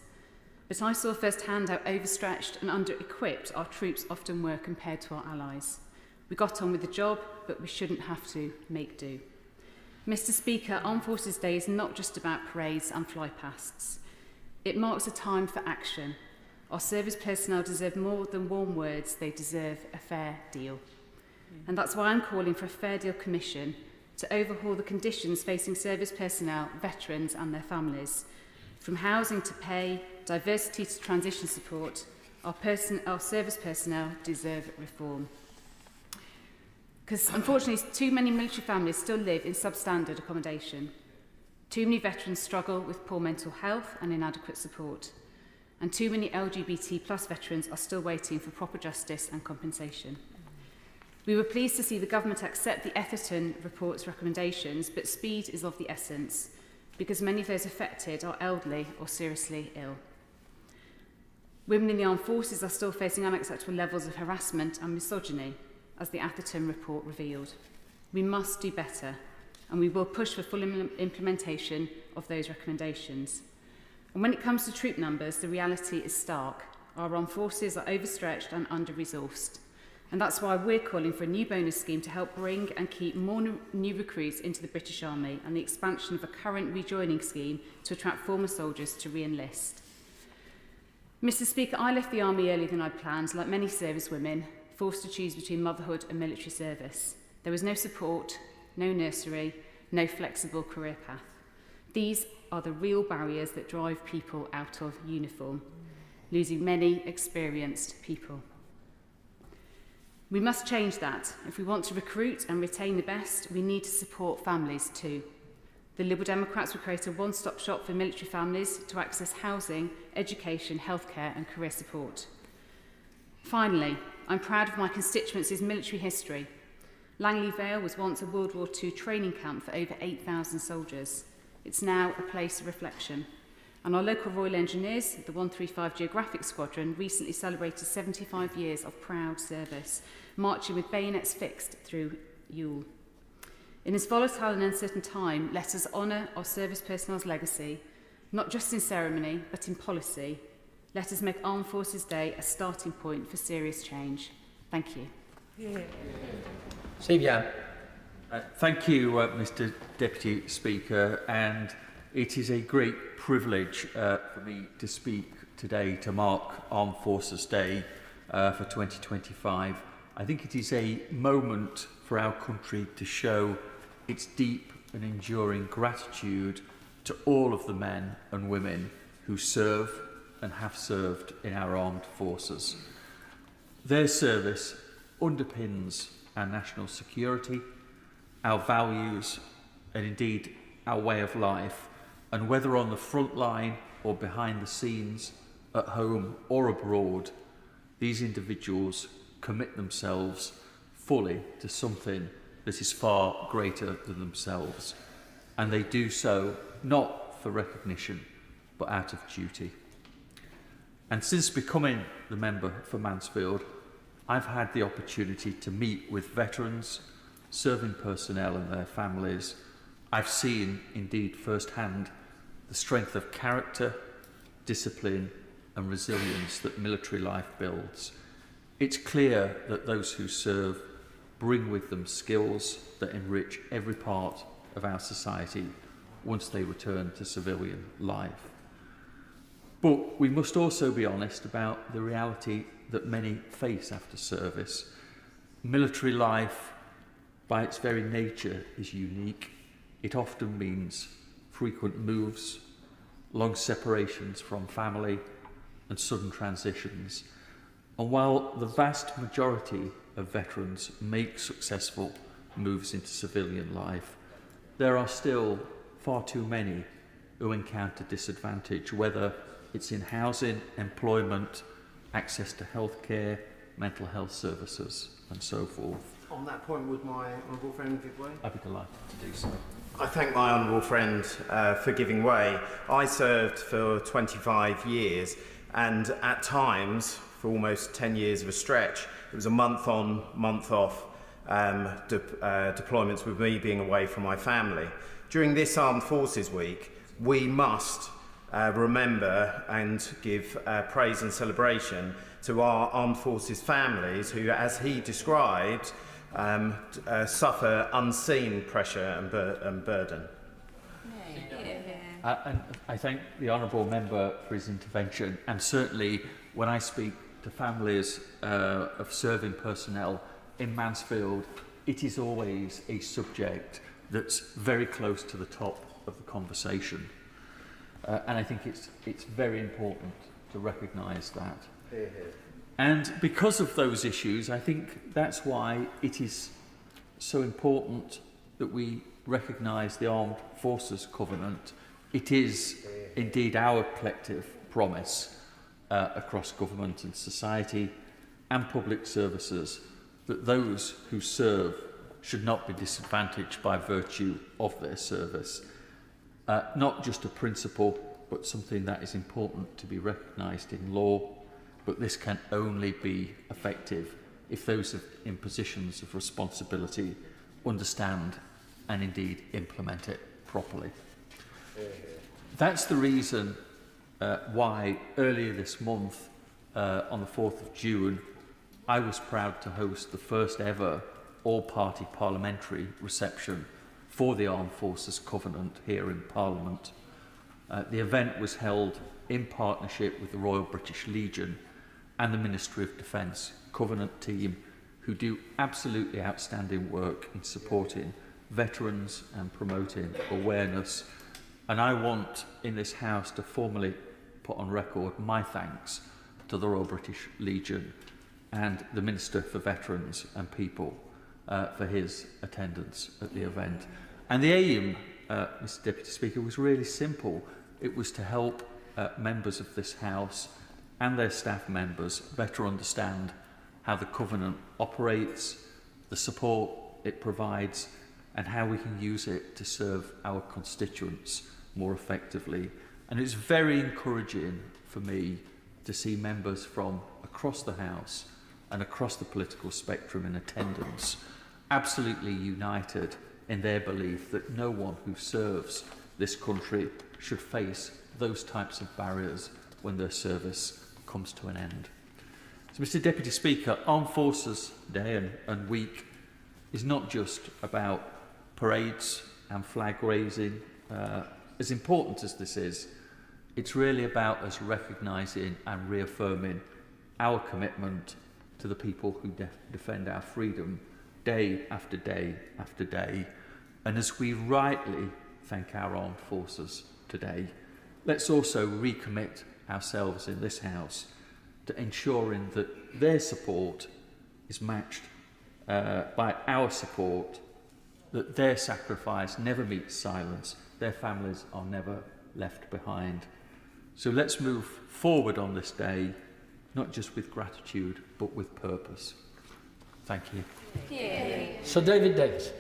But I saw firsthand how overstretched and under-equipped our troops often were compared to our allies. We got on with the job, but we shouldn't have to make do. Mr. Speaker, Armed Forces Day is not just about parades and flypasts. It marks a time for action. Our service personnel deserve more than warm words, they deserve a fair deal. And that's why I'm calling for a Fair Deal Commission to overhaul the conditions facing service personnel, veterans and their families. From housing to pay, diversity to transition support, our service personnel deserve reform. Because unfortunately, too many military families still live in substandard accommodation. Too many veterans struggle with poor mental health and inadequate support. And too many LGBT+ veterans are still waiting for proper justice and compensation. We were pleased to see the government accept the Etherton report's recommendations, but speed is of the essence, because many of those affected are elderly or seriously ill. Women in the armed forces are still facing unacceptable levels of harassment and misogyny, as the Atherton report revealed. We must do better, and we will push for full implementation of those recommendations. And when it comes to troop numbers, the reality is stark. Our armed forces are overstretched and under-resourced. And that's why we're calling for a new bonus scheme to help bring and keep more new recruits into the British Army, and the expansion of a current rejoining scheme to attract former soldiers to re-enlist. Mr. Speaker, I left the Army earlier than I planned, like many servicewomen, forced to choose between motherhood and military service. There was no support, no nursery, no flexible career path. These are the real barriers that drive people out of uniform, losing many experienced people. We must change that. If we want to recruit and retain the best, we need to support families too. The Liberal Democrats will create a one-stop shop for military families to access housing, education, healthcare and career support. Finally, I'm proud of my constituency's military history. Langley Vale was once a World War II training camp for over 8,000 soldiers. It's now a place of reflection. And our local Royal Engineers, the 135 Geographic Squadron, recently celebrated 75 years of proud service, marching with bayonets fixed through Yule. In this volatile and uncertain time, let us honour our service personnel's legacy, not just in ceremony, but in policy. Let us make Armed Forces Day a starting point for serious change. Thank you. Sylvia. Thank you, Mr. Deputy Speaker, and it is a great privilege for me to speak today to mark Armed Forces Day for 2025. I think it is a moment for our country to show its deep and enduring gratitude to all of the men and women who serve and have served in our armed forces. Their service underpins our national security, our values, and indeed our way of life. And whether on the front line or behind the scenes, at home or abroad, these individuals commit themselves fully to something that is far greater than themselves. And they do so not for recognition, but out of duty. And since becoming the member for Mansfield, I've had the opportunity to meet with veterans, serving personnel and their families. I've seen, indeed, firsthand, the strength of character, discipline and resilience that military life builds. It's clear that those who serve bring with them skills that enrich every part of our society once they return to civilian life. But we must also be honest about the reality that many face after service. Military life, by its very nature, is unique. It often means frequent moves, long separations from family, and sudden transitions. And while the vast majority of veterans make successful moves into civilian life, there are still far too many who encounter disadvantage, whether it's in housing, employment, access to healthcare, mental health services, and so forth. On that point, would my honourable friend give way? I'd be delighted to do so. I thank my honourable friend for giving way. I served for 25 years, and at times, for almost 10 years of a stretch, it was a month on, month off deployments with me being away from my family. During this Armed Forces Week, we must remember and give praise and celebration to our armed forces families who, as he described, suffer unseen pressure and burden. And I thank the honourable member for his intervention, and certainly when I speak to families of serving personnel in Mansfield, it is always a subject that's very close to the top of the conversation. And I think it's very important to recognise that. And because of those issues, I think that's why it is so important that we recognise the Armed Forces Covenant. It is indeed our collective promise across government and society and public services that those who serve should not be disadvantaged by virtue of their service. Not just a principle, but something that is important to be recognised in law. But this can only be effective if those in positions of responsibility understand and indeed implement it properly. That's the reason why earlier this month, on the 4th of June, I was proud to host the first ever all-party parliamentary reception for the Armed Forces Covenant here in Parliament. The event was held in partnership with the Royal British Legion and the Ministry of Defence Covenant team, who do absolutely outstanding work in supporting veterans and promoting awareness. And I want in this House to formally put on record my thanks to the Royal British Legion and the Minister for Veterans and People for his attendance at the event. And the aim, Mr Deputy Speaker, was really simple. It was to help members of this House and their staff members better understand how the Covenant operates, the support it provides, and how we can use it to serve our constituents more effectively. And it's very encouraging for me to see members from across the House and across the political spectrum in attendance, absolutely united in their belief that no one who serves this country should face those types of barriers when their service comes to an end. So, Mr Deputy Speaker, Armed Forces Day and Week is not just about parades and flag raising. As important as this is, it's really about us recognising and reaffirming our commitment to the people who defend our freedom day after day after day. And as we rightly thank our armed forces today, let's also recommit ourselves in this House to ensuring that their support is matched by our support, that their sacrifice never meets silence, their families are never left behind. So let's move forward on this day, not just with gratitude, but with purpose. Thank you. Sir David Davis.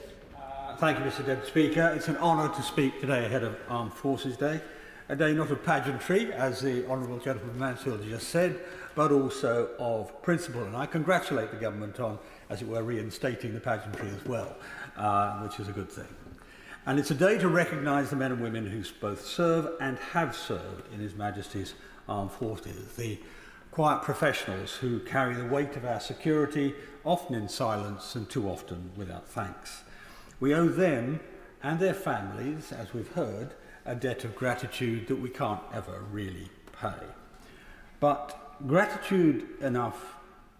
Thank you, Mr Deputy Speaker. It's an honour to speak today ahead of Armed Forces Day, a day not of pageantry, as the Honourable Gentleman from Mansfield just said, but also of principle. And I congratulate the government on, as it were, reinstating the pageantry as well, which is a good thing. And it's a day to recognise the men and women who both serve and have served in His Majesty's Armed Forces, the quiet professionals who carry the weight of our security, often in silence and too often without thanks. We owe them and their families, as we've heard, a debt of gratitude that we can't ever really pay. But gratitude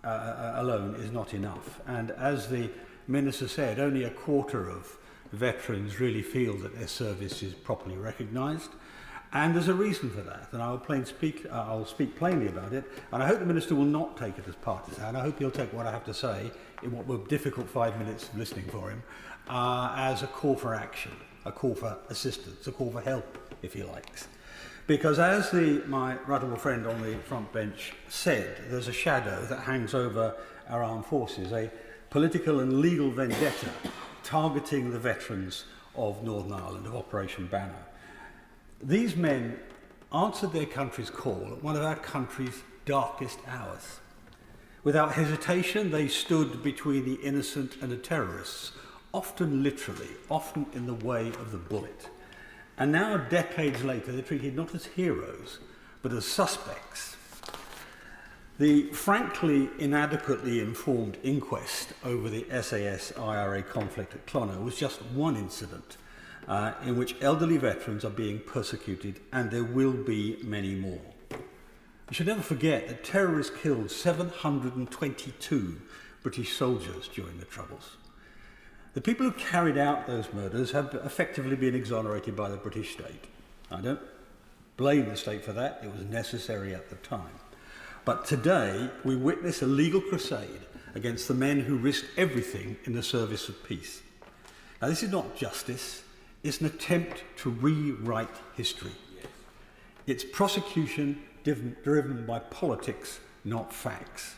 alone is not enough. And as the Minister said, only a quarter of veterans really feel that their service is properly recognised. And there's a reason for that, and I'll speak plainly about it, and I hope the Minister will not take it as partisan. I hope he'll take what I have to say, in what were difficult 5 minutes of listening for him, as a call for action, a call for assistance, a call for help, if he likes. Because as my right honourable friend on the front bench said, there's a shadow that hangs over our armed forces, a political and legal vendetta targeting the veterans of Northern Ireland, of Operation Banner. These men answered their country's call at one of our country's darkest hours. Without hesitation, they stood between the innocent and the terrorists, often literally, often in the way of the bullet. And now, decades later, they're treated not as heroes, but as suspects. The frankly inadequately informed inquest over the SAS-IRA conflict at Clonard was just one incident in which elderly veterans are being persecuted, and there will be many more. We should never forget that terrorists killed 722 British soldiers during the Troubles. The people who carried out those murders have effectively been exonerated by the British state. I don't blame the state for that, it was necessary at the time. But today, we witness a legal crusade against the men who risked everything in the service of peace. Now, this is not justice, it's an attempt to rewrite history. It's prosecution driven by politics, not facts.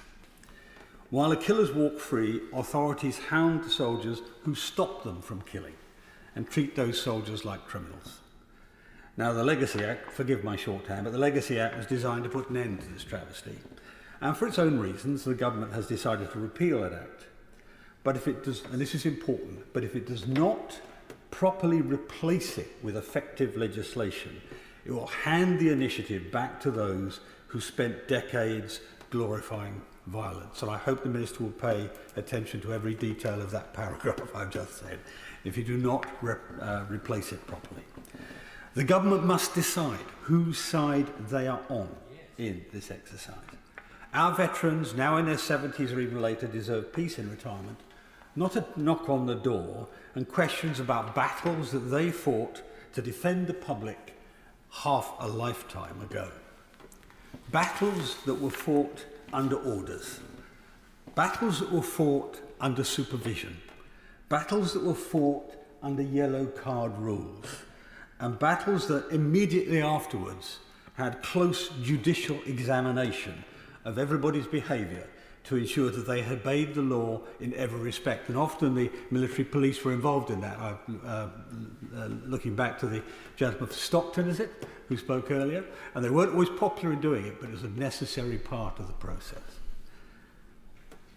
While the killers walk free, authorities hound the soldiers who stop them from killing and treat those soldiers like criminals. Now, the Legacy Act, forgive my shorthand, but the Legacy Act was designed to put an end to this travesty. And for its own reasons, the government has decided to repeal that act. But if it does, and this is important, but if it does not properly replace it with effective legislation, it will hand the initiative back to those who spent decades glorifying violence. And I hope the Minister will pay attention to every detail of that paragraph I've just said, if you do not replace it properly. The government must decide whose side they are on in this exercise. Our veterans, now in their 70s or even later, deserve peace in retirement, not a knock on the door and questions about battles that they fought to defend the public half a lifetime ago. Battles that were fought under orders. Battles that were fought under supervision. Battles that were fought under yellow card rules. And battles that immediately afterwards had close judicial examination of everybody's behaviour to ensure that they obeyed the law in every respect. And often the military police were involved in that. Looking back to the gentleman from Stockton, is it, who spoke earlier? And they weren't always popular in doing it, but it was a necessary part of the process.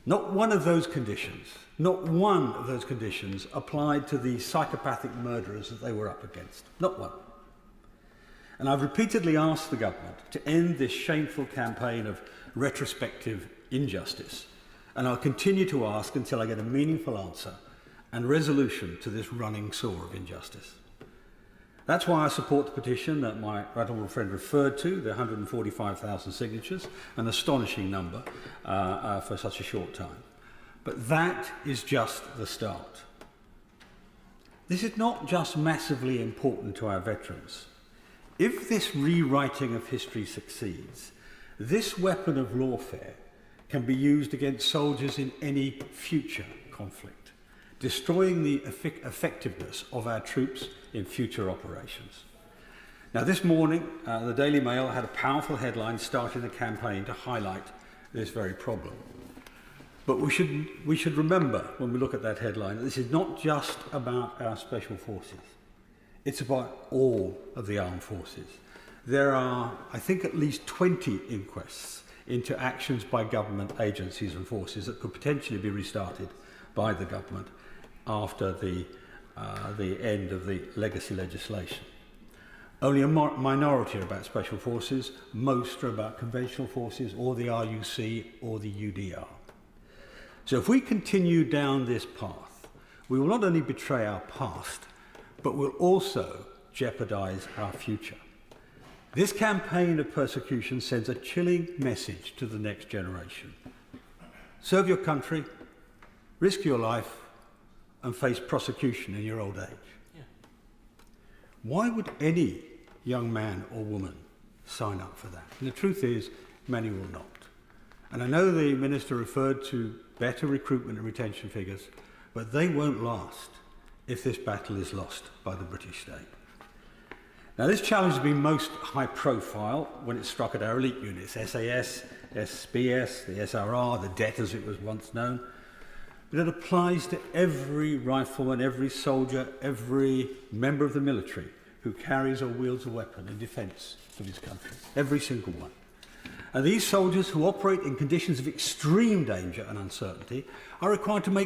Not one of those conditions applied to the psychopathic murderers that they were up against. Not one. And I've repeatedly asked the government to end this shameful campaign of retrospective injustice. And I'll continue to ask until I get a meaningful answer and resolution to this running sore of injustice. That's why I support the petition that my right honourable friend referred to, the 145,000 signatures, an astonishing number for such a short time. But that is just the start. This is not just massively important to our veterans. If this rewriting of history succeeds, this weapon of lawfare can be used against soldiers in any future conflict, destroying the effectiveness of our troops in future operations. Now, this morning, the Daily Mail had a powerful headline starting the campaign to highlight this very problem. But we should remember, when we look at that headline, that this is not just about our special forces. It's about all of the armed forces. There are, I think, at least 20 inquests into actions by government agencies and forces that could potentially be restarted by the government after the end of the legacy legislation. Only a minority are about special forces, most are about conventional forces or the RUC or the UDR. So if we continue down this path, we will not only betray our past, but will also jeopardise our future. This campaign of persecution sends a chilling message to the next generation. Serve your country, risk your life, and face prosecution in your old age. Yeah. Why would any young man or woman sign up for that? And the truth is, many will not. And I know the Minister referred to better recruitment and retention figures, but they won't last if this battle is lost by the British state. Now, this challenge has been most high profile when it struck at our elite units, SAS, SBS, the SRR, the DET as it was once known. But it applies to every rifleman, every soldier, every member of the military who carries or wields a weapon in defence of his country. Every single one. And these soldiers who operate in conditions of extreme danger and uncertainty are required to make